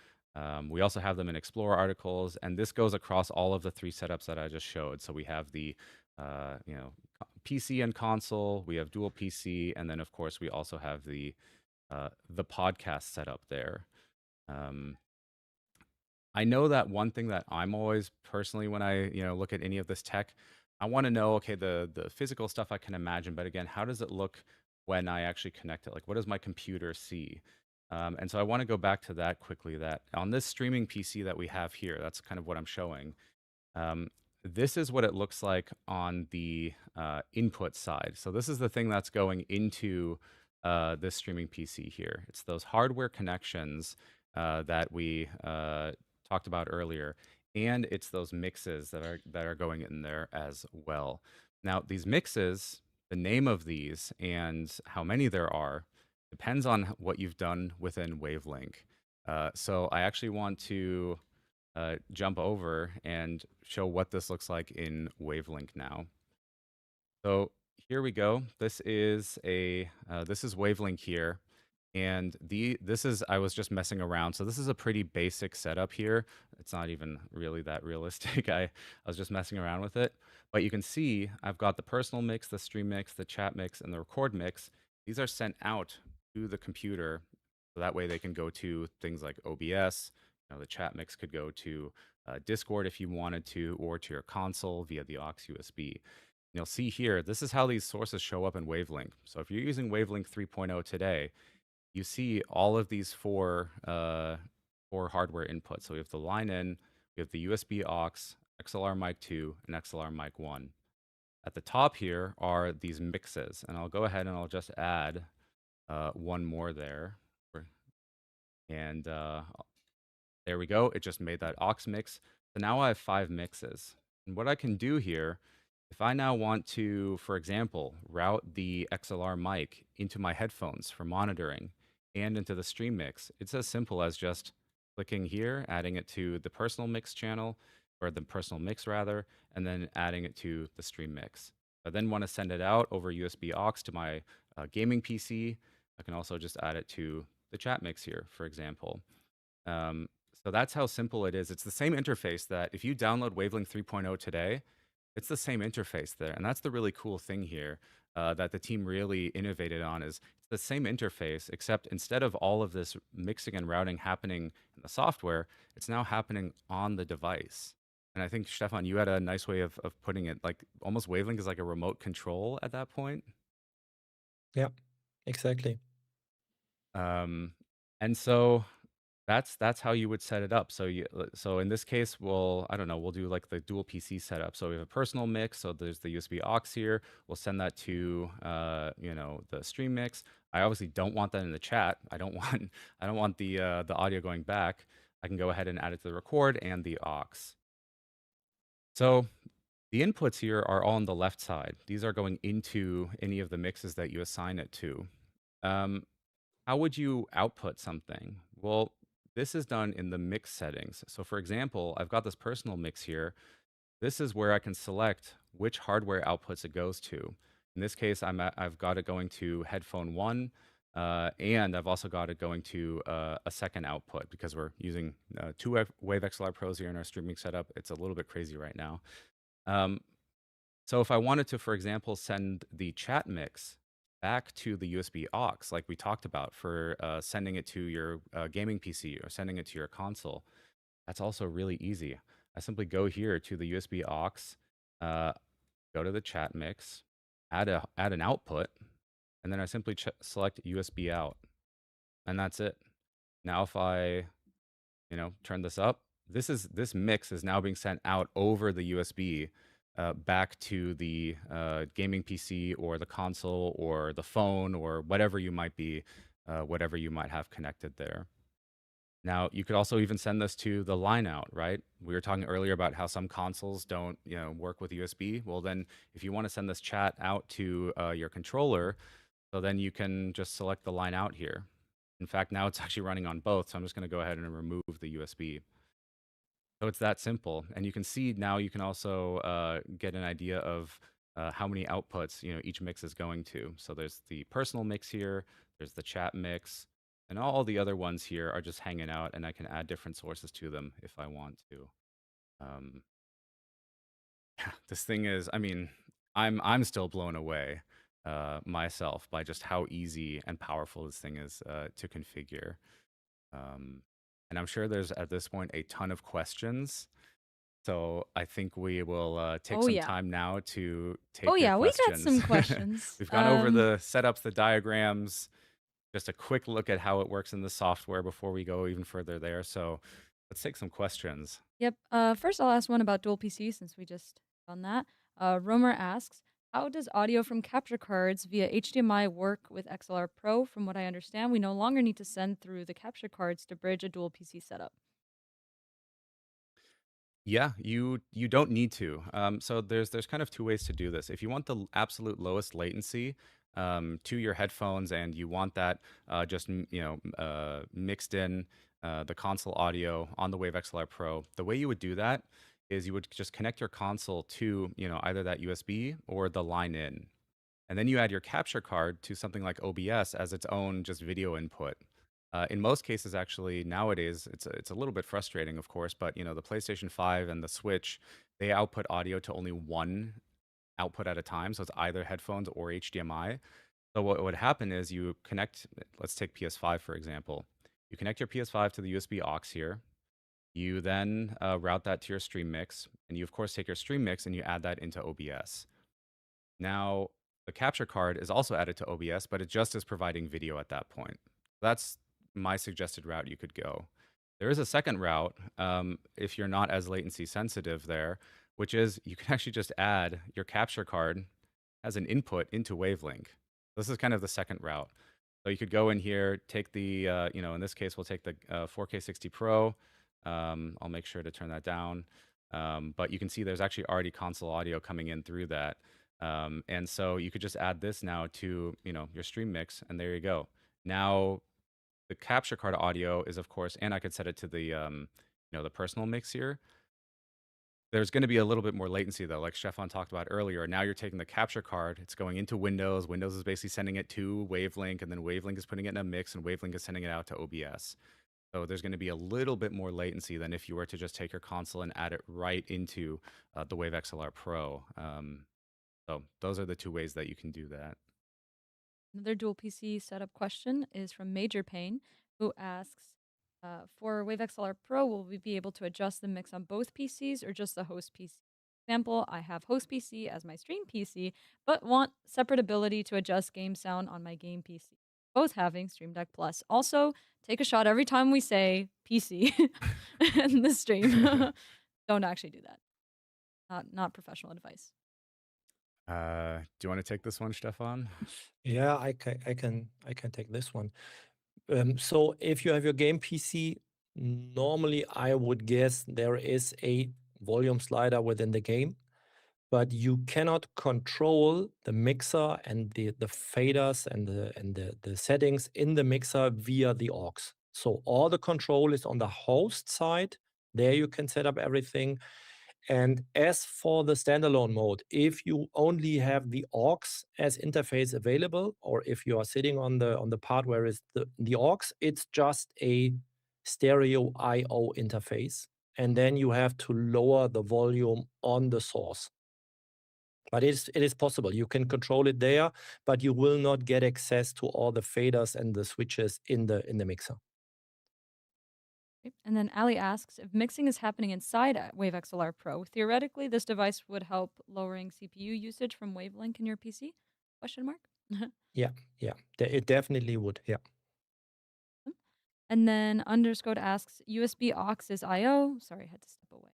We also have them in Explorer articles, and this goes across all of the 3 setups that I just showed. So we have the, PC and console, we have dual PC, and then of course we also have the podcast setup there. I know that one thing that I'm always personally, when I look at any of this tech, I want to know, okay, the physical stuff I can imagine, but again, how does it look when I actually connect it? Like, what does my computer see? And so I want to go back to that quickly. That on this streaming PC that we have here, that's kind of what I'm showing. This is what it looks like on the input side. So this is the thing that's going into this streaming PC here. It's those hardware connections that we talked about earlier, and it's those mixes that are going in there as well. Now, these mixes, the name of these and how many there are depends on what you've done within WaveLink. So I actually want to jump over and show what this looks like in WaveLink now. So here we go. This is WaveLink here. And I was just messing around. So this is a pretty basic setup here. It's not even really that realistic. I was just messing around with it. But you can see I've got the personal mix, the stream mix, the chat mix, and the record mix. These are sent out to the computer. So that way they can go to things like OBS. The chat mix could go to Discord if you wanted to, or to your console via the aux USB. You'll see here, this is how these sources show up in WaveLink. So if you're using WaveLink 3.0 today, you see all of these four hardware inputs. So we have the line in, we have the USB aux, XLR mic 2, and XLR mic 1. At the top here are these mixes, and I'll go ahead and I'll just add one more there. And there we go. It just made that aux mix. So now I have 5 mixes. And what I can do here, if I now want to, for example, route the XLR mic into my headphones for monitoring and into the stream mix, it's as simple as just clicking here, adding it to the personal mix channel, or the personal mix rather, and then adding it to the stream mix. If I then want to send it out over USB aux to my gaming PC, I can also just add it to the chat mix here, for example. So that's how simple it is. It's the same interface that if you download WaveLink 3.0 today, it's the same interface there. And that's the really cool thing here that the team really innovated on is it's the same interface, except instead of all of this mixing and routing happening in the software, it's now happening on the device. And I think, Stefan, you had a nice way of putting it, like almost WaveLink is like a remote control at that point.
Yeah, exactly.
And so that's how you would set it up. So in this case, we'll do like the dual PC setup. So we have a personal mix. So there's the USB aux here. We'll send that to the stream mix. I obviously don't want that in the chat. I don't want the audio going back. I can go ahead and add it to the record and the aux. So the inputs here are all on the left side. These are going into any of the mixes that you assign it to. How would you output something? Well, this is done in the mix settings. So for example, I've got this personal mix here. This is where I can select which hardware outputs it goes to. In this case, I've got it going to headphone 1, and I've also got it going to a second output because we're using 2 Wave XLR Pros here in our streaming setup. It's a little bit crazy right now. So if I wanted to, for example, send the chat mix back to the USB aux, like we talked about for sending it to your gaming PC or sending it to your console, that's also really easy. I simply go here to the USB aux, go to the chat mix, add an output, and then I simply select USB out, and that's it. Now if I turn this up, this mix is now being sent out over the USB back to the gaming PC or the console or the phone or whatever you might be, whatever you might have connected there. Now, you could also even send this to the line out, right? We were talking earlier about how some consoles don't, work with USB. Well, then if you want to send this chat out to your controller, so then you can just select the line out here. In fact, now it's actually running on both, so I'm just going to go ahead and remove the USB. So it's that simple. And you can see now you can also get an idea of how many outputs each mix is going to. So there's the personal mix here, there's the chat mix, and all the other ones here are just hanging out, and I can add different sources to them if I want to. Um, this thing is, I mean, I'm still blown away myself by just how easy and powerful this thing is to configure. And I'm sure there's at this point a ton of questions. So I think we will take
Oh
some
yeah.
time now to
Oh
take your
yeah, we got some
questions.
questions.
We've gone over the setups, the diagrams, just a quick look at how it works in the software before we go even further there. So let's take some questions.
Yep. First, I'll ask one about dual PC since we just done that. Romer asks, how does audio from capture cards via HDMI work with XLR Pro? From what I understand, we no longer need to send through the capture cards to bridge a dual PC setup.
Yeah, you don't need to. So there's kind of two ways to do this. If you want the absolute lowest latency to your headphones, and you want that just mixed in the console audio on the Wave XLR Pro, the way you would do that is you would just connect your console to either that USB or the line in, and then you add your capture card to something like OBS as its own just video input. In most cases, actually, nowadays, it's a little bit frustrating, of course, but the PlayStation 5 and the Switch, they output audio to only one output at a time, so it's either headphones or HDMI. So what would happen is you connect, let's take PS5 for example. You connect your PS5 to the USB aux here. You then route that to your stream mix, and you of course take your stream mix and you add that into OBS. Now, the capture card is also added to OBS, but it just is providing video at that point. That's my suggested route you could go. There is a second route if you're not as latency sensitive there, which is you can actually just add your capture card as an input into Wavelink. This is kind of the second route. So you could go in here, take the, in this case, we'll take the 4K 60 Pro. I'll make sure to turn that down. But you can see there's actually already console audio coming in through that. And so you could just add this now to, your stream mix, and there you go. Now, the capture card audio is, of course, and I could set it to the, the personal mix here. There's going to be a little bit more latency, though, like Stefan talked about earlier. Now you're taking the capture card, it's going into Windows. Windows is basically sending it to Wavelink, and then Wavelink is putting it in a mix, and Wavelink is sending it out to OBS. So there's going to be a little bit more latency than if you were to just take your console and add it right into the Wave XLR Pro. So those are the two ways that you can do that.
Another dual PC setup question is from Major Pain, who asks, for Wave XLR Pro, will we be able to adjust the mix on both PCs or just the host PC? Example, I have host PC as my stream PC, but want separate ability to adjust game sound on my game PC. Both having Stream Deck Plus. Also, take a shot every time we say PC in the stream. Don't actually do that. Not professional advice.
Do you want to take this one, Stefan?
Yeah, I can take this one. So if you have your game PC, normally I would guess there is a volume slider within the game, but you cannot control the mixer and the faders and the settings in the mixer via the aux. So all the control is on the host side. There you can set up everything. And as for the standalone mode, if you only have the aux as interface available, or if you are sitting on the part where is the aux, it's just a stereo I/O interface, and then you have to lower the volume on the source. But it is possible. You can control it there, but you will not get access to all the faders and the switches in the mixer.
And then Ali asks, if mixing is happening inside Wave XLR Pro, theoretically, this device would help lowering CPU usage from Wavelink in your PC? Question mark.
Yeah, it definitely would. Yeah.
And then Underscore asks, USB aux is I/O. Sorry, I had to step away.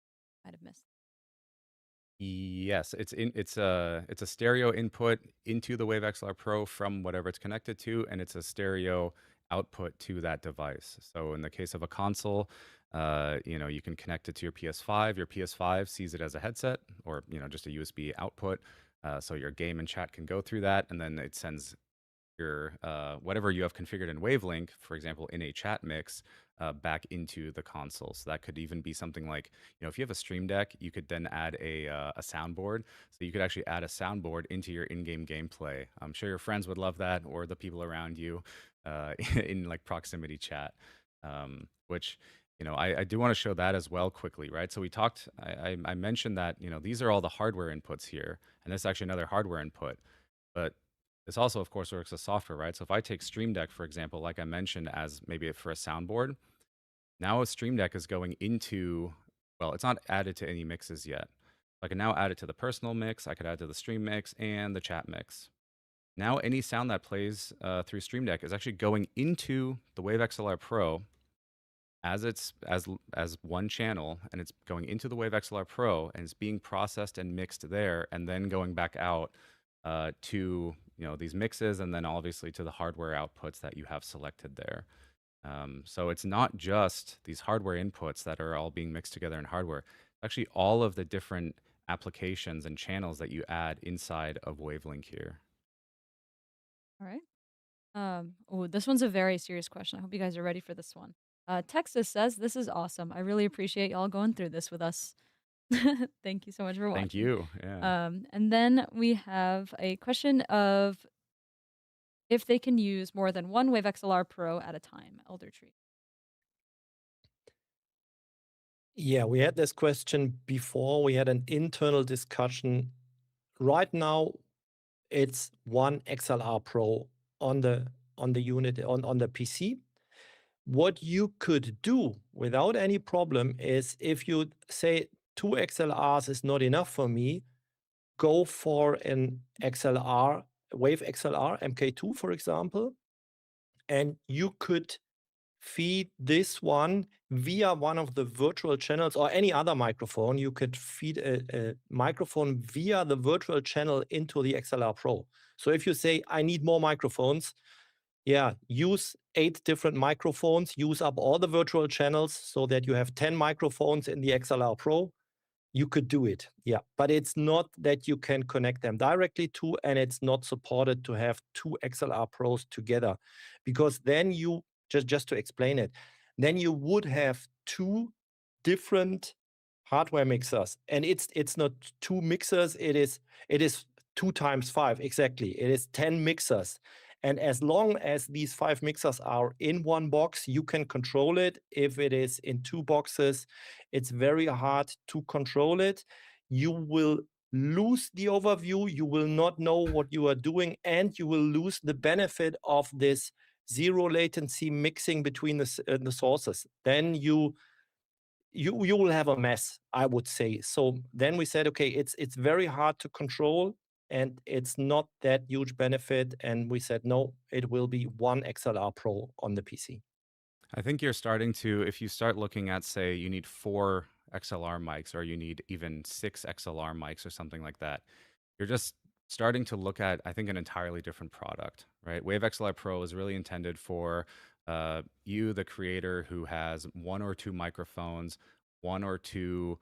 Might have missed.
Yes, it's a stereo input into the Wave XLR Pro from whatever it's connected to, and it's a stereo output to that device. So in the case of a console, you can connect it to your PS5. Your PS5 sees it as a headset, or just a USB output. So your game and chat can go through that, and then it sends your whatever you have configured in Wavelink, for example, in a chat mix, back into the console. So that could even be something like, if you have a Stream Deck, you could then add a soundboard. So you could actually add a soundboard into your in-game gameplay. I'm sure your friends would love that, or the people around you, in like proximity chat. Which I do want to show that as well quickly, right? So we talked. I mentioned that these are all the hardware inputs here, and this is actually another hardware input, but this also, of course, works as software, right? So if I take Stream Deck, for example, like I mentioned, as maybe for a soundboard, now a Stream Deck is going into, well, it's not added to any mixes yet. I can now add it to the personal mix, I could add to the stream mix and the chat mix. Now any sound that plays through Stream Deck is actually going into the Wave XLR Pro as one channel, and it's going into the Wave XLR Pro, and it's being processed and mixed there, and then going back out to these mixes, and then obviously to the hardware outputs that you have selected there. So it's not just these hardware inputs that are all being mixed together in hardware. Actually, all of the different applications and channels that you add inside of Wavelink here.
All right. Oh, this one's a very serious question. I hope you guys are ready for this one. Texas says, "This is awesome. I really appreciate y'all going through this with us." Thank you so much for watching.
Thank you. Yeah.
And then we have a question of if they can use more than one Wave XLR Pro at a time. Elder Tree.
Yeah, we had this question before. We had an internal discussion. Right now, it's one XLR Pro on the unit on the PC. What you could do without any problem is, if you say 2 XLRs is not enough for me, go for an XLR, Wave XLR MK2, for example, and you could feed this one via one of the virtual channels, or any other microphone. You could feed a microphone via the virtual channel into the XLR Pro. So if you say, I need more microphones, yeah, use 8 different microphones, use up all the virtual channels so that you have 10 microphones in the XLR Pro. You could do it, yeah. But it's not that you can connect them directly to, and it's not supported to have 2 XLR Pros together, because then you, just to explain it, then you would have 2 different hardware mixers, and it's not 2 mixers, it is 2 times 5, exactly. It is 10 mixers. And as long as these 5 mixers are in one box, you can control it. If it is in 2 boxes, it's very hard to control it. You will lose the overview, you will not know what you are doing, and you will lose the benefit of this zero latency mixing between the sources. Then you will have a mess, I would say. So then we said, okay, it's very hard to control, and it's not that huge benefit. And we said, no, it will be one XLR Pro on the PC.
I think you're starting to, if you start looking at, say, you need 4 XLR mics, or you need even 6 XLR mics or something like that, you're just starting to look at, I think, an entirely different product, right? Wave XLR Pro is really intended for you, the creator, who has 1 or 2 microphones, 1 or 2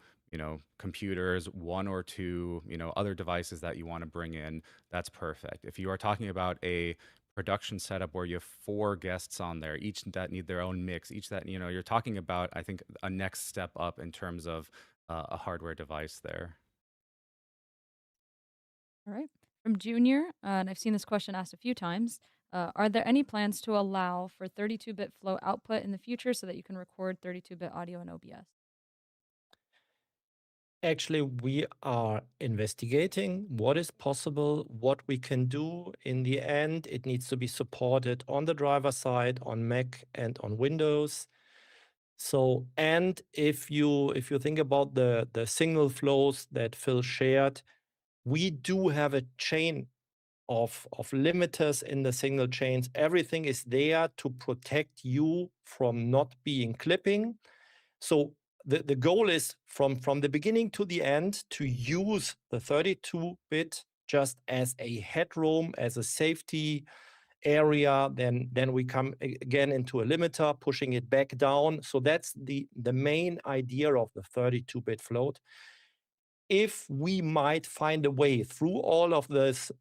computers, 1 or 2 other devices that you want to bring in. That's perfect. If you are talking about a production setup where you have 4 guests on there, each that need their own mix, each that you're talking about, I think, a next step up in terms of a hardware device there.
All right. From Junior, and I've seen this question asked a few times. Are there any plans to allow for 32-bit flow output in the future so that you can record 32-bit audio in OBS?
Actually, we are investigating what is possible, what we can do. In the end, it needs to be supported on the driver side, on Mac and on Windows. So, and if you think about the signal flows that Phil shared, we do have a chain of limiters in the signal chains. Everything is there to protect you from not being clipping. So the goal is from the beginning to the end to use the 32-bit just as a headroom, as a safety area. Then we come again into a limiter, pushing it back down. So that's the main idea of the 32-bit float. If we might find a way through all of this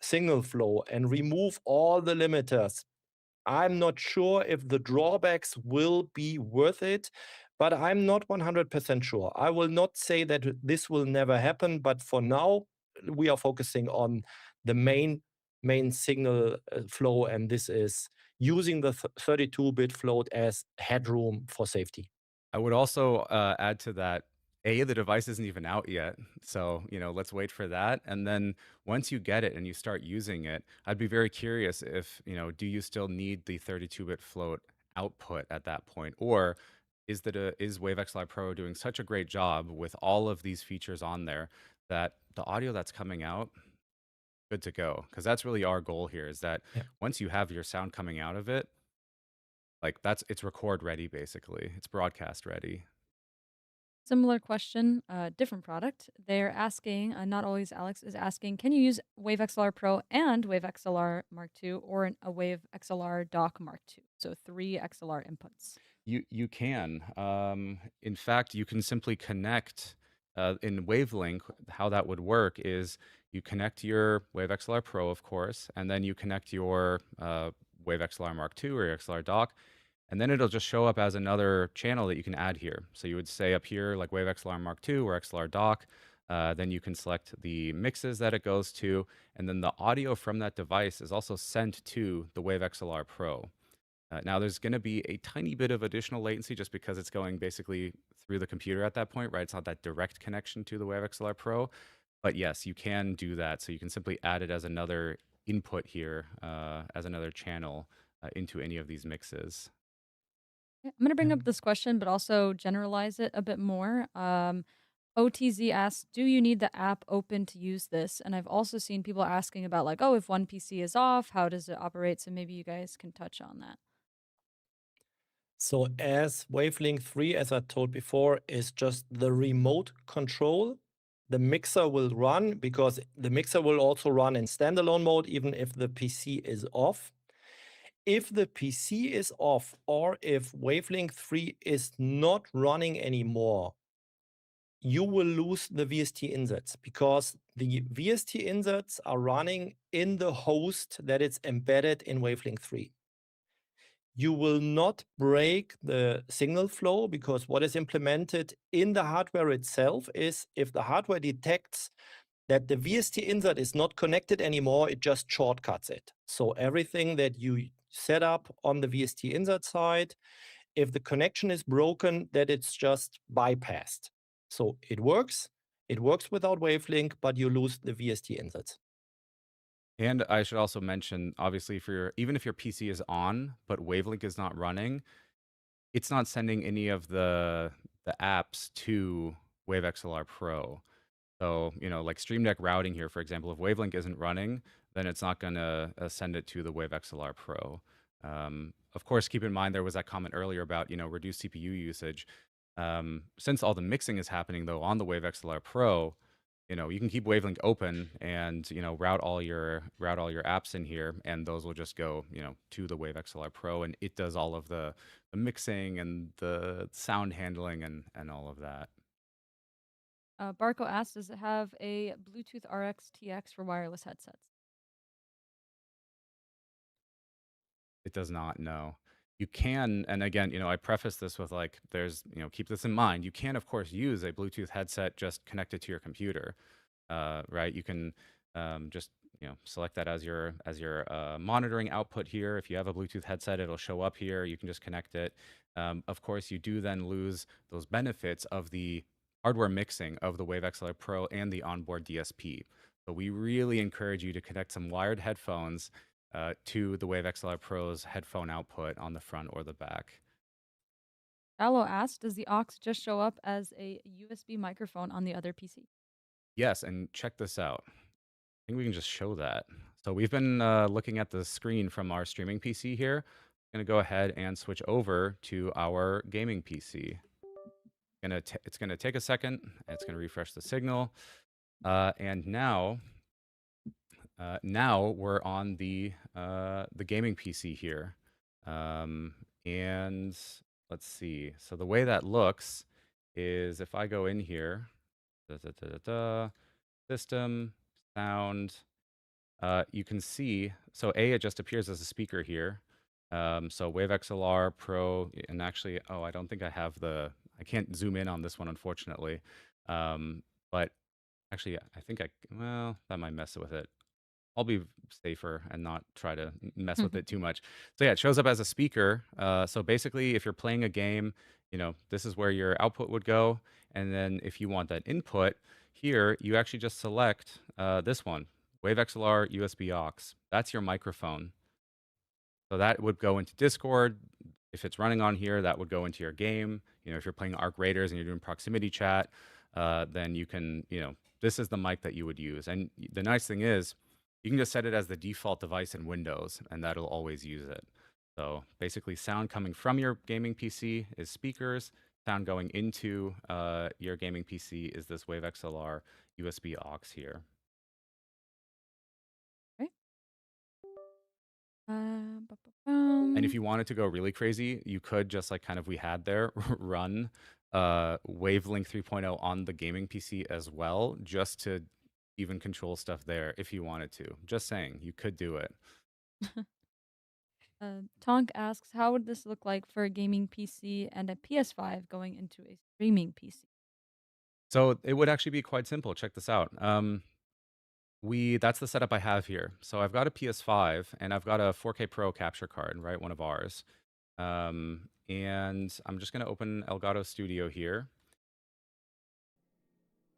signal flow and remove all the limiters, I'm not sure if the drawbacks will be worth it, but I'm not 100% sure. I will not say that this will never happen, but for now, we are focusing on the main signal flow, and this is using the 32-bit float as headroom for safety.
I would also add to that, the device isn't even out yet. So, let's wait for that. And then once you get it and you start using it, I'd be very curious if, do you still need the 32-bit float output at that point? Or is WaveXLR Pro doing such a great job with all of these features on there that the audio that's coming out, good to go? Because that's really our goal here, is that
Yeah.
once you have your sound coming out of it, like it's record ready, basically. It's broadcast ready.
Similar question, different product. They're asking, not always Alex is asking, can you use Wave XLR Pro and Wave XLR Mark II or a Wave XLR dock Mark II? So 3 XLR inputs.
You can. In fact, you can simply connect in Wavelink. How that would work is you connect your Wave XLR Pro, of course, and then you connect your Wave XLR Mark II or your XLR dock, and then it'll just show up as another channel that you can add here. So you would say up here like Wave XLR Mark II or XLR dock. Then you can select the mixes that it goes to, and then the audio from that device is also sent to the Wave XLR Pro. Now, there's going to be a tiny bit of additional latency just because it's going basically through the computer at that point, right? It's not that direct connection to the Wave XLR Pro. But yes, you can do that. So you can simply add it as another input here, as another channel into any of these mixes.
Yeah, I'm going to bring
Yeah.
up this question, but also generalize it a bit more. OTZ asks, do you need the app open to use this? And I've also seen people asking about like, oh, if one PC is off, how does it operate? So maybe you guys can touch on that.
So as Wavelink 3, as I told before, is just the remote control, the mixer will run because the mixer will also run in standalone mode, even if the PC is off. If the PC is off or if Wavelink 3 is not running anymore, you will lose the VST inserts because the VST inserts are running in the host that it's embedded in Wavelink 3. You will not break the signal flow because what is implemented in the hardware itself is if the hardware detects that the VST insert is not connected anymore, it just shortcuts it. So everything that you set up on the VST insert side, if the connection is broken, that it's just bypassed. So it works without Wavelink, but you lose the VST inserts.
And I should also mention, obviously, even if your PC is on, but Wavelink is not running, it's not sending any of the apps to Wave XLR Pro. So, like Stream Deck routing here, for example, if Wavelink isn't running, then it's not going to send it to the Wave XLR Pro. Of course, keep in mind there was that comment earlier about, reduced CPU usage. Since all the mixing is happening, though, on the Wave XLR Pro, you can keep Wavelink open and, route all your apps in here, and those will just go, to the Wave XLR Pro, and it does all of the mixing and the sound handling and all of that.
Barco asks, does it have a Bluetooth RX TX for wireless headsets?
It does not, no. You can, and again, I preface this with like, keep this in mind. You can, of course, use a Bluetooth headset just connected to your computer, right? You can just, select that as your monitoring output here. If you have a Bluetooth headset, it'll show up here. You can just connect it. Of course, you do then lose those benefits of the hardware mixing of the Wave XLR Pro and the onboard DSP. So we really encourage you to connect some wired headphones to the Wave XLR Pro's headphone output on the front or the back.
Allo asked, does the aux just show up as a USB microphone on the other PC?
Yes, and check this out. I think we can just show that. So we've been looking at the screen from our streaming PC here. I'm going to go ahead and switch over to our gaming PC. It's gonna take a second. It's gonna refresh the signal, and now we're on the gaming PC here, and let's see. So the way that looks is if I go in here, system, sound, you can see, so it just appears as a speaker here. So Wave XLR Pro, and actually, I don't think I can't zoom in on this one, unfortunately. But actually, I think well, that might mess with it. I'll be safer and not try to mess with it too much. So yeah, it shows up as a speaker. So basically, if you're playing a game, this is where your output would go. And then if you want that input, here, you actually just select this one, Wave XLR USB aux. That's your microphone. So that would go into Discord. If it's running on here, that would go into your game. If you're playing Arc Raiders and you're doing proximity chat, then you can, this is the mic that you would use. And the nice thing is, you can just set it as the default device in Windows, and that'll always use it. So basically, sound coming from your gaming PC is speakers. Sound going into your gaming PC is this Wave XLR USB aux here.
Okay.
And if you wanted to go really crazy, you could just like kind of we had there run Wavelink 3.0 on the gaming PC as well, just to even control stuff there if you wanted to. Just saying, you could do it.
Tonk asks, how would this look like for a gaming PC and a PS5 going into a streaming PC?
So it would actually be quite simple. Check this out. That's the setup I have here. So I've got a PS5 and I've got a 4K Pro capture card, right? One of ours. And I'm just going to open Elgato Studio here.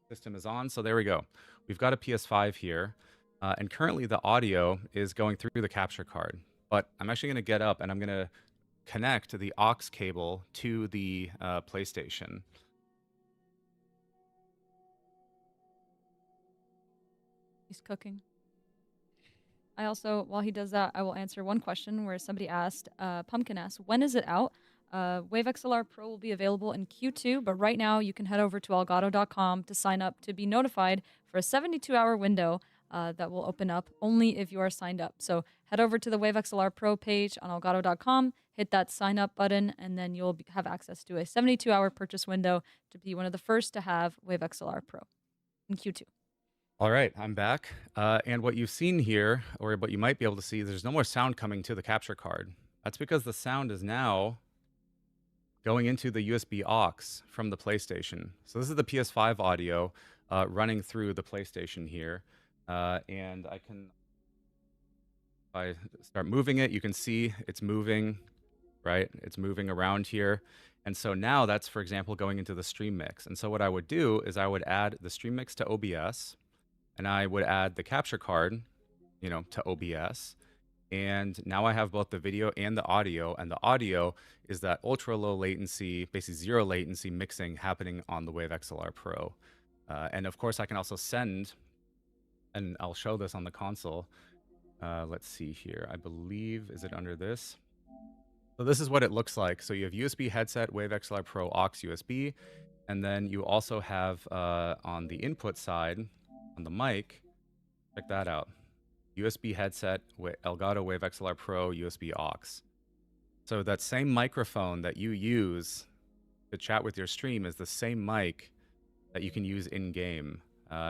System is on. So there we go. We've got a PS5 here. And currently the audio is going through the capture card. But I'm actually going to get up and I'm going to connect the aux cable to the PlayStation.
He's cooking. I also, while he does that, I will answer one question where somebody asked, Pumpkin asked, when is it out? Wave XLR Pro will be available in Q2, but right now you can head over to elgato.com to sign up to be notified for a 72-hour window that will open up only if you are signed up. So head over to the Wave XLR Pro page on elgato.com, hit that sign up button, and then you'll have access to a 72-hour purchase window to be one of the first to have Wave XLR Pro in Q2.
All right, I'm back. And what you've seen here, or what you might be able to see, there's no more sound coming to the capture card. That's because the sound is now going into the USB aux from the PlayStation. So this is the PS5 audio running through the PlayStation here. And if I start moving it, you can see it's moving, right? It's moving around here. And so now that's, for example, going into the stream mix. And so what I would do is I would add the stream mix to OBS, and I would add the capture card, to OBS. And now I have both the video and the audio. And the audio is that ultra low latency, basically zero latency mixing happening on the Wave XLR Pro. And of course, I can also send, and I'll show this on the console. Let's see here. I believe, is it under this? So this is what it looks like. So you have USB headset, Wave XLR Pro aux USB. And then you also have on the input side, on the mic, check that out. USB headset with Elgato Wave XLR Pro USB aux. So that same microphone that you use to chat with your stream is the same mic that you can use in game.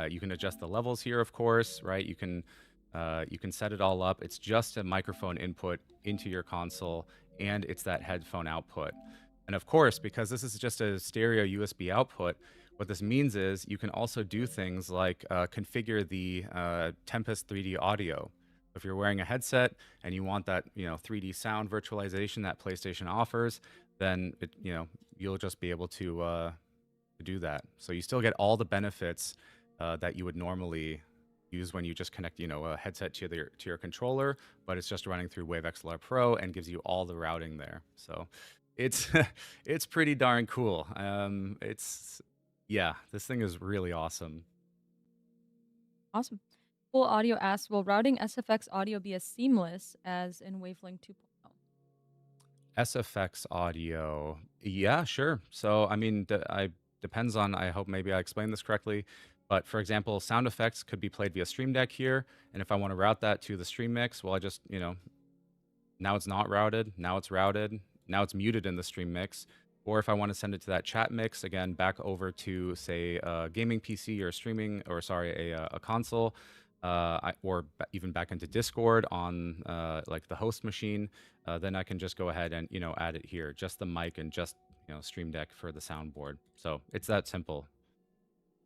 You can adjust the levels here, of course, right? You can set it all up. It's just a microphone input into your console, and it's that headphone output. And of course, because this is just a stereo USB output, what this means is you can also do things like configure the Tempest 3D audio. If you're wearing a headset and you want that 3D sound virtualization that PlayStation offers, then you'll just be able to do that. So you still get all the benefits that you would normally use when you just connect a headset to your controller, but it's just running through Wave XLR Pro and gives you all the routing there. So it's it's pretty darn cool. Yeah, this thing is really awesome.
Awesome. Full Audio asks, will routing SFX audio be as seamless as in Wavelink 2.0?
SFX audio, yeah, sure. So I mean, depends on, I hope maybe I explained this correctly, but for example, sound effects could be played via Stream Deck here, and if I want to route that to the Stream Mix, well, I just, now it's not routed, now it's routed, now it's muted in the Stream Mix. Or if I want to send it to that chat mix, again, back over to, say, a gaming PC or a console, even back into Discord on like the host machine, then I can just go ahead and, add it here, just the mic and just, Stream Deck for the soundboard. So it's that simple.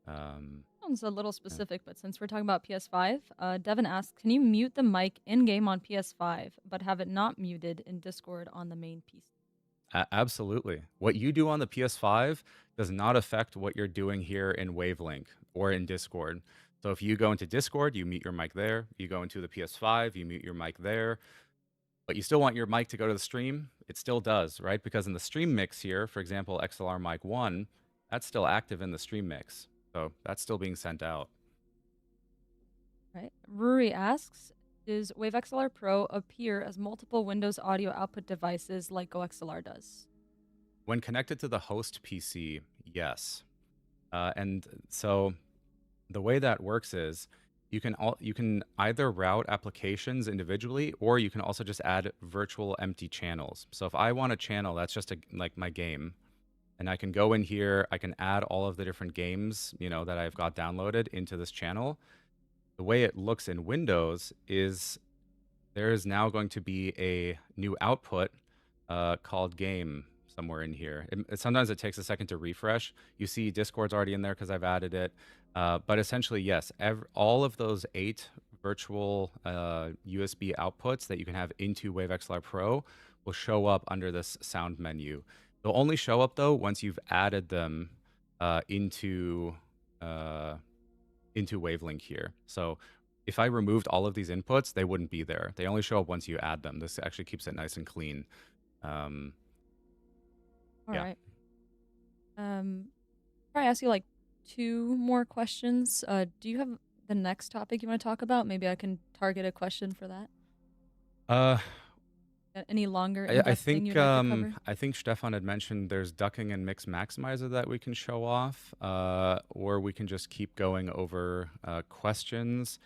Sounds a little specific, but since we're talking about PS5, Devin asks, can you mute the mic in-game on PS5, but have it not muted in Discord on the main PC?
Absolutely. What you do on the PS5 does not affect what you're doing here in Wavelink or in Discord. So if you go into Discord, you mute your mic there. You go into the PS5, you mute your mic there. But you still want your mic to go to the stream, it still does, right? Because in the stream mix here, for example, XLR mic 1, that's still active in the stream mix. So that's still being sent out.
Right. Ruri asks, does Wave XLR Pro appear as multiple Windows audio output devices like GoXLR does?
When connected to the host PC, yes. And so the way that works is you can either route applications individually, or you can also just add virtual empty channels. So if I want a channel that's just like my game, and I can go in here, I can add all of the different games, that I've got downloaded into this channel. The way it looks in Windows is there is now going to be a new output called game somewhere in here. Sometimes it takes a second to refresh. You see Discord's already in there because I've added it. But essentially, yes, all of those 8 virtual USB outputs that you can have into Wave XLR Pro will show up under this sound menu. They'll only show up, though, once you've added them into Wavelink here. So if I removed all of these inputs, they wouldn't be there. They only show up once you add them. This actually keeps it nice and clean.
All
Yeah.
right. Probably ask you like 2 more questions. Do you have the next topic you want to talk about? Maybe I can target a question for that. Any longer
I
in-depth thing
think
you'd like to cover?
I think Stefan had mentioned there's ducking and mix maximizer that we can show off, or we can just keep going over questions.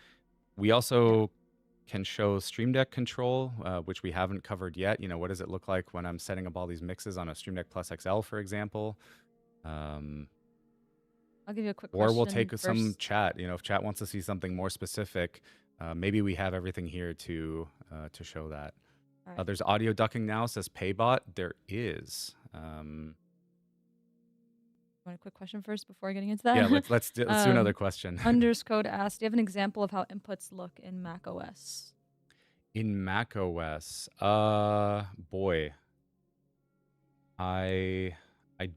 We also can show Stream Deck control, which we haven't covered yet. What does it look like when I'm setting up all these mixes on a Stream Deck Plus XL, for example?
I'll give you a quick
Or
question
we'll take some
first.
chat. If chat wants to see something more specific, maybe we have everything here to show that.
All right.
There's audio ducking now, says Paybot. There is.
Want a quick question first before getting into that?
Yeah, let's do another question.
Underscode asked, do you have an example of how inputs look in Mac OS?
In Mac OS, boy, I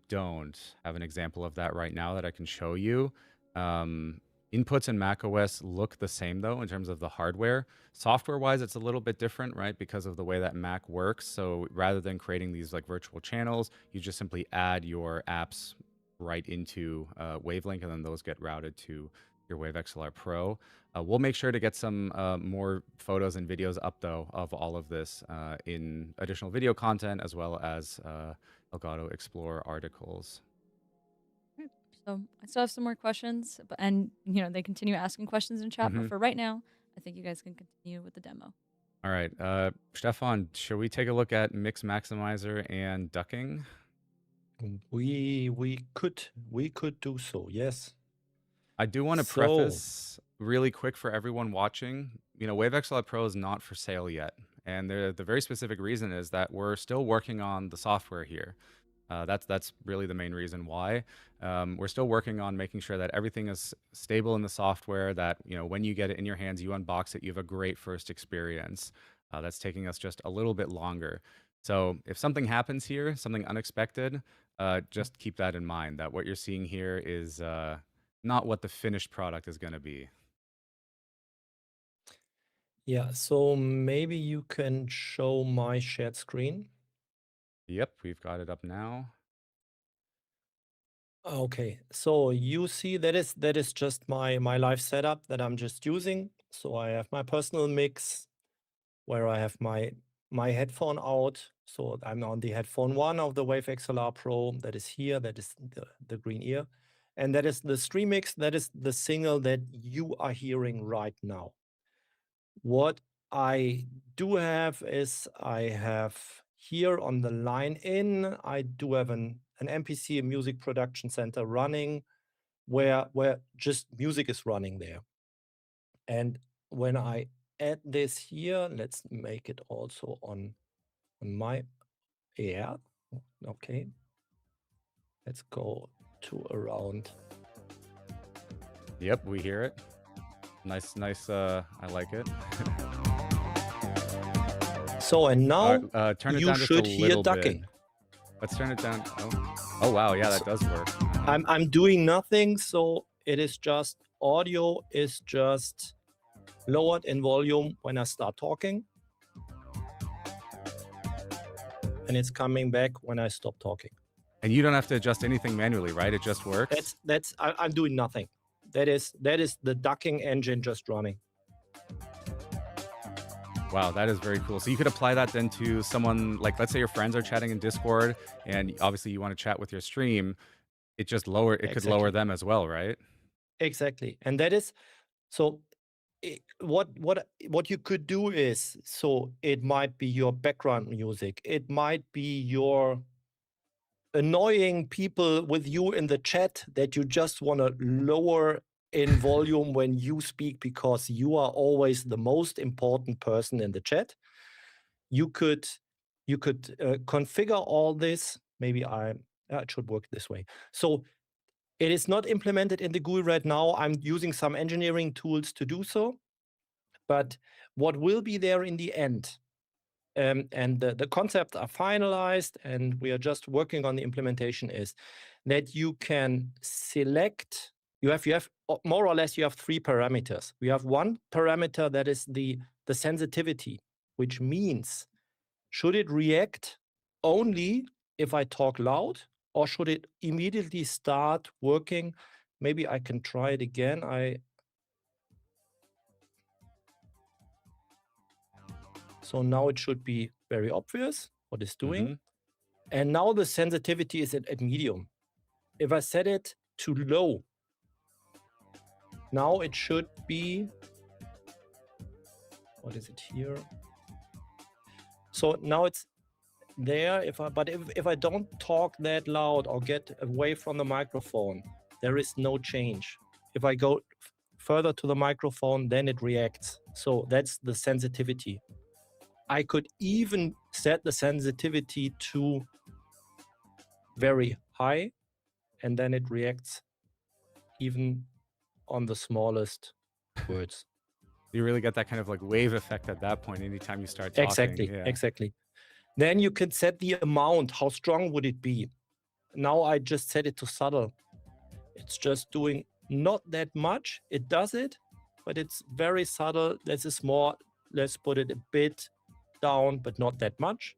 don't have an example of that right now that I can show you. Inputs in Mac OS look the same, though, in terms of the hardware. Software-wise, it's a little bit different, right, because of the way that Mac works. So rather than creating these like virtual channels, you just simply add your apps right into Wavelink, and then those get routed to your Wave XLR Pro. We'll make sure to get some more photos and videos up, though, of all of this in additional video content, as well as Elgato Explore articles.
So I still have some more questions, and they continue asking questions in chat. But for right now, I think you guys can continue with the demo.
All right, Stefan, should we take a look at Mix Maximizer and ducking?
We could do so, yes.
I do want to preface really quick for everyone watching, Wave XLR Pro is not for sale yet. And the very specific reason is that we're still working on the software here. That's really the main reason why. We're still working on making sure that everything is stable in the software, that when you get it in your hands, you unbox it, you have a great first experience. That's taking us just a little bit longer. So if something happens here, something unexpected, just keep that in mind, that what you're seeing here is not what the finished product is going to be.
Yeah, so maybe you can show my shared screen.
Yep, we've got it up now.
Okay, so you see that is just my live setup that I'm just using. So I have my personal mix where I have my my headphone out. So I'm on the headphone 1 of the Wave XLR Pro. That is here. That is the green ear. And that is the stream mix. That is the signal that you are hearing right now. What I do have is I have here on the line in, I do have an MPC, a music production center running where just music is running there. And when I add this here, let's make it also on my air. Okay. Let's go to around.
Yep, we hear it. Nice. I like it.
So, and now
turn it
you
down just
should
a
hear
little
ducking.
bit. Let's turn it down. Oh wow, yeah, that does work.
I'm doing nothing, so it is just audio is just lowered in volume when I start talking, and it's coming back when I stop talking.
And you don't have to adjust anything manually, right? It just works.
I'm doing nothing. That is the ducking engine just running.
Wow, that is very cool. So you could apply that then to someone, like, let's say your friends are chatting in Discord, and obviously you want to chat with your stream. It just could lower them as well, right?
Exactly, and that is so. What you could do is, so it might be your background music. It might be your annoying people with you in the chat that you just want to lower in volume when you speak because you are always the most important person in the chat. You could configure all this. Maybe it should work this way. So it is not implemented in the GUI right now. I'm using some engineering tools to do so. But what will be there in the end, and the concepts are finalized and we are just working on the implementation, is that you can select, you have more or less, you have 3 parameters. We have one parameter that is the sensitivity, which means should it react only if I talk loud, or should it immediately start working? Maybe I can try it again. So now it should be very obvious what it's doing. And now the sensitivity is at medium. If I set it to low, now it should be, what is it here? So now it's there. But if I don't talk that loud or get away from the microphone, there is no change. If I go further to the microphone, then it reacts. So that's the sensitivity. I could even set the sensitivity to very high, and then it reacts even on the smallest words.
You really get that kind of like wave effect at that point anytime you start talking.
Exactly. Then you can set the amount. How strong would it be? Now I just set it to subtle. It's just doing not that much. It does it, but it's very subtle. This is more, let's put it a bit down, but not that much.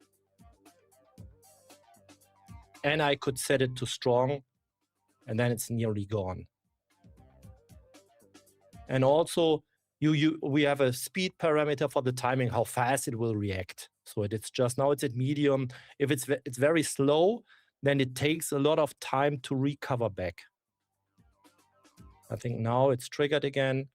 And I could set it to strong, and then it's nearly gone. And also, we have a speed parameter for the timing, how fast it will react. So it's just, now it's at medium. If it's very slow, then it takes a lot of time to recover back. I think now it's triggered again.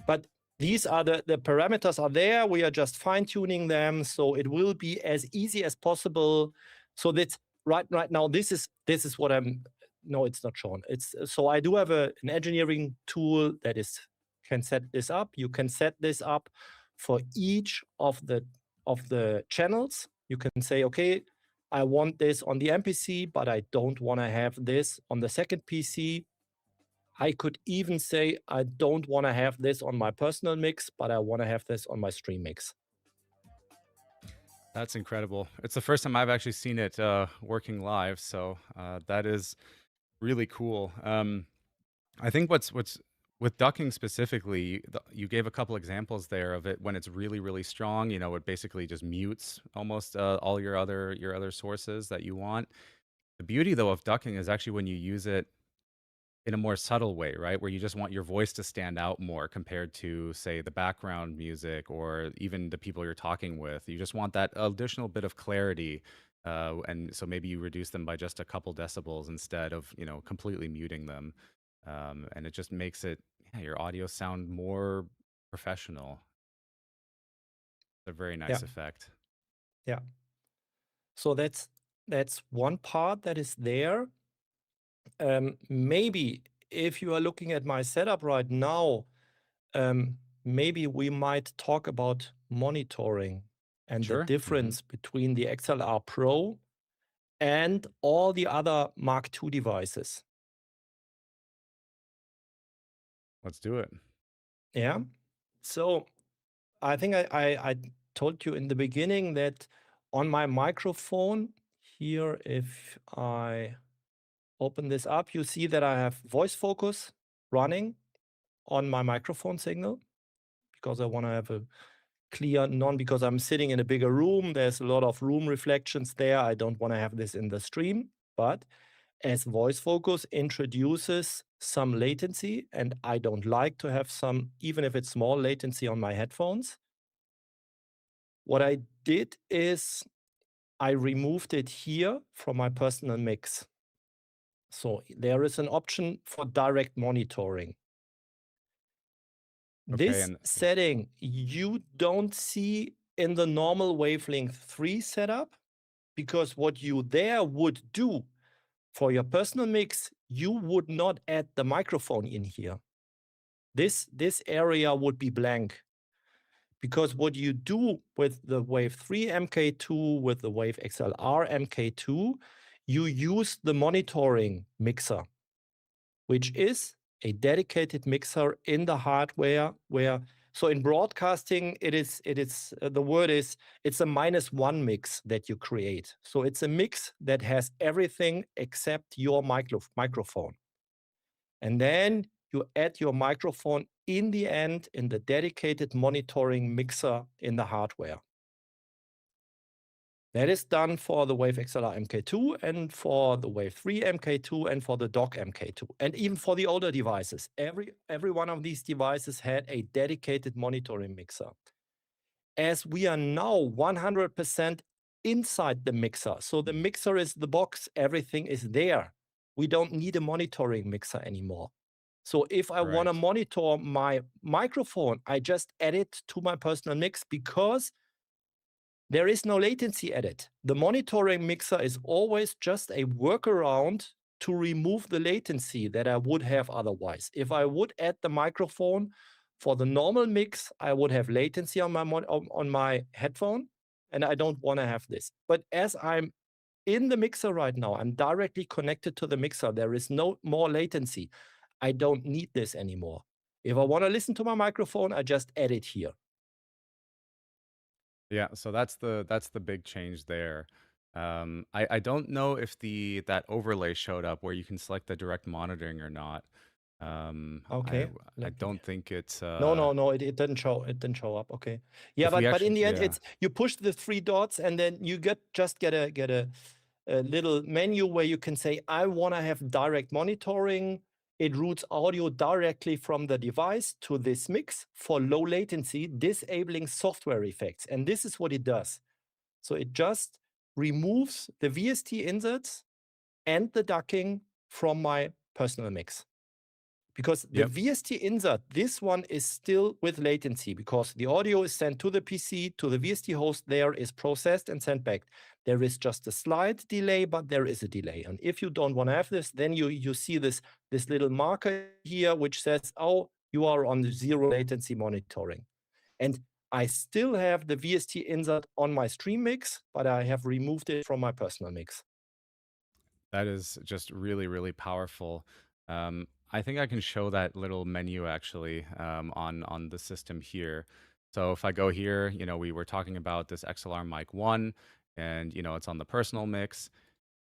But these are the parameters are there. We are just fine-tuning them, so it will be as easy as possible. So that's right now. This is what I'm. No, it's not shown. So I do have an engineering tool that can set this up. You can set this up for each of the channels. You can say, okay, I want this on the MPC, but I don't want to have this on the second PC. I could even say, I don't want to have this on my personal mix, but I want to have this on my stream mix.
That's incredible. It's the first time I've actually seen it working live, so that is really cool. I think what's with ducking specifically, you gave a couple examples there of it when it's really, really strong. You know, it basically just mutes almost all your other sources that you want. The beauty though of ducking is actually when you use it in a more subtle way, right? Where you just want your voice to stand out more compared to, say, the background music or even the people you're talking with. You just want that additional bit of clarity. And so maybe you reduce them by just a couple decibels instead of, completely muting them. And it just makes your audio sound more professional. It's a very
Yeah.
nice effect.
Yeah. So that's one part that is there. Maybe if you are looking at my setup right now, maybe we might talk about monitoring and the
Sure.
difference between the XLR Pro and all the other Mark II devices.
Let's do it.
Yeah. So I think I told you in the beginning that on my microphone here, if I open this up, you see that I have voice focus running on my microphone signal because I want to have a clear because I'm sitting in a bigger room. There's a lot of room reflections there. I don't want to have this in the stream. But as voice focus introduces some latency, and I don't like to have some, even if it's small latency on my headphones, what I did is I removed it here from my personal mix. So there is an option for direct monitoring.
Okay,
This
and
setting you don't see in the normal Wavelength 3 setup, because what you there would do for your personal mix, you would not add the microphone in here. This area would be blank. Because what you do with the Wave 3 MK2, with the Wave XLR MK2, you use the monitoring mixer, which is a dedicated mixer in the hardware so in broadcasting, it's a -1 mix that you create. So it's a mix that has everything except your microphone. And then you add your microphone in the end in the dedicated monitoring mixer in the hardware. That is done for the Wave XLR MK2 and for the Wave 3 MK2 and for the Dock MK2 and even for the older devices. Every one of these devices had a dedicated monitoring mixer. As we are now 100% inside the mixer, so the mixer is the box, everything is there. We don't need a monitoring mixer anymore. So if I want to
Right.
monitor my microphone, I just add it to my personal mix because there is no latency added. The monitoring mixer is always just a workaround to remove the latency that I would have otherwise. If I would add the microphone for the normal mix, I would have latency on my headphone, and I don't want to have this. But as I'm in the mixer right now, I'm directly connected to the mixer. There is no more latency. I don't need this anymore. If I want to listen to my microphone, I just add it here.
Yeah, so that's the big change there. I don't know if that overlay showed up where you can select the direct monitoring or not.
Okay.
I don't think it's
No, it didn't show. It didn't show up. Okay. Yeah,
if we
but in the end,
yeah.
it's you push the 3 dots and then you get a little menu where you can say, I want to have direct monitoring. It routes audio directly from the device to this mix for low latency, disabling software effects. And this is what it does. So it just removes the VST inserts and the ducking from my personal mix. Because the
Yep.
VST insert, this one is still with latency because the audio is sent to the PC, to the VST host there, is processed and sent back. There is just a slight delay, but there is a delay. And if you don't want to have this, then you see this little marker here, which says, oh, you are on 0 latency monitoring. And I still have the VST insert on my stream mix, but I have removed it from my personal mix.
That is just really, really powerful. I think I can show that little menu actually on the system here. So if I go here, we were talking about this XLR Mic 1, and it's on the personal mix.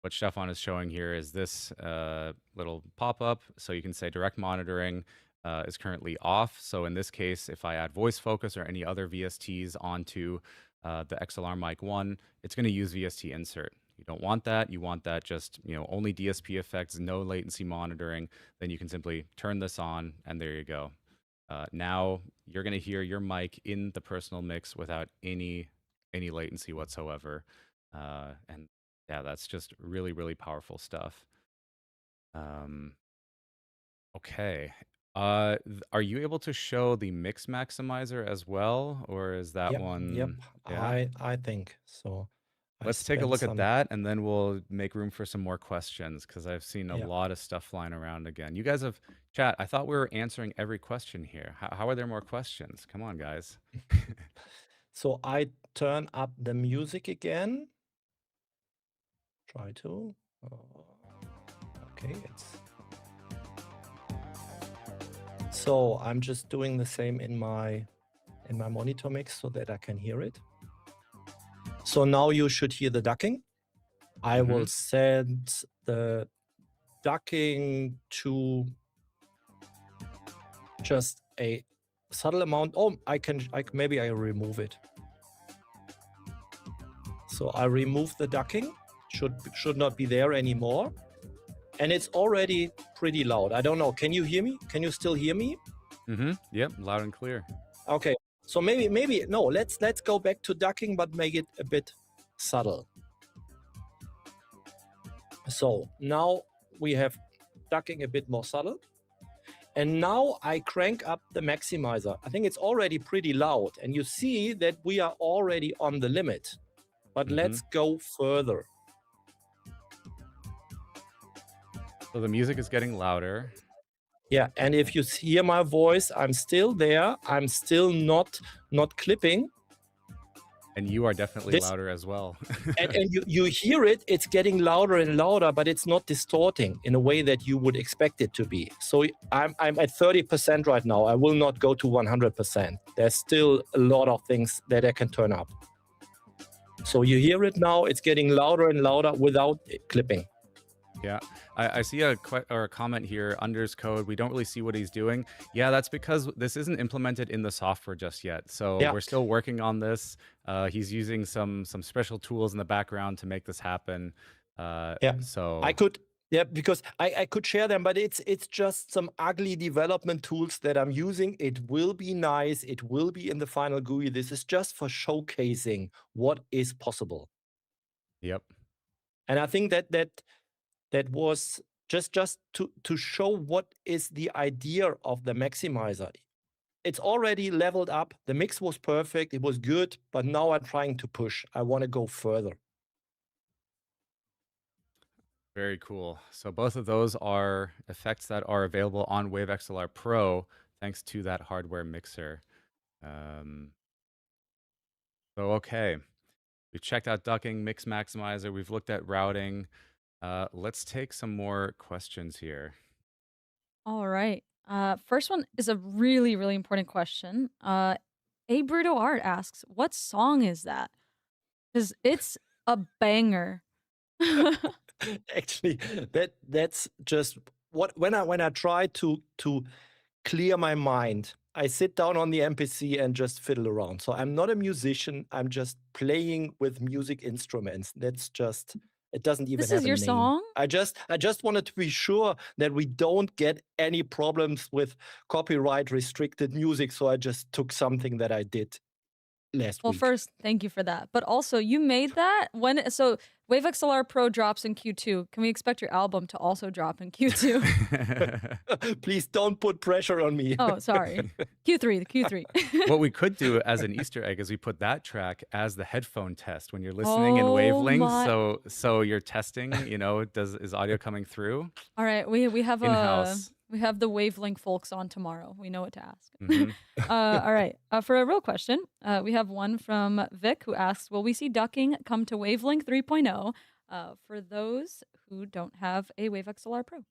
What Stefan is showing here is this little pop-up. So you can say direct monitoring is currently off. So in this case, if I add voice focus or any other VSTs onto the XLR Mic 1, it's going to use VST insert. you don't want that, you want that just, only DSP effects, no latency monitoring, then you can simply turn this on and there you go. Now you're going to hear your mic in the personal mix without any latency whatsoever. And yeah, that's just really, really powerful stuff. Okay. Are you able to show the mix maximizer as well, or is that
Yep,
one?
Yeah, I think so.
Let's take a look at that, and then we'll make room for some more questions because I've seen a lot of stuff flying around again. You guys have chat. I thought we were answering every question here. How are there more questions? Come on, guys.
So I turn up the music again. Try to. Okay, so I'm just doing the same in my monitor mix so that I can hear it. So now you should hear the ducking. I will set the ducking to just a subtle amount. Oh, maybe I remove it. So I remove the ducking. Should not be there anymore. And it's already pretty loud. I don't know. Can you hear me? Can you still hear me?
Yep, loud and clear.
Okay. So maybe no. Let's go back to ducking, but make it a bit subtle. So now we have ducking a bit more subtle. And now I crank up the maximizer. I think it's already pretty loud. And you see that we are already on the limit. But let's go further.
So the music is getting louder.
Yeah, and if you hear my voice, I'm still there. I'm still not clipping.
And you are definitely louder as well.
and you hear it, it's getting louder and louder, but it's not distorting in a way that you would expect it to be. So I'm at 30% right now. I will not go to 100%. There's still a lot of things that I can turn up. So you hear it now, it's getting louder and louder without clipping.
Yeah, I see a comment here, Under's code. We don't really see what he's doing. Yeah, that's because this isn't implemented in the software just yet. So we're still working on this. He's using some special tools in the background to make this happen. So
I could, because I could share them, but it's just some ugly development tools that I'm using. It will be nice. It will be in the final GUI. This is just for showcasing what is possible.
Yep.
And I think that was just to show what is the idea of the maximizer. It's already leveled up. The mix was perfect. It was good, but now I'm trying to push. I want to go further.
Very cool. So both of those are effects that are available on Wave XLR Pro, thanks to that hardware mixer. So okay, we've checked out ducking, mix maximizer. We've looked at routing. Let's take some more questions here.
All right. First one is a really, really important question. A Bruto Art asks, what song is that? Because it's a banger.
Actually, that's just when I try to clear my mind, I sit down on the MPC and just fiddle around. So I'm not a musician. I'm just playing with music instruments. That's just, it doesn't even
This
have
is
a
your
name.
song?
I just wanted to be sure that we don't get any problems with copyright restricted music. So I just took something that I did last
Well,
week.
first, thank you for that. But also, you made that so Wave XLR Pro drops in Q2. Can we expect your album to also drop in Q2?
Please don't put pressure on me.
Oh, sorry. Q3.
What we could do as an Easter egg is we put that track as the headphone test when you're listening in wavelengths. So you're testing, is audio coming through?
All right, we have
in-house.
We have the Wavelink folks on tomorrow. We know what to ask. All right. For a real question, we have one from Vic who asks, will we see ducking come to Wavelink 3.0 for those who don't have a Wave XLR Pro?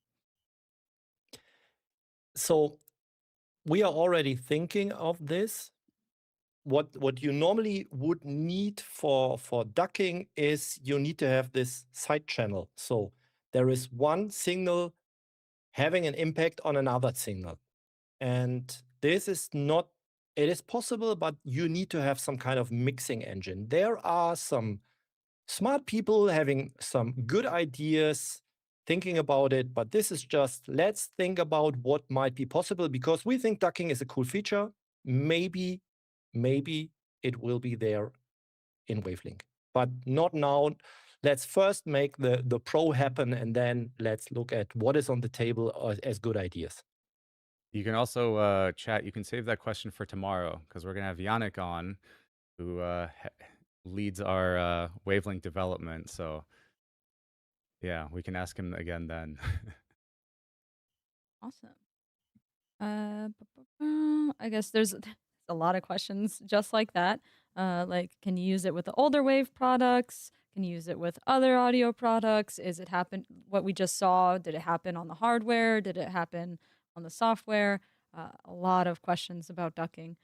So we are already thinking of this. What you normally would need for ducking is you need to have this side channel. So there is one signal having an impact on another signal. And this is not, it is possible, but you need to have some kind of mixing engine. There are some smart people having some good ideas, thinking about it, but this is just, let's think about what might be possible, because we think ducking is a cool feature. Maybe it will be there in Wavelink, but not now. Let's first make the pro happen, and then let's look at what is on the table as good ideas.
You can also chat. You can save that question for tomorrow because we're gonna have Yannick on, who leads our Wavelink development. So yeah, we can ask him again then.
Awesome. I guess there's a lot of questions just like that. Like, can you use it with the older Wave products? Can you use it with other audio products? Is it happen? What we just saw, did it happen on the hardware? Did it happen on the software? A lot of questions about ducking.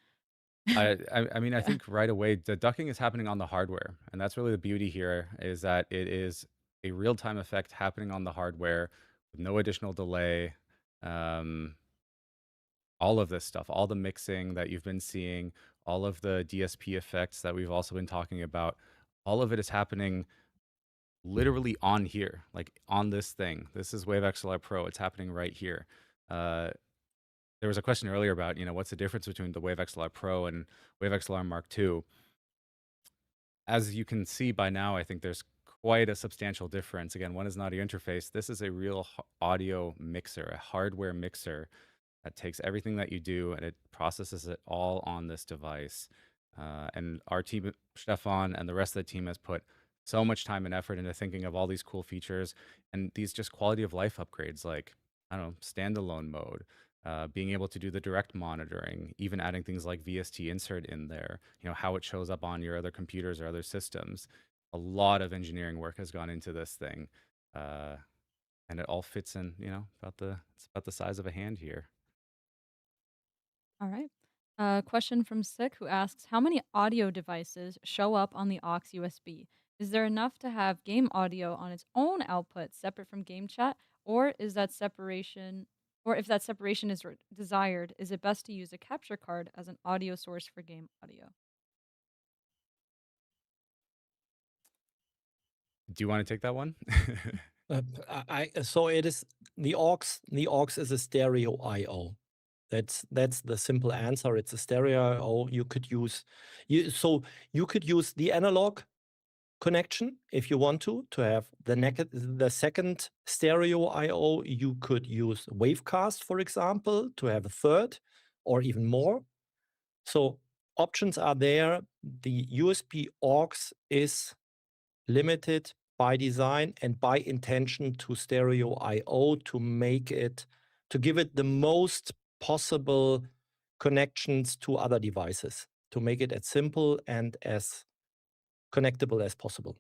I mean, I think right away the ducking is happening on the hardware, and that's really the beauty here is that it is a real-time effect happening on the hardware with no additional delay. All of this stuff, all the mixing that you've been seeing, all of the DSP effects that we've also been talking about, all of it is happening literally on here, like on this thing. This is Wave XLR Pro. It's happening right here. There was a question earlier about, what's the difference between the Wave XLR Pro and Wave XLR Mark II? As you can see by now, I think there's quite a substantial difference. Again, one is an audio interface. This is a real audio mixer, a hardware mixer that takes everything that you do and it processes it all on this device. And our team, Stefan, and the rest of the team has put so much time and effort into thinking of all these cool features and these just quality of life upgrades, like, I don't know, standalone mode, being able to do the direct monitoring, even adding things like VST insert in there, how it shows up on your other computers or other systems. A lot of engineering work has gone into this thing. And it all fits in, it's about the size of a hand here.
All right. Question from Sick, who asks, how many audio devices show up on the aux USB? Is there enough to have game audio on its own output separate from game chat, or is that separation, or if that separation is desired, is it best to use a capture card as an audio source for game audio?
Do you want to take that one?
So it is the aux. The aux is a stereo I/O. That's the simple answer. It's a stereo I/O. You could use the analog connection if you want to have the second stereo I/O. You could use Wavecast, for example, to have a third or even more. So options are there. The USB aux is limited by design and by intention to stereo I/O to give it the most possible connections to other devices, to make it as simple and as connectable as possible.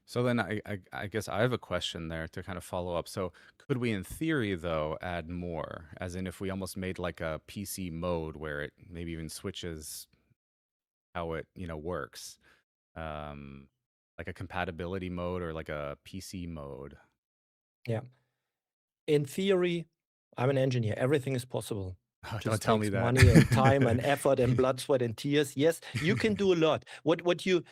So then I guess I have a question there to kind of follow up. So could we, in theory, though, add more? As in if we almost made like a PC mode where it maybe even switches how it, works. Like a compatibility mode or like a PC mode.
Yeah. In theory, I'm an engineer. Everything is possible.
Oh,
Just
don't tell me
takes
that.
money and time and effort and blood, sweat, and tears. Yes, you can do a lot. What you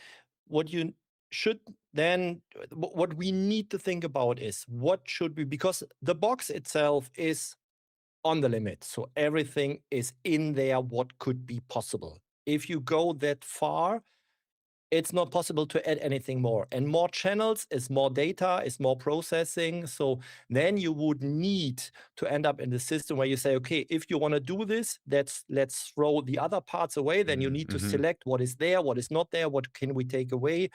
should then, what we need to think about is what should we, because the box itself is on the limit. So everything is in there, what could be possible. If you go that far, it's not possible to add anything more. And more channels is more data, is more processing. So then you would need to end up in the system where you say, okay, if you want to do this, let's throw the other parts away. Then you need to select what is there, what is not there, what can we take away.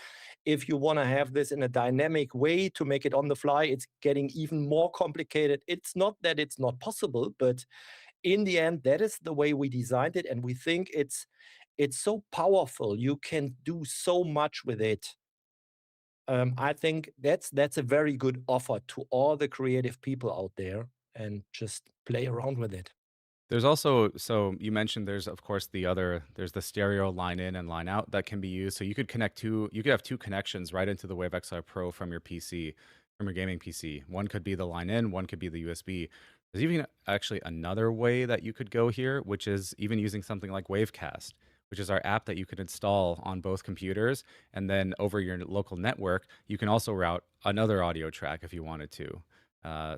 If you want to have this in a dynamic way to make it on the fly, it's getting even more complicated. It's not that it's not possible, but in the end, that is the way we designed it. And we think it's so powerful. You can do so much with it. I think that's a very good offer to all the creative people out there, and just play around with it.
There's also, so you mentioned there's of course there's the stereo line in and line out that can be used. So you could have two connections right into the Wave XLR Pro from your PC, from your gaming PC. One could be the line in, one could be the USB. There's even actually another way that you could go here, which is even using something like Wavecast. which is our app that you can install on both computers. And then over your local network, you can also route another audio track if you wanted to.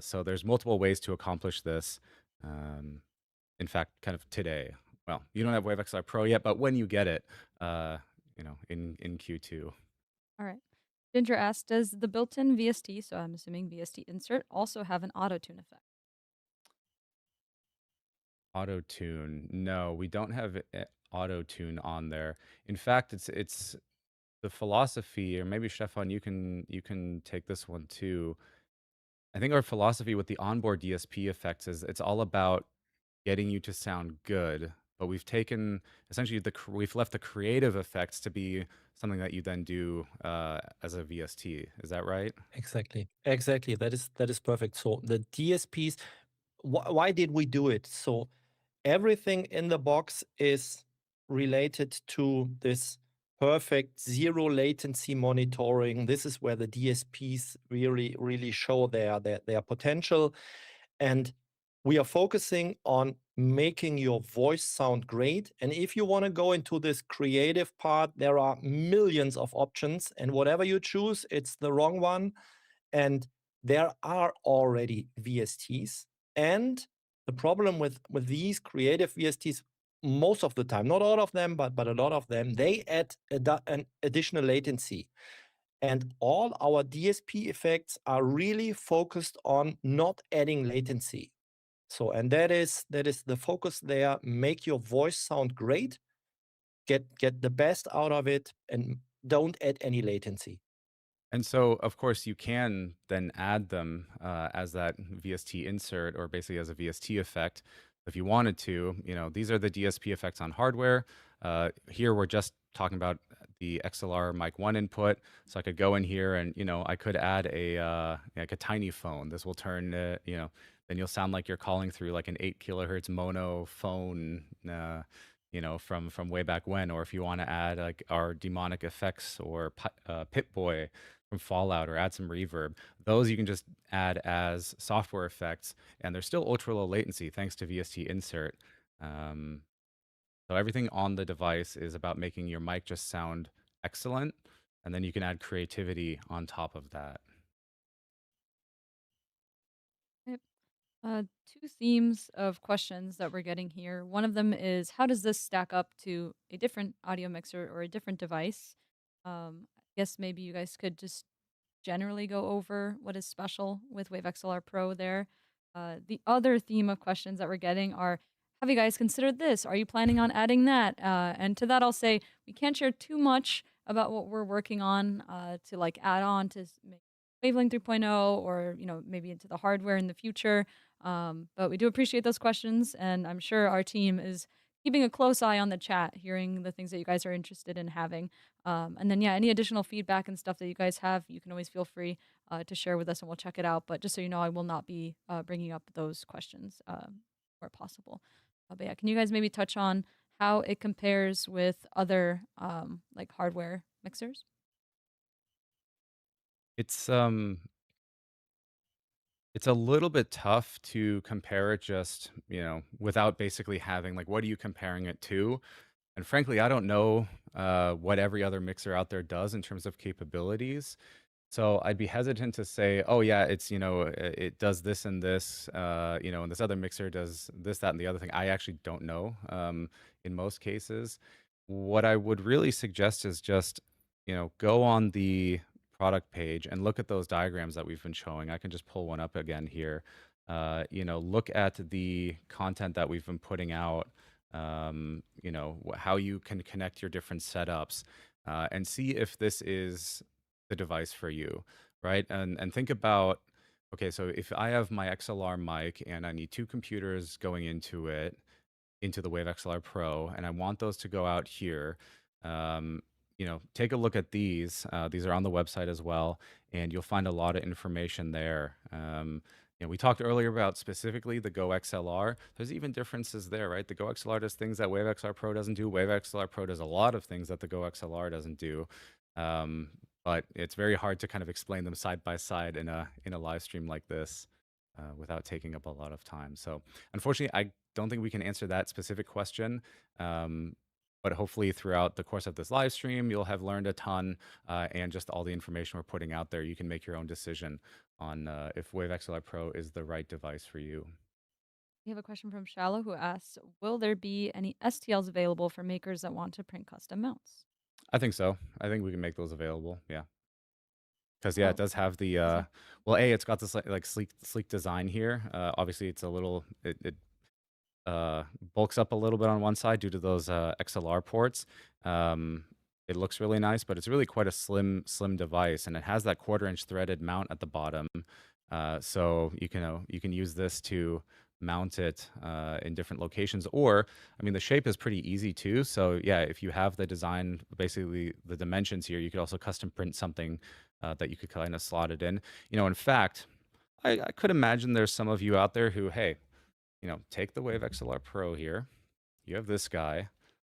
So there's multiple ways to accomplish this. In fact, kind of today. Well, you don't have Wave XLR Pro yet, but when you get it, in Q2.
All right. Ginger asked, does the built-in VST, so I'm assuming VST insert, also have an auto-tune effect?
Auto tune. No, we don't have auto tune on there. In fact, it's the philosophy, or maybe Stefan, you can take this one too. I think our philosophy with the onboard DSP effects is it's all about getting you to sound good, but we've taken essentially we've left the creative effects to be something that you then do as a VST. Is that right?
Exactly. Exactly. That is perfect. So the DSPs, why did we do it? So everything in the box is related to this perfect zero latency monitoring. This is where the DSPs really show their potential. And we are focusing on making your voice sound great. And if you want to go into this creative part, there are millions of options, and whatever you choose, it's the wrong one. And there are already VSTs. And the problem with these creative VSTs, most of the time, not all of them, but a lot of them, they add an additional latency. And all our DSP effects are really focused on not adding latency. So, and that is the focus there. Make your voice sound great, get the best out of it, and don't add any latency.
And so, of course, you can then add them as that VST insert, or basically as a VST effect if you wanted to. These are the DSP effects on hardware. Here we're just talking about the XLR Mic 1 input. So I could go in here and, I could add like a tiny phone. This will turn, then you'll sound like you're calling through like an 8 kilohertz mono phone, from way back when. Or if you want to add like our demonic effects or Pip-Boy from Fallout, or add some reverb, those you can just add as software effects, and they're still ultra low latency thanks to VST insert. So everything on the device is about making your mic just sound excellent, and then you can add creativity on top of that.
Yep. Two themes of questions that we're getting here. One of them is, how does this stack up to a different audio mixer or a different device? I guess maybe you guys could just generally go over what is special with Wave XLR Pro there. The other theme of questions that we're getting are, have you guys considered this? Are you planning on adding that? And to that, I'll say we can't share too much about what we're working on to like add on to Wavelength 3.0, or maybe into the hardware in the future. But we do appreciate those questions, and I'm sure our team is keeping a close eye on the chat, hearing the things that you guys are interested in having. And then, yeah, any additional feedback and stuff that you guys have, you can always feel free to share with us, and we'll check it out. But just so you know, I will not be bringing up those questions where possible. But yeah, can you guys maybe touch on how it compares with other like hardware mixers?
It's a little bit tough to compare it just, without basically having like, what are you comparing it to? And frankly, I don't know what every other mixer out there does in terms of capabilities. So I'd be hesitant to say, oh yeah, it's, it does this and this, and this other mixer does this, that, and the other thing. I actually don't know in most cases. What I would really suggest is just, go on the product page and look at those diagrams that we've been showing. I can just pull one up again here. Look at the content that we've been putting out, how you can connect your different setups, and see if this is the device for you, right? And think about, okay, so if I have my XLR mic and I need two computers going into it, into the Wave XLR Pro, and I want those to go out here, take a look at these. These are on the website as well, and you'll find a lot of information there. We talked earlier about specifically the Go XLR. There's even differences there, right? The Go XLR does things that Wave XLR Pro doesn't do. Wave XLR Pro does a lot of things that the Go XLR doesn't do. But it's very hard to kind of explain them side by side in a live stream like this without taking up a lot of time. So unfortunately, I don't think we can answer that specific question. But hopefully throughout the course of this live stream, you'll have learned a ton, and just all the information we're putting out there, you can make your own decision on if Wave XLR Pro is the right device for you.
We have a question from Shallow who asks, will there be any STLs available for makers that want to print custom mounts?
I think so. I think we can make those available. Yeah. Because yeah,
Oh,
it does have the
awesome.
well, it's got this like sleek design here. Obviously, it's a little it bulks up a little bit on one side due to those XLR ports. It looks really nice, but it's really quite a slim device, and it has that 1/4-inch threaded mount at the bottom. So you can use this to mount it in different locations, or I mean, the shape is pretty easy too. So yeah, if you have the design, basically the dimensions here, you could also custom print something that you could kind of slot it in. In fact, I could imagine there's some of you out there who, hey, take the Wave XLR Pro here. You have this guy.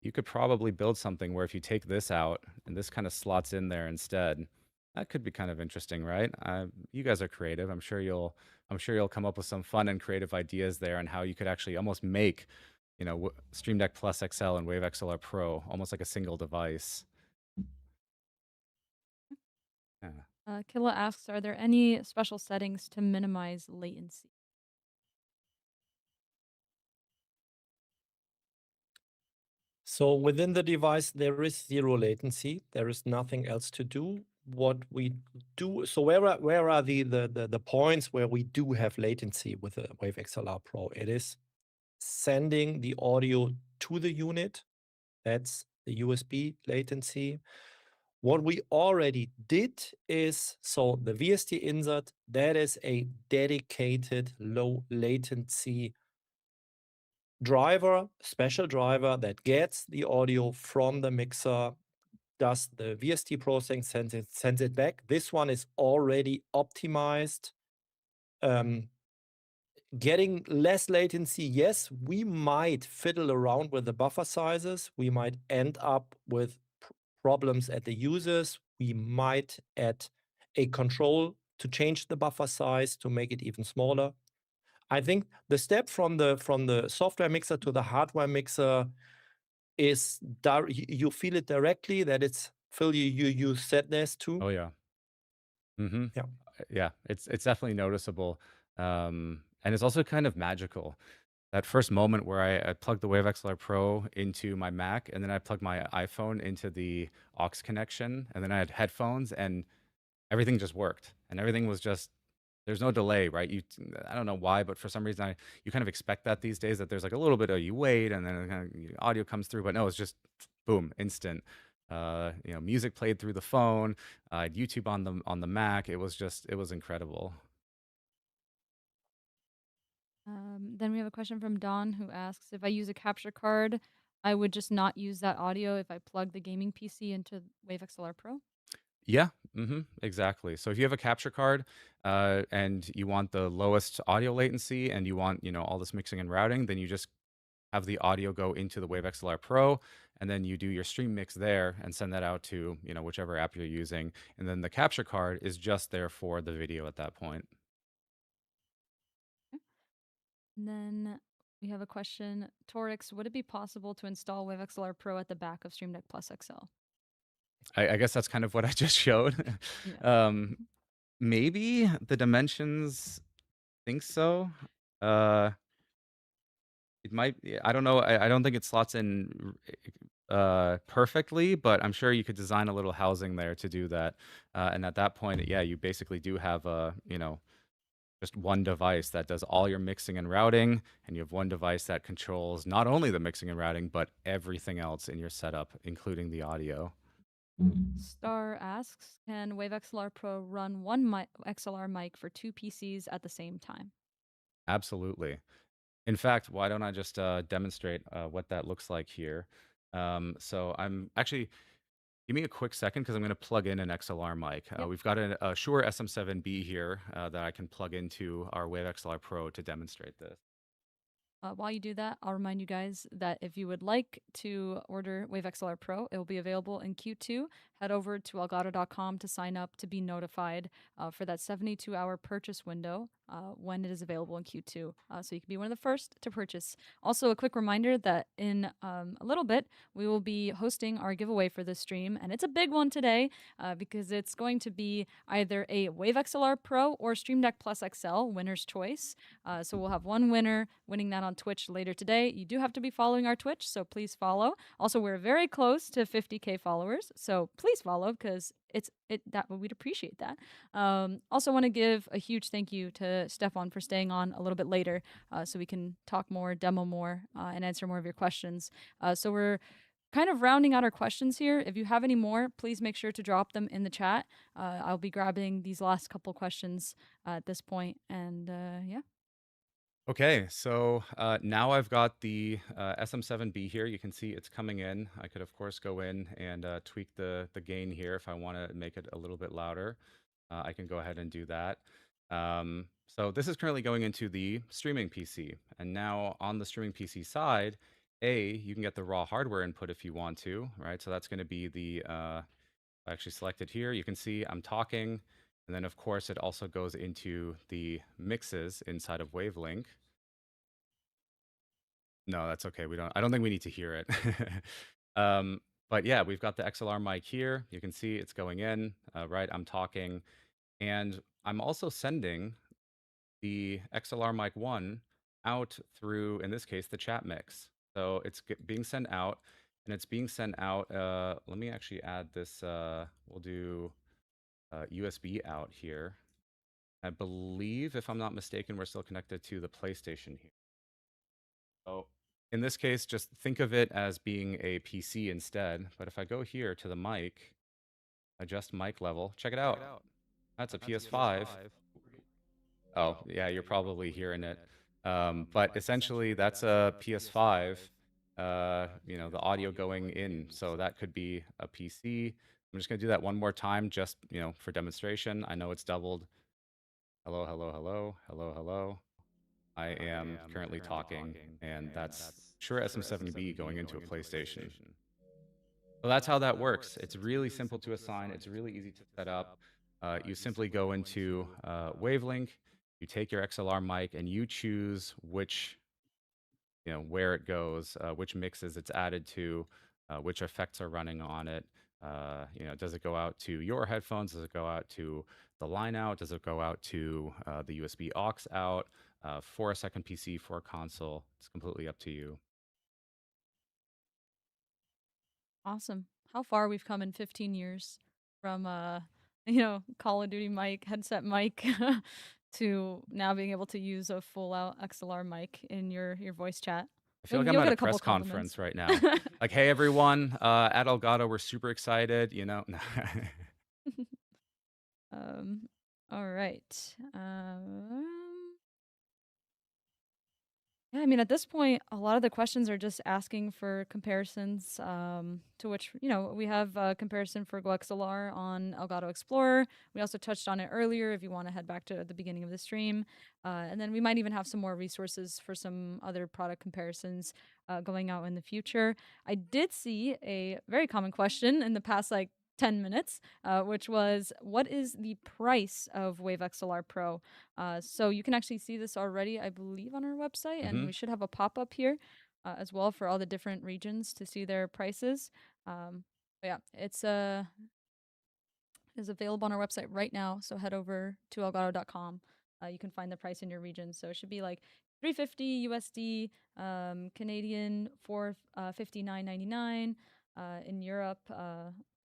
You could probably build something where if you take this out and this kind of slots in there instead, that could be kind of interesting, right? You guys are creative. I'm sure you'll come up with some fun and creative ideas there on how you could actually almost make, Stream Deck Plus XL and Wave XLR Pro almost like a single device. Yeah.
Killa asks, are there any special settings to minimize latency?
So within the device, there is 0 latency. There is nothing else to do. What we do, so where are the points where we do have latency with the Wave XLR Pro? It is sending the audio to the unit. That's the USB latency. What we already did is, so the VST insert, that is a dedicated low latency driver, special driver that gets the audio from the mixer, does the VST processing, sends it back. This one is already optimized. Getting less latency, yes, we might fiddle around with the buffer sizes. We might end up with problems at the users. We might add a control to change the buffer size to make it even smaller. I think the step from the software mixer to the hardware mixer is you feel it directly that it's Phil. You said this too.
Oh yeah. Mm-hmm.
Yeah.
Yeah, it's definitely noticeable, and it's also kind of magical. That first moment where I plugged the Wave XLR Pro into my Mac, and then I plugged my iPhone into the aux connection, and then I had headphones, and everything just worked, and everything was just there's no delay, right? I don't know why, but for some reason you kind of expect that these days that there's like a little bit of you wait, and then kind of audio comes through, but no, it's just boom, instant. Music played through the phone, YouTube on the Mac. It was incredible.
Then we have a question from Don who asks, if I use a capture card, I would just not use that audio if I plug the gaming PC into Wave XLR Pro?
Yeah, exactly. So if you have a capture card and you want the lowest audio latency and you want, all this mixing and routing, then you just have the audio go into the Wave XLR Pro, and then you do your stream mix there and send that out to, whichever app you're using. And then the capture card is just there for the video at that point.
And then we have a question. Torix, would it be possible to install Wave XLR Pro at the back of Stream Deck Plus XL?
I guess that's kind of what I just showed.
Yeah.
Maybe the dimensions think so. It might. I don't know. I don't think it slots in perfectly, but I'm sure you could design a little housing there to do that. And at that point, yeah, you basically do have just one device that does all your mixing and routing, and you have one device that controls not only the mixing and routing, but everything else in your setup, including the audio.
Star asks, can Wave XLR Pro run one XLR mic for 2 PCs at the same time?
Absolutely. In fact, why don't I just demonstrate what that looks like here? So I'm actually, give me a quick second because I'm going to plug in an XLR mic.
Yep.
We've got a Shure SM7B here that I can plug into our Wave XLR Pro to demonstrate this.
While you do that, I'll remind you guys that if you would like to order Wave XLR Pro, it will be available in Q2. head over to elgato.com to sign up to be notified for that 72-hour purchase window when it is available in Q2. So you can be one of the first to purchase. Also, a quick reminder that in a little bit, we will be hosting our giveaway for this stream, and it's a big one today because it's going to be either a Wave XLR Pro or Stream Deck Plus XL winner's choice. So we'll have one winner winning that on Twitch later today. You do have to be following our Twitch, so please follow. Also, we're very close to 50K followers, so please follow because we'd appreciate that. Also want to give a huge thank you to Stefan for staying on a little bit later so we can talk more, demo more, and answer more of your questions. So we're kind of rounding out our questions here. If you have any more, please make sure to drop them in the chat. I'll be grabbing these last couple questions at this point, and yeah.
Okay, so now I've got the SM7B here. You can see it's coming in. I could, of course, go in and tweak the gain here if I want to make it a little bit louder. I can go ahead and do that. So this is currently going into the streaming PC. And now on the streaming PC side, you can get the raw hardware input if you want to, right? So that's going to be the, I actually selected here. You can see I'm talking. And then, of course, it also goes into the mixes inside of Wavelink. No, that's okay. I don't think we need to hear it. But yeah, we've got the XLR mic here. You can see it's going in, right? I'm talking. And I'm also sending the XLR mic 1 out through, in this case, the chat mix. So it's being sent out, and it's being sent out. Let me actually add this. We'll do USB out here. I believe, if I'm not mistaken, we're still connected to the PlayStation here. So in this case, just think of it as being a PC instead. But if I go here to the mic, adjust mic level, check it out. That's a PS5. Oh, yeah, you're probably hearing it. But essentially, that's a PS5, the audio going in. So that could be a PC. I'm just going to do that one more time just, for demonstration. I know it's doubled. Hello, hello, hello, hello, hello. I am currently talking, and that's Shure SM7B going into a PlayStation. So that's how that works. It's really simple to assign. It's really easy to set up. You simply go into Wavelink, you take your XLR mic, and you choose which, where it goes, which mixes it's added to, which effects are running on it. Does it go out to your headphones? Does it go out to the line out? Does it go out to the USB aux out? For a second PC, for a console? It's completely up to you.
Awesome. How far we've come in 15 years from Call of Duty mic, headset mic to now being able to use a full out XLR mic in your voice chat.
I feel like I'm at a press conference right now. Like, hey everyone, at Elgato, we're super excited,
All right. Yeah, I mean, at this point, a lot of the questions are just asking for comparisons, to which, we have a comparison for GoXLR on Elgato Explorer. We also touched on it earlier if you want to head back to the beginning of the stream. And then we might even have some more resources for some other product comparisons going out in the future. I did see a very common question in the past, 10 minutes, which was, what is the price of Wave XLR Pro? So you can actually see this already, I believe, on our website, and we should have a pop-up here as well for all the different regions to see their prices. But yeah, it's is available on our website right now, so head over to elgato.com. You can find the price in your region. So it should be like $350 USD, Canadian $459.99. In Europe,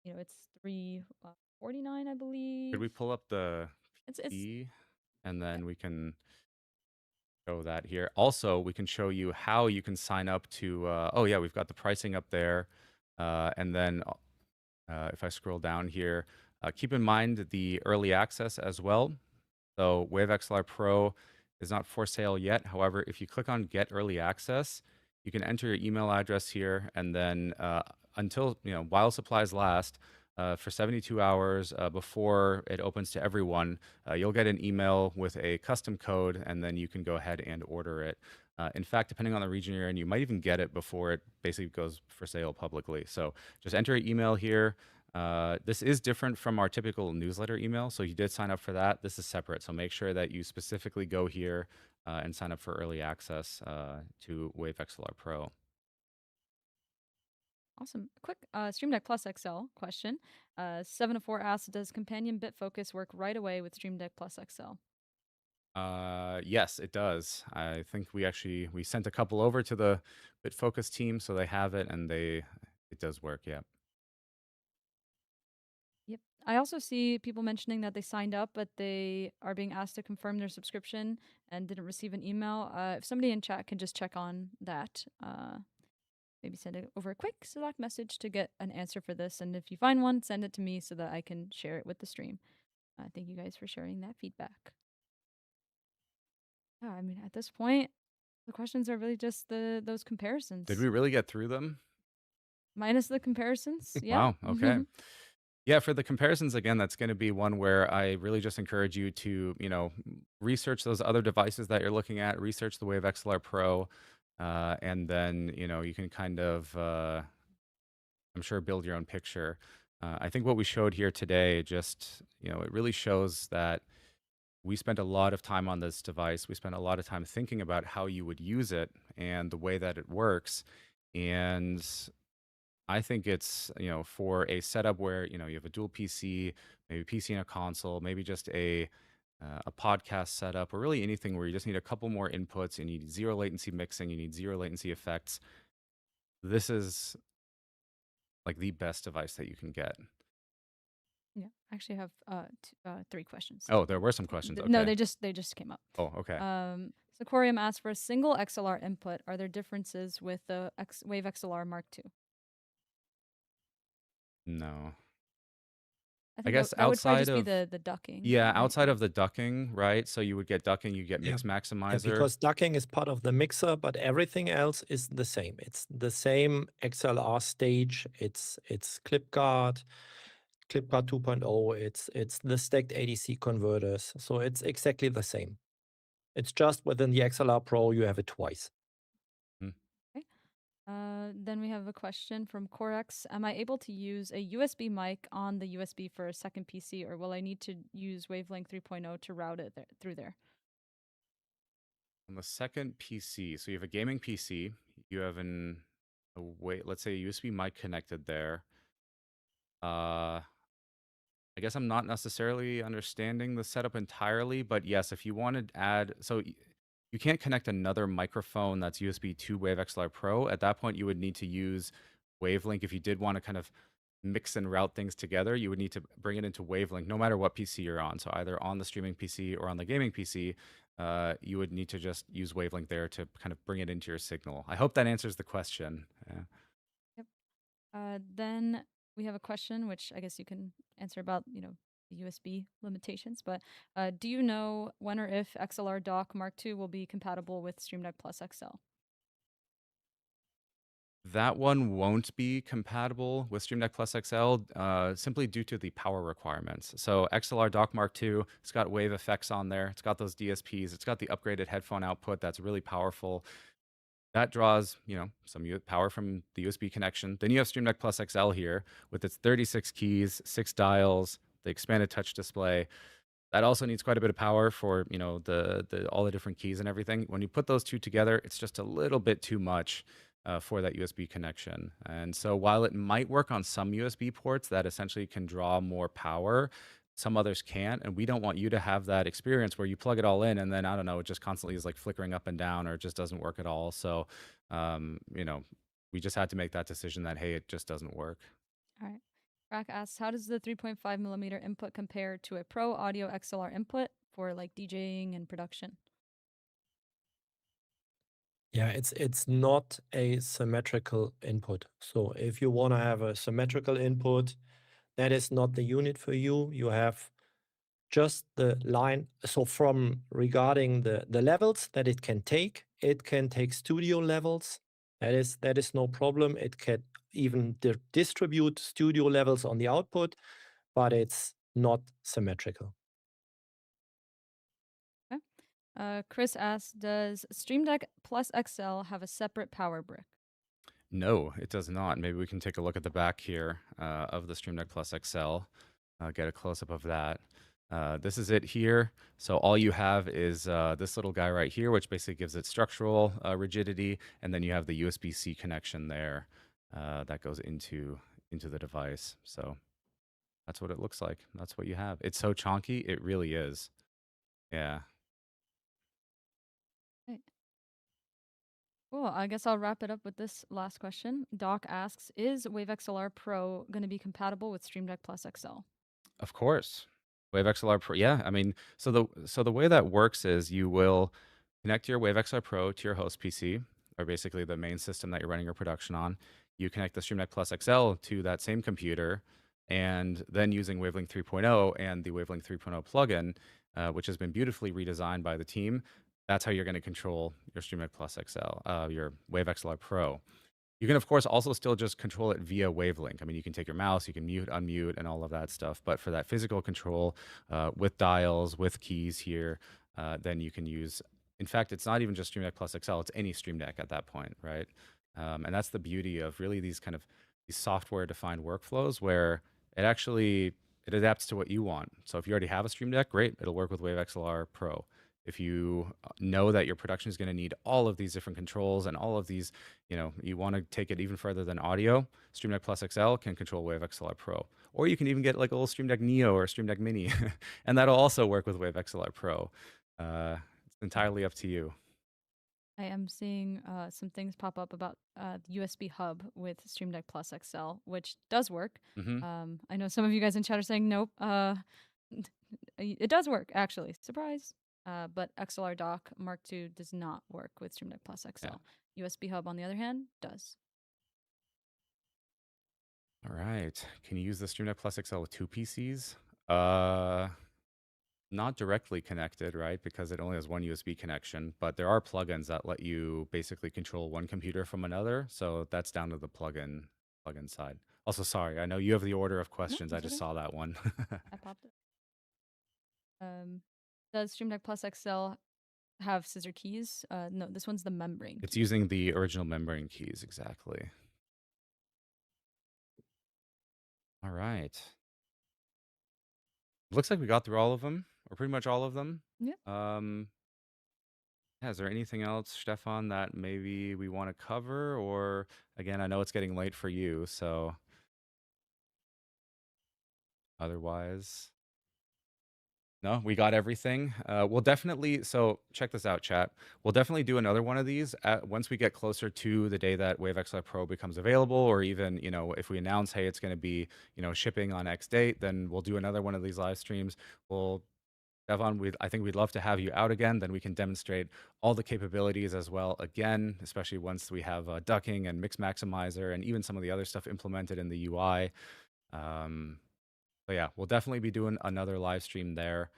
it's $349, I believe.
Could we pull up the P and then we can show that here. Also, we can show you how you can sign up to, oh yeah, we've got the pricing up there. And then if I scroll down here, keep in mind the early access as well. So Wave XLR Pro is not for sale yet. However, if you click on Get Early Access, you can enter your email address here, and then until, while supplies last, for 72 hours before it opens to everyone, you'll get an email with a custom code, and then you can go ahead and order it. In fact, depending on the region you're in, you might even get it before it basically goes for sale publicly. So just enter your email here, This is different from our typical newsletter email. So you did sign up for that. This is separate. So make sure that you specifically go here and sign up for early access to Wave XLR Pro.
Awesome. Quick Stream Deck Plus XL question. 704 asks, does Companion BitFocus work right away with Stream Deck Plus XL?
Yes, it does. I think we sent a couple over to the BitFocus team, so they have it, and it does work. Yeah.
Yep. I also see people mentioning that they signed up, but they are being asked to confirm their subscription and didn't receive an email. If somebody in chat can just check on that, maybe send it over a quick Slack message to get an answer for this. And if you find one, send it to me so that I can share it with the stream. Thank you guys for sharing that feedback. Yeah, I mean, at this point, the questions are really just those comparisons.
Did we really get through them?
Minus the comparisons? Yeah.
Wow. Okay. Yeah, for the comparisons, again, that's going to be one where I really just encourage you to, research those other devices that you're looking at, research the Wave XLR Pro, and then, you can kind of, I'm sure, build your own picture. I think what we showed here today just, it really shows that we spent a lot of time on this device. We spent a lot of time thinking about how you would use it and the way that it works. And I think it's, for a setup where, you have a dual PC, maybe PC and a console, maybe just a podcast setup, or really anything where you just need a couple more inputs, you need zero latency mixing, you need zero latency effects. This is like the best device that you can get.
Yeah, I actually have 3 questions.
Oh, there were some questions. Okay.
No, they just came up.
Oh, okay.
Sakorium asked for a single XLR input. Are there differences with the Wave XLR Mark II?
No.
I think
guess
that would probably
outside
just be
of
the ducking.
Yeah,
right?
outside of the ducking, right? So you would get ducking, you get
Yeah.
mix
Yeah,
maximizer.
because ducking is part of the mixer, but everything else is the same. It's the same XLR stage. It's ClipGuard 2.0. It's the stacked ADC converters. So it's exactly the same. It's just within the XLR Pro, you have it twice.
Then we have a question from Corex. Am I able to use a USB mic on the USB for a second PC, or will I need to use Wavelength 3.0 to route it through there?
On the second PC, so you have a gaming PC, you have let's say a USB mic connected there. I guess I'm not necessarily understanding the setup entirely, but yes, if you wanted to add, so you can't connect another microphone that's USB to Wave XLR Pro. At that point, you would need to use Wavelink. If you did want to kind of mix and route things together, you would need to bring it into Wavelink, no matter what PC you're on. So either on the streaming PC or on the gaming PC, you would need to just use Wavelink there to kind of bring it into your signal. I hope that answers the question. Yeah.
Yep. Then we have a question, which I guess you can answer about, the USB limitations. But do you know when or if XLR Dock Mark II will be compatible with Stream Deck Plus XL?
That one won't be compatible with Stream Deck Plus XL simply due to the power requirements. So XLR Dock Mark II, it's got wave effects on there. It's got those DSPs. It's got the upgraded headphone output that's really powerful. That draws, some power from the USB connection. Then you have Stream Deck Plus XL here with its 36 keys, 6 dials, the expanded touch display. That also needs quite a bit of power for, all the different keys and everything. When you put those two together, it's just a little bit too much for that USB connection. And so while it might work on some USB ports that essentially can draw more power, some others can't. And we don't want you to have that experience where you plug it all in and then, I don't know, it just constantly is like flickering up and down or it just doesn't work at all. So, we just had to make that decision that, hey, it just doesn't work.
All right. Rack asks, how does the 3.5 millimeter input compare to a Pro Audio XLR input for like DJing and production?
Yeah, it's not a symmetrical input. So if you want to have a symmetrical input, that is not the unit for you. You have just the line. So from regarding the levels that it can take studio levels. That is no problem. It can even distribute studio levels on the output, but it's not symmetrical.
Chris asks, does Stream Deck Plus XL have a separate power brick?
No, it does not. Maybe we can take a look at the back here of the Stream Deck Plus XL, get a close-up of that. This is it here. So all you have is this little guy right here, which basically gives it structural rigidity, and then you have the USB-C connection there that goes into the device. So that's what it looks like. That's what you have. It's so chunky, it really is. Yeah.
Right. Cool. I guess I'll wrap it up with this last question. Doc asks, is Wave XLR Pro going to be compatible with Stream Deck Plus XL?
Of course. Wave XLR Pro. Yeah, I mean, so the way that works is you will connect your Wave XLR Pro to your host PC, or basically the main system that you're running your production on. You connect the Stream Deck Plus XL to that same computer, and then using Wavelink 3.0 and the Wavelink 3.0 plugin, which has been beautifully redesigned by the team, that's how you're going to control your Stream Deck Plus XL, your Wave XLR Pro. You can, of course, also still just control it via Wavelink. I mean, you can take your mouse, you can mute, unmute, and all of that stuff. But for that physical control with dials, with keys here, then you can use. In fact, it's not even just Stream Deck Plus XL; it's any Stream Deck at that point, right? And that's the beauty of really these software-defined workflows, where it adapts to what you want. So if you already have a Stream Deck, great, it'll work with Wave XLR Pro. If you know that your production is going to need all of these different controls and all of these, you want to take it even further than audio, Stream Deck Plus XL can control Wave XLR Pro. Or you can even get like a little Stream Deck Neo or Stream Deck Mini, and that'll also work with Wave XLR Pro. It's entirely up to you.
I am seeing some things pop up about the USB hub with Stream Deck Plus XL, which does work. I know some of you guys in chat are saying nope. It does work, actually. Surprise. But XLR dock Mark II does not work with Stream Deck Plus XL.
Yeah.
USB hub, on the other hand, does.
All right. Can you use the Stream Deck Plus XL with two PCs? Not directly connected, right? Because it only has one USB connection, but there are plugins that let you basically control one computer from another. So that's down to the plugin side. Also, sorry, I know you have the order of questions. I just saw that one.
I popped it. Does Stream Deck Plus XL have scissor keys? No, this one's the membrane.
It's using the original membrane keys, exactly. All right. Looks like we got through all of them, or pretty much all of them.
Yeah.
Is there anything else, Stefan, that maybe we want to cover? Or again, I know it's getting late for you, so otherwise, no, we got everything. We'll definitely, so check this out, chat. We'll definitely do another one of these once we get closer to the day that Wave XLR Pro becomes available, or even, if we announce, hey, it's going to be, shipping on X date, then we'll do another one of these live streams. Devon, I think we'd love to have you out again. Then we can demonstrate all the capabilities as well again, especially once we have ducking and mix maximizer and even some of the other stuff implemented in the UI. But yeah, we'll definitely be doing another live stream there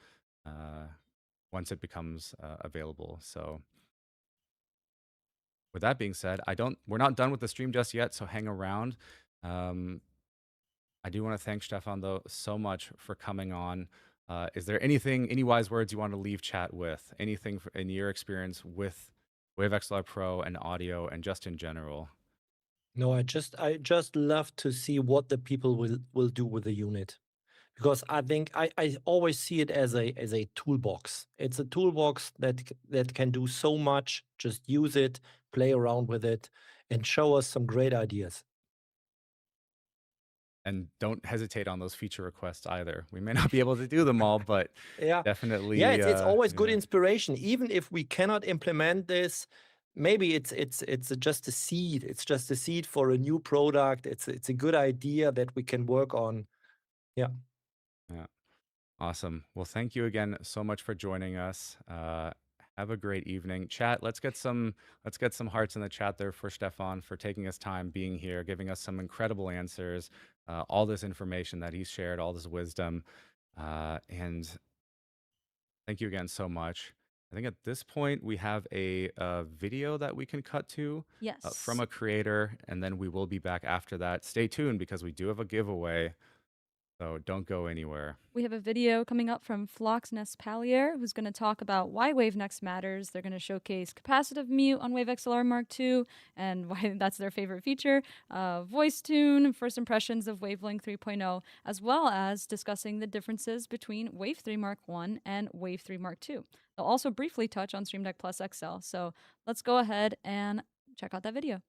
once it becomes available. So with that being said, we're not done with the stream just yet, so hang around. I do want to thank Stefan, though, so much for coming on. Is there any wise words you want to leave chat with? Anything in your experience with Wave XLR Pro and audio and just in general?
No, I just love to see what the people will do with the unit, because I think I always see it as a toolbox. It's a toolbox that can do so much. Just use it, play around with it, and show us some great ideas.
And don't hesitate on those feature requests either. We may not be able to do them all, but
Yeah,
definitely.
yeah, it's always good inspiration. Even if we cannot implement this, maybe it's just a seed. It's just a seed for a new product. It's a good idea that we can work on. Yeah.
Yeah. Awesome. Well, thank you again so much for joining us. Have a great evening. Chat, let's get some hearts in the chat there for Stefan for taking his time being here, giving us some incredible answers, all this information that he's shared, all this wisdom. And thank you again so much. I think at this point we have a video that we can cut to from a creator, and then we will be back after that. Stay tuned because we do have a giveaway. So don't go anywhere.
We have a video coming up from Floxness Pallier, who's going to talk about why WaveNext matters. They're going to showcase capacitive mute on Wave XLR Mark II and why that's their favorite feature, voice tune, first impressions of Wavelink 3.0, as well as discussing the differences between Wave 3 Mark I and Wave 3 Mark II. They'll also briefly touch on Stream Deck Plus XL. So let's go ahead and check out that video.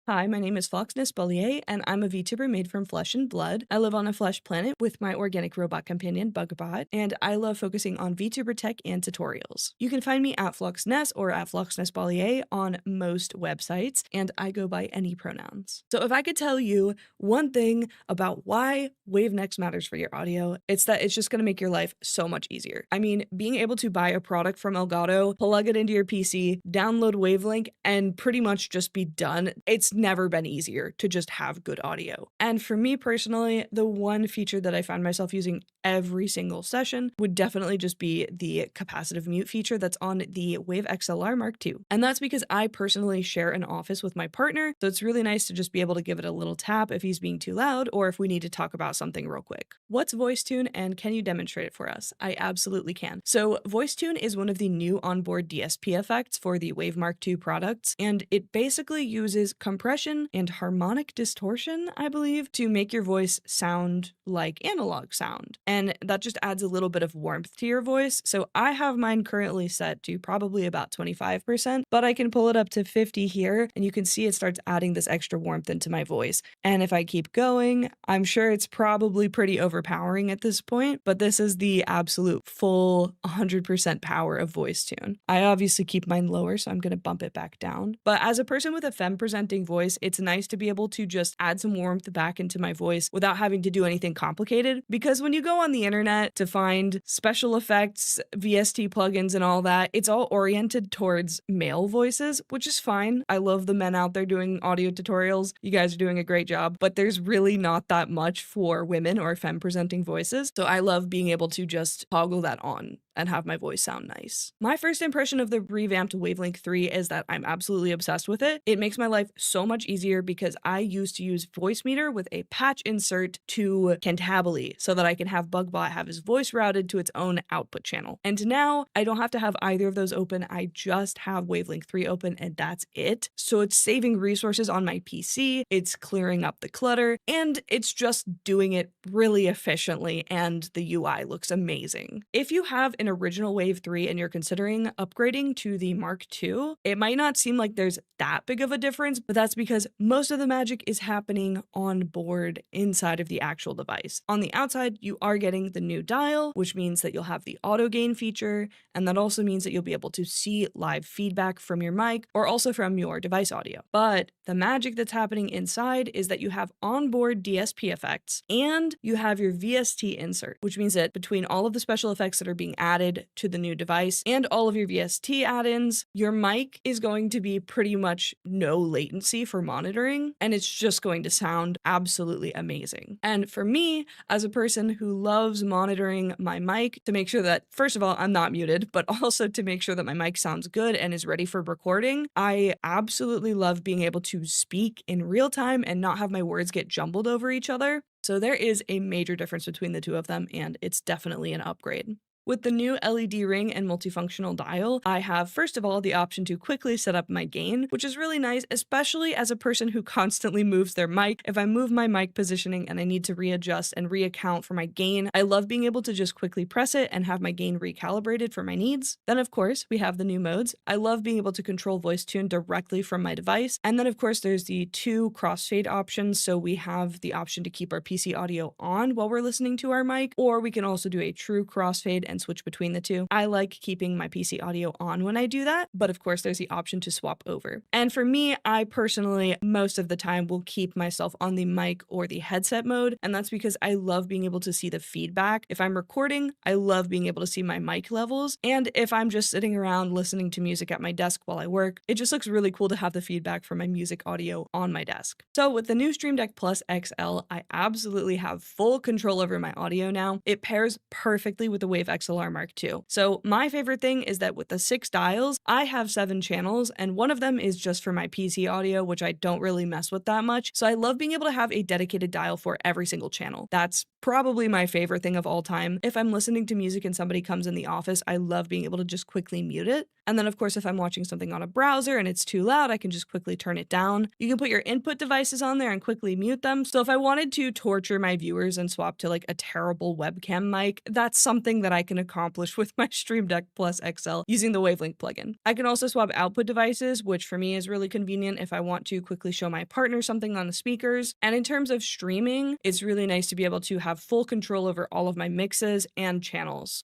Hi, my name is Floxness Pallier, and I'm a VTuber made from flesh and blood. I live on a flesh planet with my organic robot companion, Bugbot, and I love focusing on VTuber tech and tutorials. You can find me at Floxness or at Floxness Pallier on most websites, and I go by any pronouns. So if I could tell you one thing about why WaveNext matters for your audio, it's that it's just going to make your life so much easier. I mean, being able to buy a product from Elgato, plug it into your PC, download Wavelink, and pretty much just be done. It's never been easier to just have good audio. And for me personally, the one feature that I find myself using every single session would definitely just be the capacitive mute feature that's on the Wave XLR Mark II. And that's because I personally share an office with my partner, so it's really nice to just be able to give it a little tap if he's being too loud or if we need to talk about something real quick. What's VoiceTune and can you demonstrate it for us? I absolutely can. So VoiceTune is one of the new onboard DSP effects for the Wave Mark II products, and it basically uses compression and harmonic distortion, I believe, to make your voice sound like analog sound. And that just adds a little bit of warmth to your voice. So I have mine currently set to probably about 25%, but I can pull it up to 50 here, and you can see it starts adding this extra warmth into my voice. And if I keep going, I'm sure it's probably pretty overpowering at this point, but this is the absolute full 100% power of VoiceTune. I obviously keep mine lower, so I'm going to bump it back down. But as a person with a femme-presenting voice, it's nice to be able to just add some warmth back into my voice without having to do anything complicated. Because when you go on the internet to find special effects, VST plugins, and all that, it's all oriented towards male voices, which is fine. I love the men out there doing audio tutorials. You guys are doing a great job, but there's really not that much for women or femme-presenting voices. So I love being able to just toggle that on and have my voice sound nice. My first impression of the revamped Wavelink 3 is that I'm absolutely obsessed with it. It makes my life so much easier because I used to use Voicemeeter with a patch insert to Cantabile so that I can have Bugbot have his voice routed to its own output channel. And now I don't have to have either of those open. I just have Wavelink 3 open and that's it. So it's saving resources on my PC, it's clearing up the clutter, and it's just doing it really efficiently, and the UI looks amazing. If you have an original Wave 3 and you're considering upgrading to the Mark II, it might not seem like there's that big of a difference, but that's because most of the magic is happening on board inside of the actual device. On the outside, you are getting the new dial, which means that you'll have the auto gain feature, and that also means that you'll be able to see live feedback from your mic or also from your device audio. But the magic that's happening inside is that you have onboard DSP effects and you have your VST insert, which means that between all of the special effects that are being added to the new device and all of your VST add-ins, your mic is going to be pretty much no latency for monitoring, and it's just going to sound absolutely amazing. And for me, as a person who loves monitoring my mic to make sure that, first of all, I'm not muted, but also to make sure that my mic sounds good and is ready for recording, I absolutely love being able to speak in real time and not have my words get jumbled over each other. So there is a major difference between the two of them, and it's definitely an upgrade. With the new LED ring and multifunctional dial, I have, first of all, the option to quickly set up my gain, which is really nice, especially as a person who constantly moves their mic. If I move my mic positioning and I need to readjust and reaccount for my gain, I love being able to just quickly press it and have my gain recalibrated for my needs. Then, of course, we have the new modes. I love being able to control VoiceTune directly from my device. And then, of course, there's the two crossfade options. So we have the option to keep our PC audio on while we're listening to our mic, or we can also do a true crossfade and switch between the two. I like keeping my PC audio on when I do that, but of course there's the option to swap over. And for me, I personally, most of the time will keep myself on the mic or the headset mode, and that's because I love being able to see the feedback. If I'm recording, I love being able to see my mic levels, and if I'm just sitting around listening to music at my desk while I work, it just looks really cool to have the feedback from my music audio on my desk. So with the new Stream Deck Plus XL, I absolutely have full control over my audio now. It pairs perfectly with the Wave XLR XLR Mark II. So my favorite thing is that with the 6 dials, I have 7 channels, and one of them is just for my PC audio, which I don't really mess with that much. So I love being able to have a dedicated dial for every single channel. That's probably my favorite thing of all time. If I'm listening to music and somebody comes in the office, I love being able to just quickly mute it. And then of course, if I'm watching something on a browser and it's too loud, I can just quickly turn it down. You can put your input devices on there and quickly mute them. So if I wanted to torture my viewers and swap to like a terrible webcam mic, that's something that I can accomplish with my Stream Deck Plus XL using the Wavelink plugin. I can also swap output devices, which for me is really convenient if I want to quickly show my partner something on the speakers. And in terms of streaming, it's really nice to be able to have full control over all of my mixes and channels.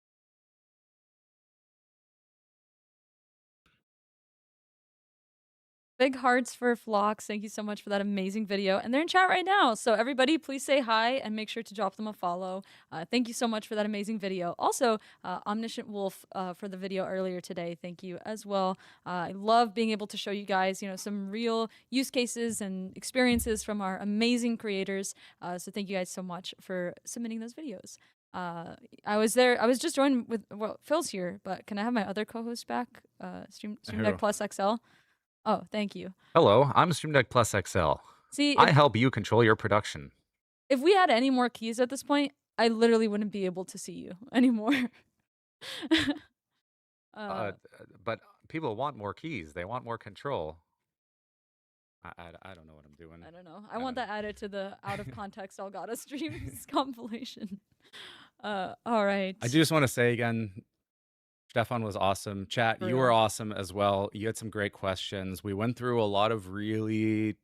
Big hearts for Phlox. Thank you so much for that amazing video. And they're in chat right now. So everybody, please say hi and make sure to drop them a follow. Thank you so much for that amazing video. Also, Omniscient Wolf for the video earlier today. Thank you as well. I love being able to show you guys, some real use cases and experiences from our amazing creators. So thank you guys so much for submitting those videos. I was just joined with, well, Phil's here, but can I have my other co-host back? Stream Deck Plus XL. Oh, thank you.
Hello, I'm Stream Deck Plus XL.
See,
I help you control your production.
if we had any more keys at this point, I literally wouldn't be able to see you anymore.
But people want more keys. They want more control. I don't know what I'm doing.
I don't know. I want that added to the out of context Elgato streams compilation. All right.
I just want to say again, Stefan was awesome. Chat,
For
you were
real.
awesome as well. You had some great questions. We went through a lot of really,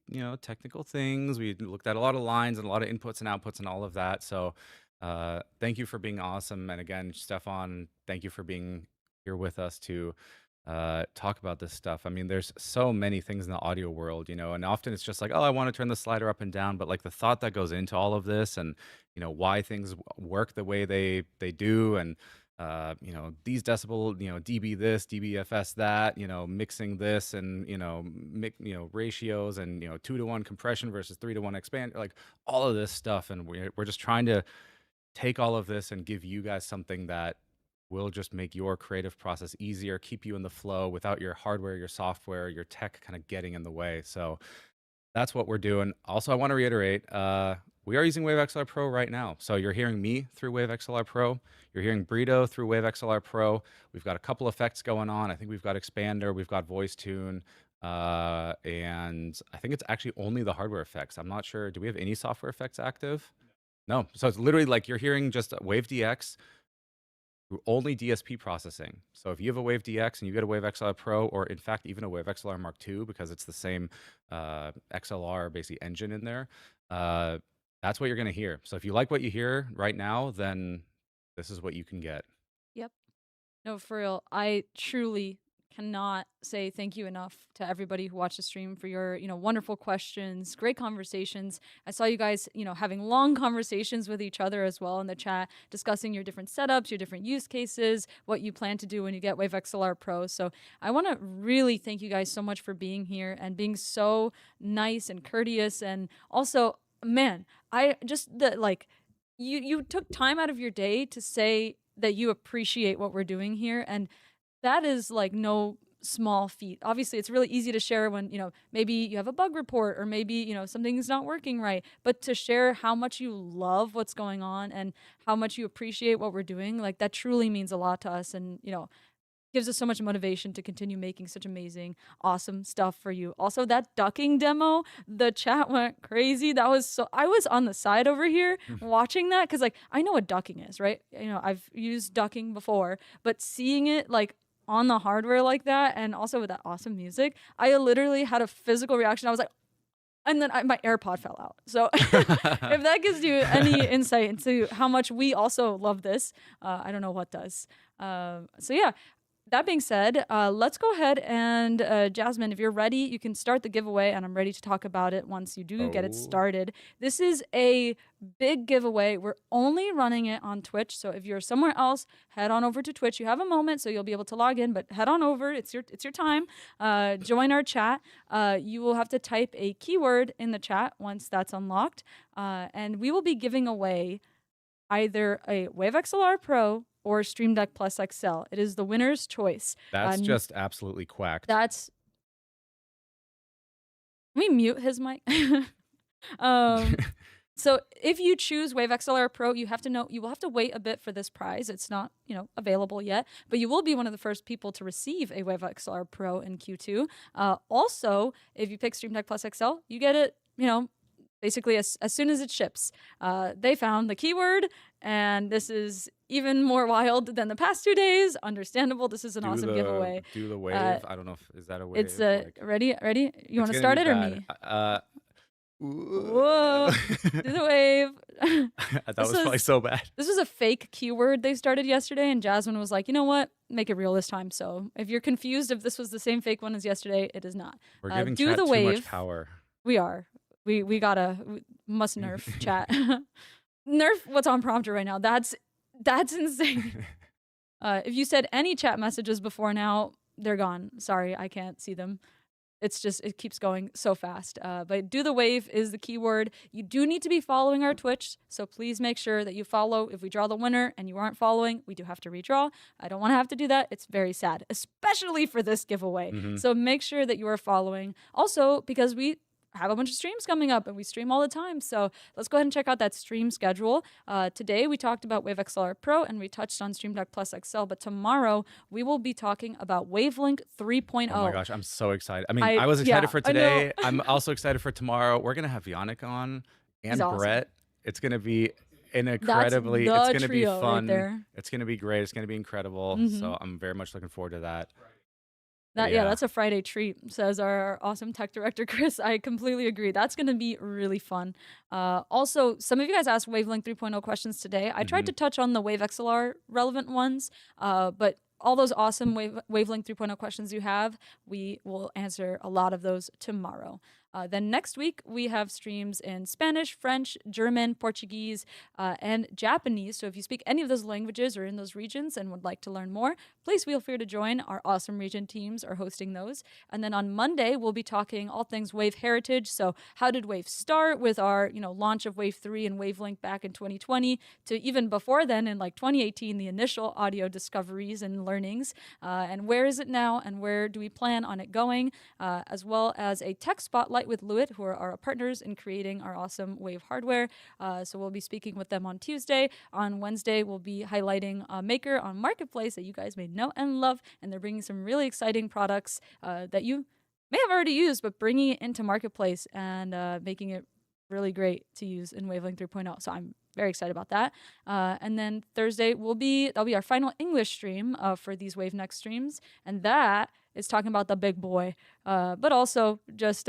technical things. We looked at a lot of lines and a lot of inputs and outputs and all of that. So thank you for being awesome. And again, Stefan, thank you for being here with us to talk about this stuff. I mean, there's so many things in the audio world, and often it's just like, oh, I want to turn the slider up and down. But like the thought that goes into all of this and, why things work the way they do and these decibel, dB this, dBFS that, mixing this and, ratios and, 2-to-1 compression versus 3-to-1 expand, like all of this stuff. And we're just trying to take all of this and give you guys something that will just make your creative process easier, keep you in the flow without your hardware, your software, your tech kind of getting in the way. So that's what we're doing. Also, I want to reiterate, we are using Wave XLR Pro right now. So you're hearing me through Wave XLR Pro. You're hearing Brito through Wave XLR Pro. We've got a couple effects going on. I think we've got Expander, we've got Voice Tune, and I think it's actually only the hardware effects. I'm not sure. Do we have any software effects active? No. So it's literally like you're hearing just Wave DX through only DSP processing. So if you have a Wave DX and you get a Wave XLR Pro, or in fact even a Wave XLR Mark II, because it's the same XLR basically engine in there, that's what you're going to hear. So if you like what you hear right now, then this is what you can get.
Yep. No, for real. I truly cannot say thank you enough to everybody who watched the stream for your, wonderful questions, great conversations. I saw you guys, having long conversations with each other as well in the chat, discussing your different setups, your different use cases, what you plan to do when you get Wave XLR Pro. So I want to really thank you guys so much for being here and being so nice and courteous. And also, man, you took time out of your day to say that you appreciate what we're doing here, and that is like no small feat. Obviously, it's really easy to share when, maybe you have a bug report or maybe, something's not working right, but to share how much you love what's going on and how much you appreciate what we're doing, like that truly means a lot to us, and, gives us so much motivation to continue making such amazing, awesome stuff for you. Also, that ducking demo, the chat went crazy. I was on the side over here watching that because, I know what ducking is, right? I've used ducking before, but seeing it, on the hardware like that, and also with that awesome music, I literally had a physical reaction. I was like, and then my AirPod fell out. So if that gives you any insight into how much we also love this, I don't know what does. So yeah. That being said, let's go ahead and Jasmine, if you're ready, you can start the giveaway, and I'm ready to talk about it once you do get it started. This is a big giveaway. We're only running it on Twitch, so if you're somewhere else, head on over to Twitch. You have a moment, so you'll be able to log in, but head on over. It's your time. Join our chat. You will have to type a keyword in the chat once that's unlocked, and we will be giving away either a Wave XLR Pro or Stream Deck Plus XL. It is the winner's choice.
That's
n-
just absolutely quacked.
That's. Let me mute his mic. So if you choose Wave XLR Pro, you will have to wait a bit for this prize. It's not, available yet, but you will be one of the first people to receive a Wave XLR Pro in Q2. Also, if you pick Stream Deck Plus XL, you get it, basically as soon as it ships. They found the keyword, and this is even more wild than the past 2 days. Understandable. This is an awesome giveaway.
Do the wave. I don't know if is that a wave.
It's ready? You want to start it or me? Whoa! Do the wave.
That was probably so bad.
This was a fake keyword they started yesterday, and Jasmine was like, you know what? Make it real this time. So if you're confused if this was the same fake one as yesterday, it is not.
We're giving
do
chat
the
too
wave.
much power.
We are. We must nerf chat. Nerf what's on prompter right now. That's insane. If you said any chat messages before now, they're gone. Sorry, I can't see them. It's just, it keeps going so fast. But do the wave is the keyword. You do need to be following our Twitch, so please make sure that you follow. If we draw the winner and you aren't following, we do have to redraw. I don't want to have to do that. It's very sad, especially for this giveaway. So make sure that you are following. Also, because we have a bunch of streams coming up and we stream all the time. So let's go ahead and check out that stream schedule. Today we talked about Wave XLR Pro and we touched on Stream Deck Plus XL, but tomorrow we will be talking about Wavelink 3.0.
Oh my gosh, I'm so excited. I mean, I was excited for today. I'm also excited for tomorrow. We're going to have Yannick on and
awesome.
Brett. It's going to be it's going to be fun.
Right,
it's going to be great. It's going to be incredible. So I'm very much looking forward to that.
That's a Friday treat, says our awesome tech director, Chris. I completely agree. That's going to be really fun. Also, some of you guys asked Wavelink 3.0 questions today. I tried to touch on the Wave XLR relevant ones, but all those awesome Wavelink 3.0 questions you have, we will answer a lot of those tomorrow. Then next week, we have streams in Spanish, French, German, Portuguese, and Japanese. So if you speak any of those languages or in those regions and would like to learn more, please feel free to join. Our awesome region teams are hosting those. And then on Monday, we'll be talking all things Wave heritage. So how did Wave start with our launch of Wave 3 and Wavelink back in 2020 to even before then in like 2018, the initial audio discoveries and learnings. And where is it now and where do we plan on it going? As well as a tech spotlight with Lewitt, who are our partners in creating our awesome Wave hardware. So we'll be speaking with them on Tuesday. On Wednesday, we'll be highlighting Maker on Marketplace that you guys may know and love. And they're bringing some really exciting products that you may have already used, but bringing it into Marketplace and making it really great to use in Wavelink 3.0. So I'm very excited about that. And then Thursday that'll be our final English stream for these Wave Next streams. And that is talking about the big boy, but also just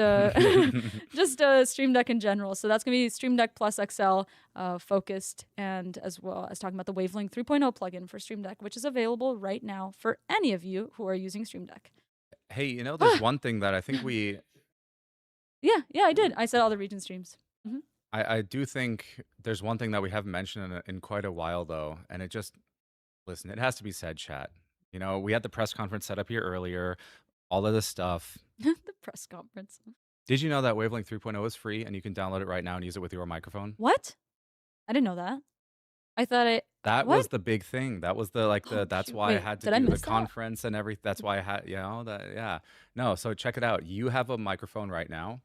Stream Deck in general. So that's going to be Stream Deck Plus XL focused, and as well as talking about the Wavelink 3.0 plugin for Stream Deck, which is available right now for any of you who are using Stream Deck.
Hey, there's one thing that I think we...
Yeah, I did. I said all the region streams.
I do think there's one thing that we haven't mentioned in quite a while, though, and it has to be said, chat. We had the press conference set up here earlier, all of this stuff.
The press conference.
Did you know that Wavelink 3.0 is free and you can download it right now and use it with your microphone?
What? I didn't know that. I thought
That
what?
was the big thing. That was that's why I had to do the conference and everything. That's why I had, yeah. No, so check it out. You have a microphone right now.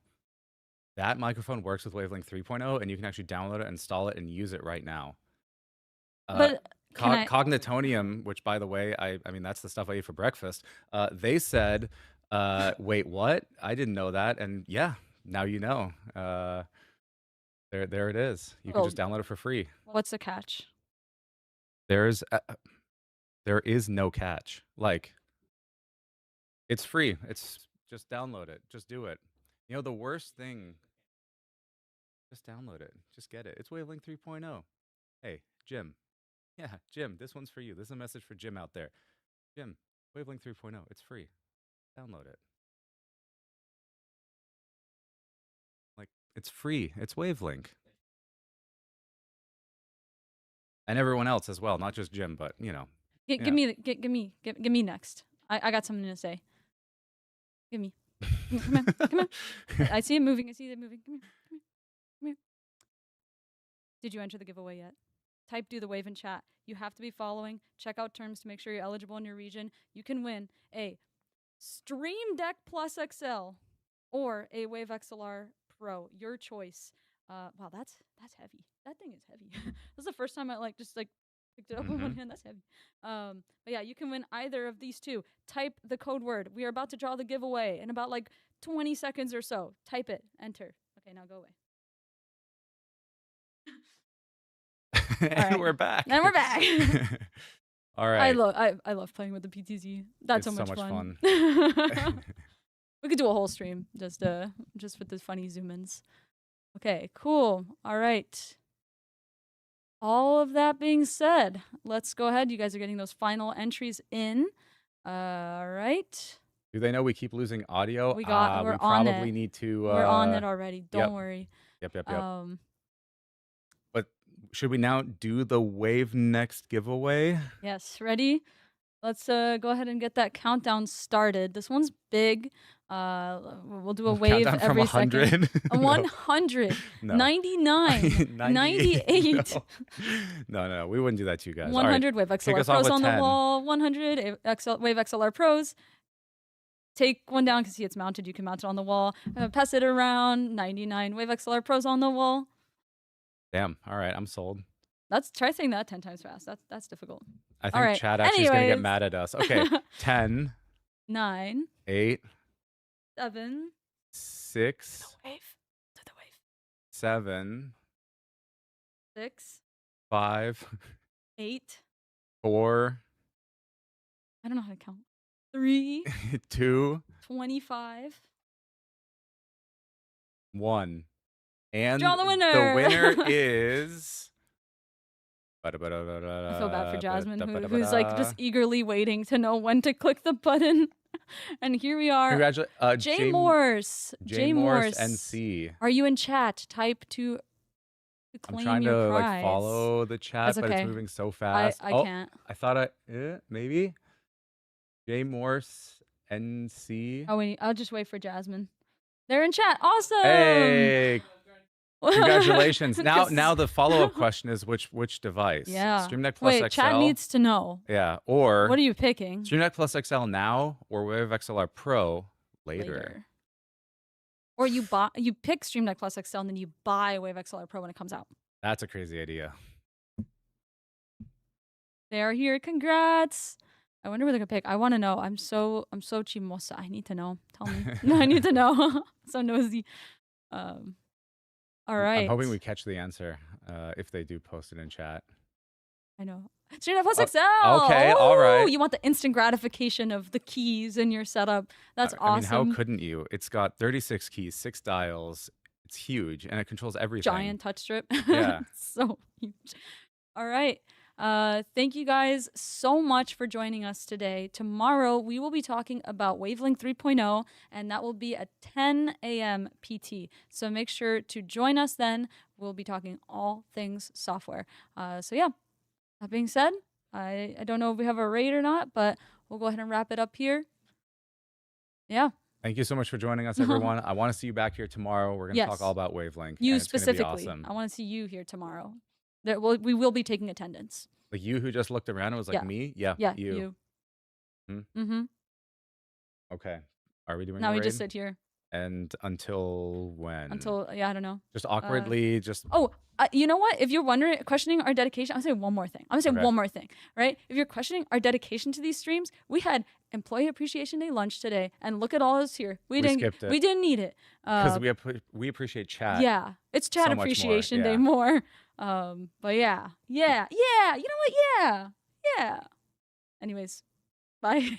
That microphone works with Wavelink 3.0 and you can actually download it, install it, and use it right now.
But
Cognitonium, which by the way, I mean that's the stuff I eat for breakfast. They said, "Wait, what? I didn't know that." And yeah, now you know. There it is. You can just download it for free.
What's the catch?
There is no catch. Like, it's free. It's just download it. Just do it. The worst thing. Just download it. Just get it. It's Wavelink 3.0. Hey, Jim. Yeah, Jim, this one's for you. This is a message for Jim out there. Jim, Wavelink 3.0, it's free. Download it. Like, it's free. It's Wavelink. And everyone else as well, not just Jim, but,
Give me next. I got something to say. Give me. Come on. I see it moving. Come here. Did you enter the giveaway yet? type Do the Wave in chat. You have to be following. Check out terms to make sure you're eligible in your region. You can win a Stream Deck Plus XL or a Wave XLR Pro, your choice. Wow, that's heavy. That thing is heavy. This is the first time I just picked it up in one hand. That's heavy. But yeah, you can win either of these two. Type the code word. We are about to draw the giveaway in about 20 seconds or so. Type it. Enter. Okay, now go away.
And
right.
we're back.
And we're back.
All right.
I love playing with the PTZ. That's
It's
so
so
much
much
fun.
fun.
We could do a whole stream just with the funny zoom ins. Okay, cool. All right. All of that being said, let's go ahead. You guys are getting those final entries in. All right.
Do they know we keep losing audio?
We're
we
on
probably
it.
need to.
We're on it already. Don't
yep.
worry.
Yep.
But
should we now do the Wave Next giveaway?
yes, ready? Let's go ahead and get that countdown started. This one's big. We'll do a wave
Countdown from
every second.
100?
100,
No.
99, 98.
No. We wouldn't do that to you guys.
100 Wave
kick
XLR
us off
Pros
with
on
10.
the wall. 100 Wave XLR Pros. Take one down because see it's mounted. You can mount it on the wall. Pass it around. 99 Wave XLR Pros on the wall.
Damn. All right. I'm sold.
Try saying that 10 times fast. That's difficult.
I think
All right.
Chad actually is going to get
Anyways.
mad at us. Okay. 10,
9,
8,
7.
6,
Wave. Do the wave.
7,
6,
5,
8.
4,
I don't know how to count. 3,
2,
25.
1. And
Draw the winner.
The winner is.
I feel bad for Jasmine, who's just eagerly waiting to know when to click the button. And here we are.
Congratulations,
Jay Morse.
J Morse NC.
Are you in chat? Type to claim
I'm trying
your
to
prize.
follow the chat,
That's
but
okay.
it's moving so fast.
I can't.
I thought maybe J Morse NC.
Oh wait, I'll just wait for Jasmine. They're in chat. Awesome.
Hey, congratulations!
Just-
now the follow-up question is which device?
Yeah.
Stream Deck Plus
Wait,
XL.
chat needs to know.
Yeah, or
What are you picking?
Stream Deck Plus XL now, or Wave XLR Pro later.
Or you pick Stream Deck Plus XL and then you buy Wave XLR Pro when it comes out.
That's a crazy idea.
They are here. Congrats. I wonder what they're gonna pick. I want to know. I'm so chimosa. I need to know. Tell me. I need to know. So nosy. All right.
I'm hoping we catch the answer if they do post it in chat.
I know. Stream Deck Plus XL.
Okay, all right.
Ooh, you want the instant gratification of the keys in your setup. That's awesome.
I mean, how couldn't you? It's got 36 keys, 6 dials. It's huge, and it controls everything.
Giant touch strip.
Yeah.
So huge. All right. Thank you guys so much for joining us today. Tomorrow we will be talking about Wavelink 3.0, and that will be at 10 a.m. PT. So make sure to join us then. We'll be talking all things software. So yeah, that being said, I don't know if we have a raid or not, but we'll go ahead and wrap it up here. Yeah.
Thank you so much for joining us, everyone. I want to see you back here tomorrow. We're going to
Yes.
talk all about Wavelink.
You
and it's gonna be
specifically.
awesome.
I want to see you here tomorrow. We will be taking attendance.
Like you who just looked around and was like,
Yeah.
me? Yeah,
Yeah,
you.
you.
Hmm?
Mm-hmm.
Okay. Are we doing
Now
a
we
raid?
just sit here
And until when?
until I don't know.
Just awkwardly, just
Oh, you know what? If you're questioning our dedication, I'm gonna say one more thing.
Okay.
one more thing, right? If you're questioning our dedication to these streams, we had Employee Appreciation Day lunch today, and look at all this here. We didn't
skipped it.
We didn't need it.
because we appreciate chat.
Yeah, it's Chat
so much more,
Appreciation Day
yeah.
more. But yeah. You know what? Yeah. Anyways, bye.